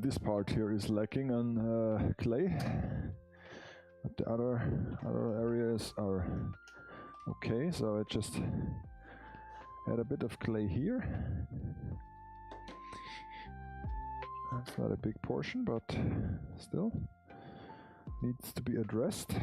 This part here is lacking on clay, but the other areas are okay, so I just add a bit of clay here. That's not a big portion, but still needs to be addressed.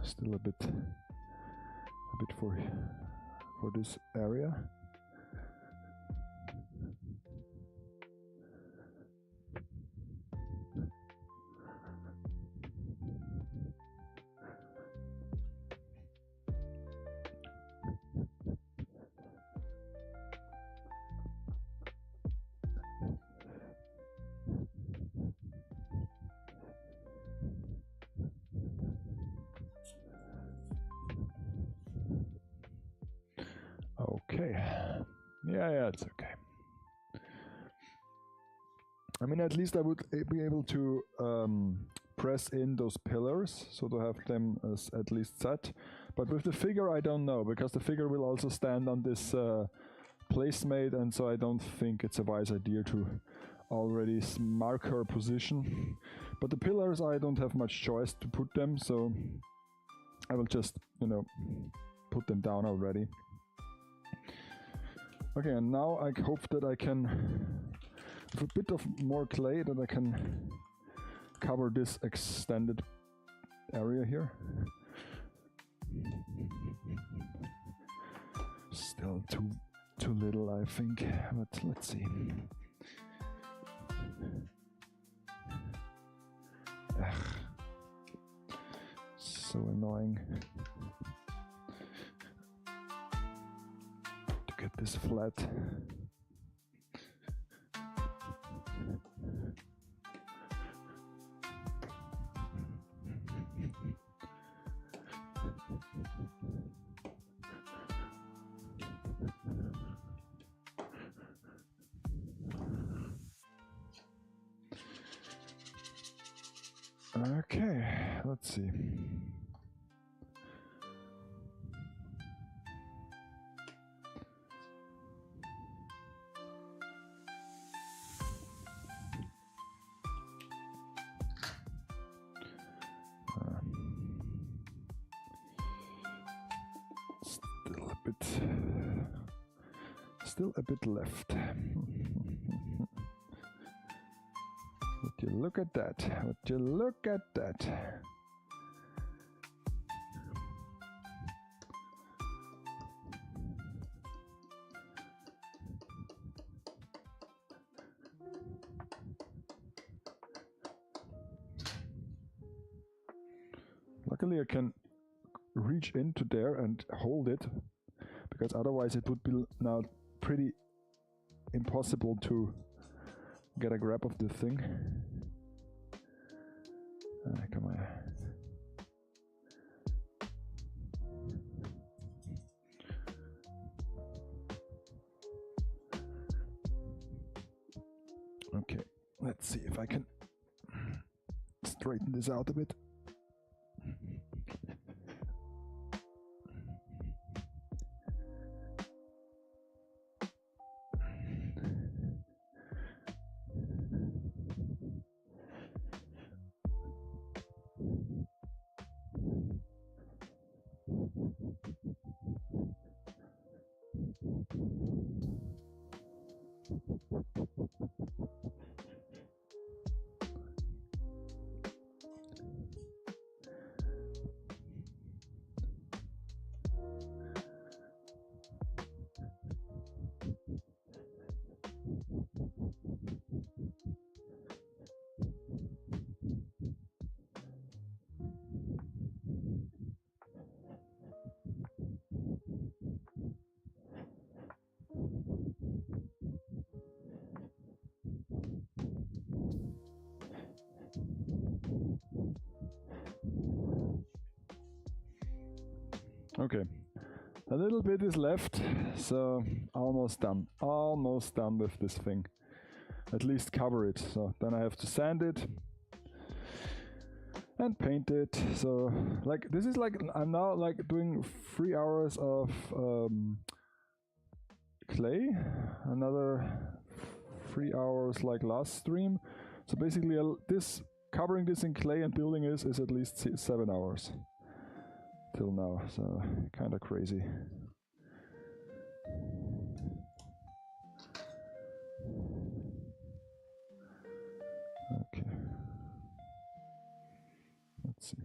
Still a bit for this area. okay. Yeah, it's okay. I mean, at least I would be able to press in those pillars, so to have them as at least set. But with the figure, I don't know, because the figure will also stand on this placemate, and so I don't think it's a wise idea to already mark her position. But the pillars, I don't have much choice to put them, so I will just, you know, put them down already. Okay, and now I hope that I can, with a bit of more clay, that I can cover this extended area here. Still too little, I think, but let's see. Ugh. So annoying to get this flat. Okay, let's see. Still a bit left. Would you look at that? Would you look at that? Luckily I can reach into there and hold it, because otherwise it would be now pretty impossible to get a grab of the thing. Come on. Okay, let's see if I can straighten this out a bit. Okay, a little bit is left, so almost done with this thing. At least cover it. So then I have to sand it and paint it. So like this is like I'm now like doing 3 hours of clay, another 3 hours like last stream. So basically this covering this in clay and building is at least 7 hours till now, so kind of crazy. Okay, let's see.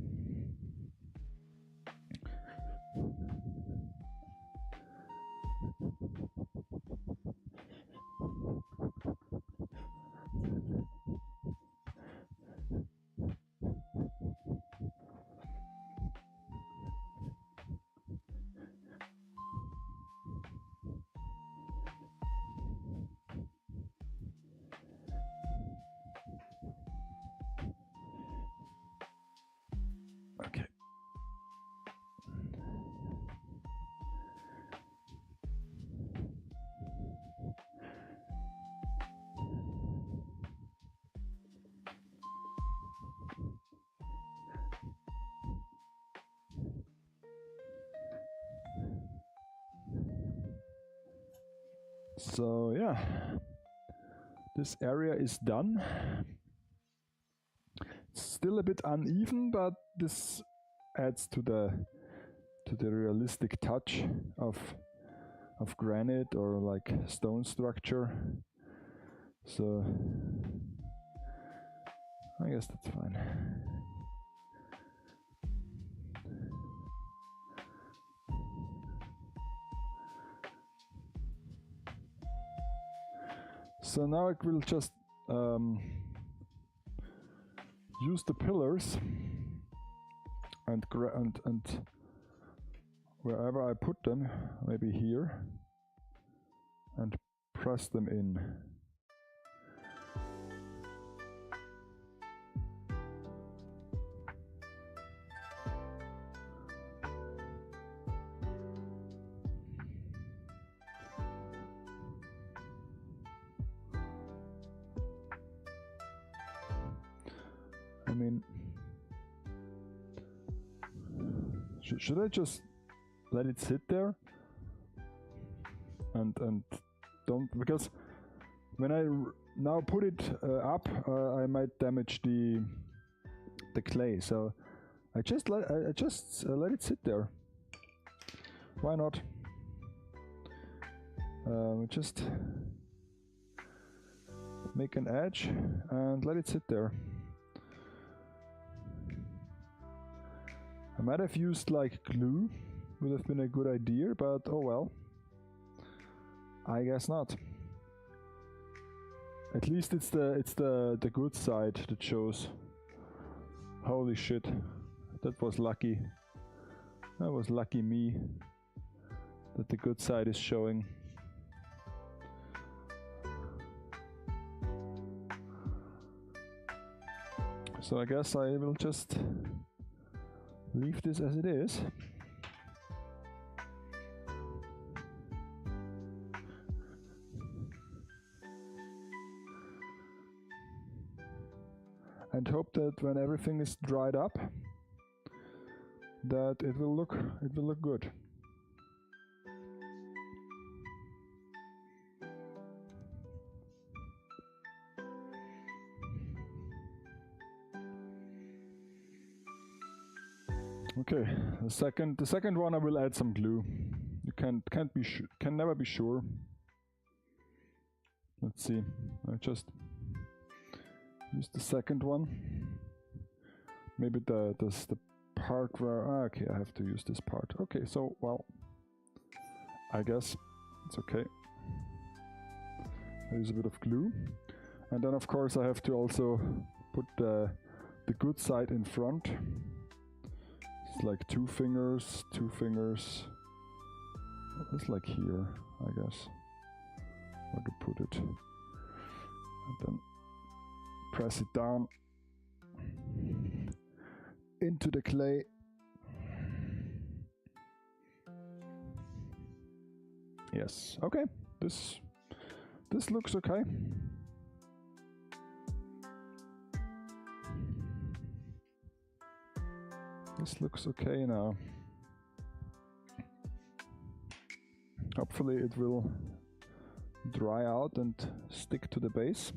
Okay. So yeah, this area is done. It's still a bit uneven, but this adds to the realistic touch of granite or like stone structure. So I guess that's fine. So now I will just use the pillars and wherever I put them, maybe here, and press them in. I mean, should I just let it sit there and don't, because when I now put it up, I might damage the clay. So I just let it sit there. Why not? Just make an edge and let it sit there. I might have used like glue, would have been a good idea, but oh well. I guess not. At least it's the good side that shows. Holy shit. That was lucky. That was lucky me that the good side is showing. So I guess I will just leave this as it is. And hope that when everything is dried up, that it will look good. Okay, the second one I will add some glue. You can never be sure. Let's see. I just use the second one. Maybe the part where okay, I have to use this part. Okay, so well, I guess it's okay. I use a bit of glue, and then of course I have to also put the good side in front. It's like two fingers. It's like here, I guess, where to put it. And then press it down into the clay. Yes, okay. This looks okay. This looks okay now. Hopefully it will dry out and stick to the base.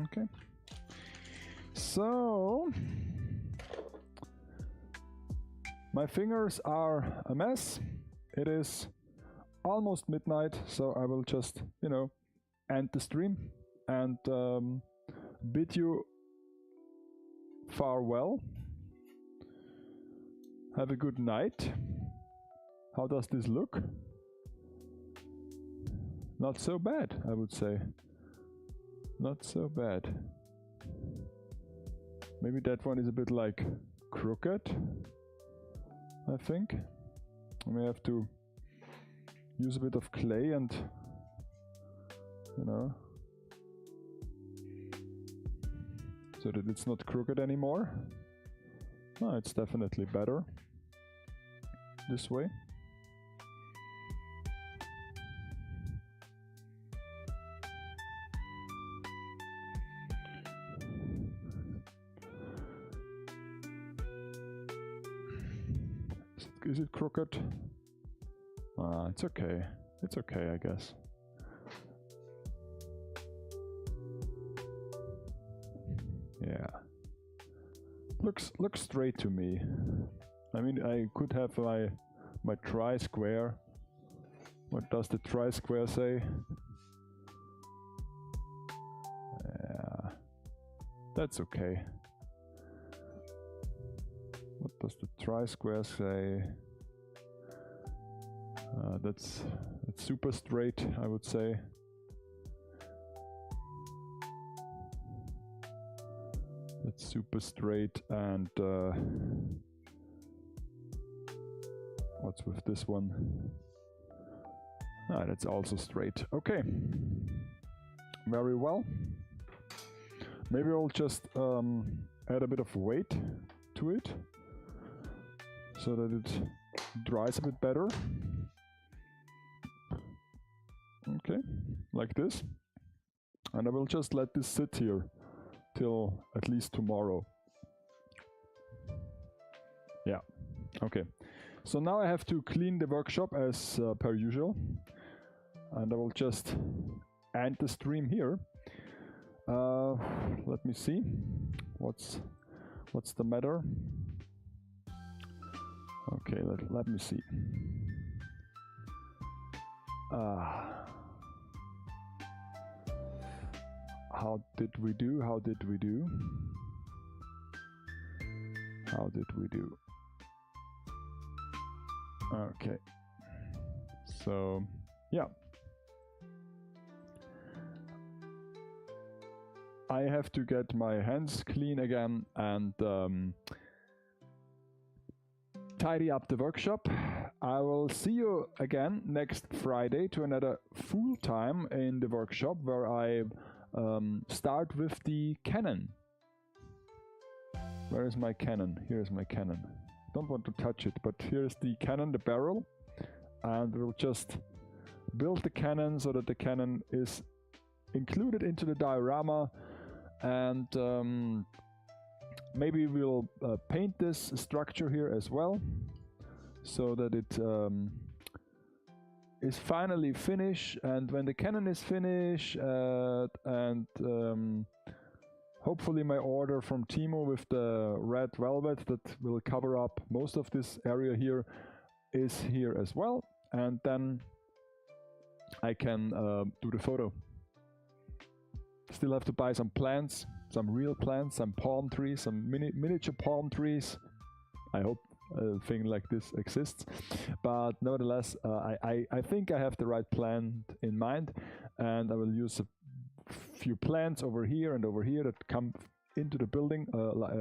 Okay, so my fingers are a mess. It is almost midnight, so I will just, you know, end the stream and bid you farewell. Have a good night. How does this look? not so bad, I would say. Not so bad. Maybe that one is a bit like crooked, I think. I may have to use a bit of clay and, you know, so that it's not crooked anymore. No, it's definitely better this way. Is it crooked? It's okay. It's okay, I guess. Yeah. Looks straight to me. I mean, I could have my tri-square. What does the tri-square say? Yeah. That's okay. What does the tri-square say? That's super straight, I would say. That's super straight, and what's with this one? That's also straight. Okay. Very well. Maybe I'll just add a bit of weight to it, so that it dries a bit better. Okay, like this. And I will just let this sit here till at least tomorrow. Yeah, okay. So now I have to clean the workshop as per usual. And I will just end the stream here. Let me see. What's the matter? Okay, let me see. How did we do? How did we do? How did we do? Okay. So, yeah. I have to get my hands clean again and tidy up the workshop. I will see you again next Friday to another full time in the workshop, where I start with the cannon. Where is my cannon? Here's my cannon. Don't want to touch it, but here's the cannon, the barrel, and we'll just build the cannon so that the cannon is included into the diorama, and maybe we'll paint this structure here as well, so that it is finally finished. And when the cannon is finished, and hopefully my order from Timo with the red velvet that will cover up most of this area here is here as well, and then I can do the photo. Still have to buy some plants, some real plants, some palm trees, some miniature palm trees. I hope a thing like this exists, but nevertheless, I think I have the right plant in mind, and I will use a few plants over here and over here that come into the building,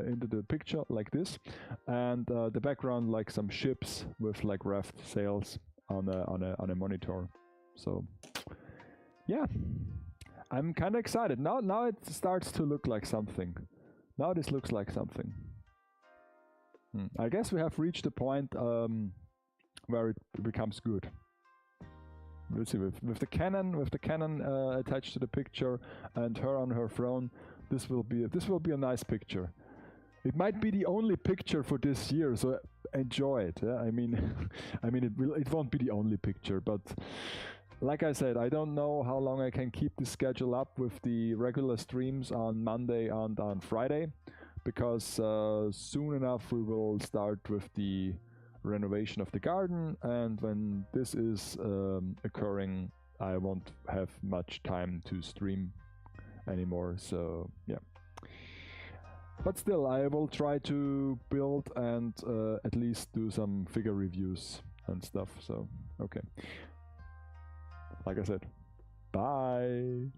into the picture like this, and the background like some ships with like raft sails on a monitor. So yeah, I'm kind of excited now. Now it starts to look like something. Now this looks like something. I guess we have reached the point where it becomes good. We'll see with the cannon attached to the picture and her on her throne. This will be a nice picture. It might be the only picture for this year, so enjoy it. Yeah? I mean, it won't be the only picture, but like I said, I don't know how long I can keep the schedule up with the regular streams on Monday and on Friday, because soon enough we will start with the renovation of the garden, and when this is occurring, I won't have much time to stream anymore. So yeah, but still I will try to build and at least do some figure reviews and stuff. So okay, like I said, Bye.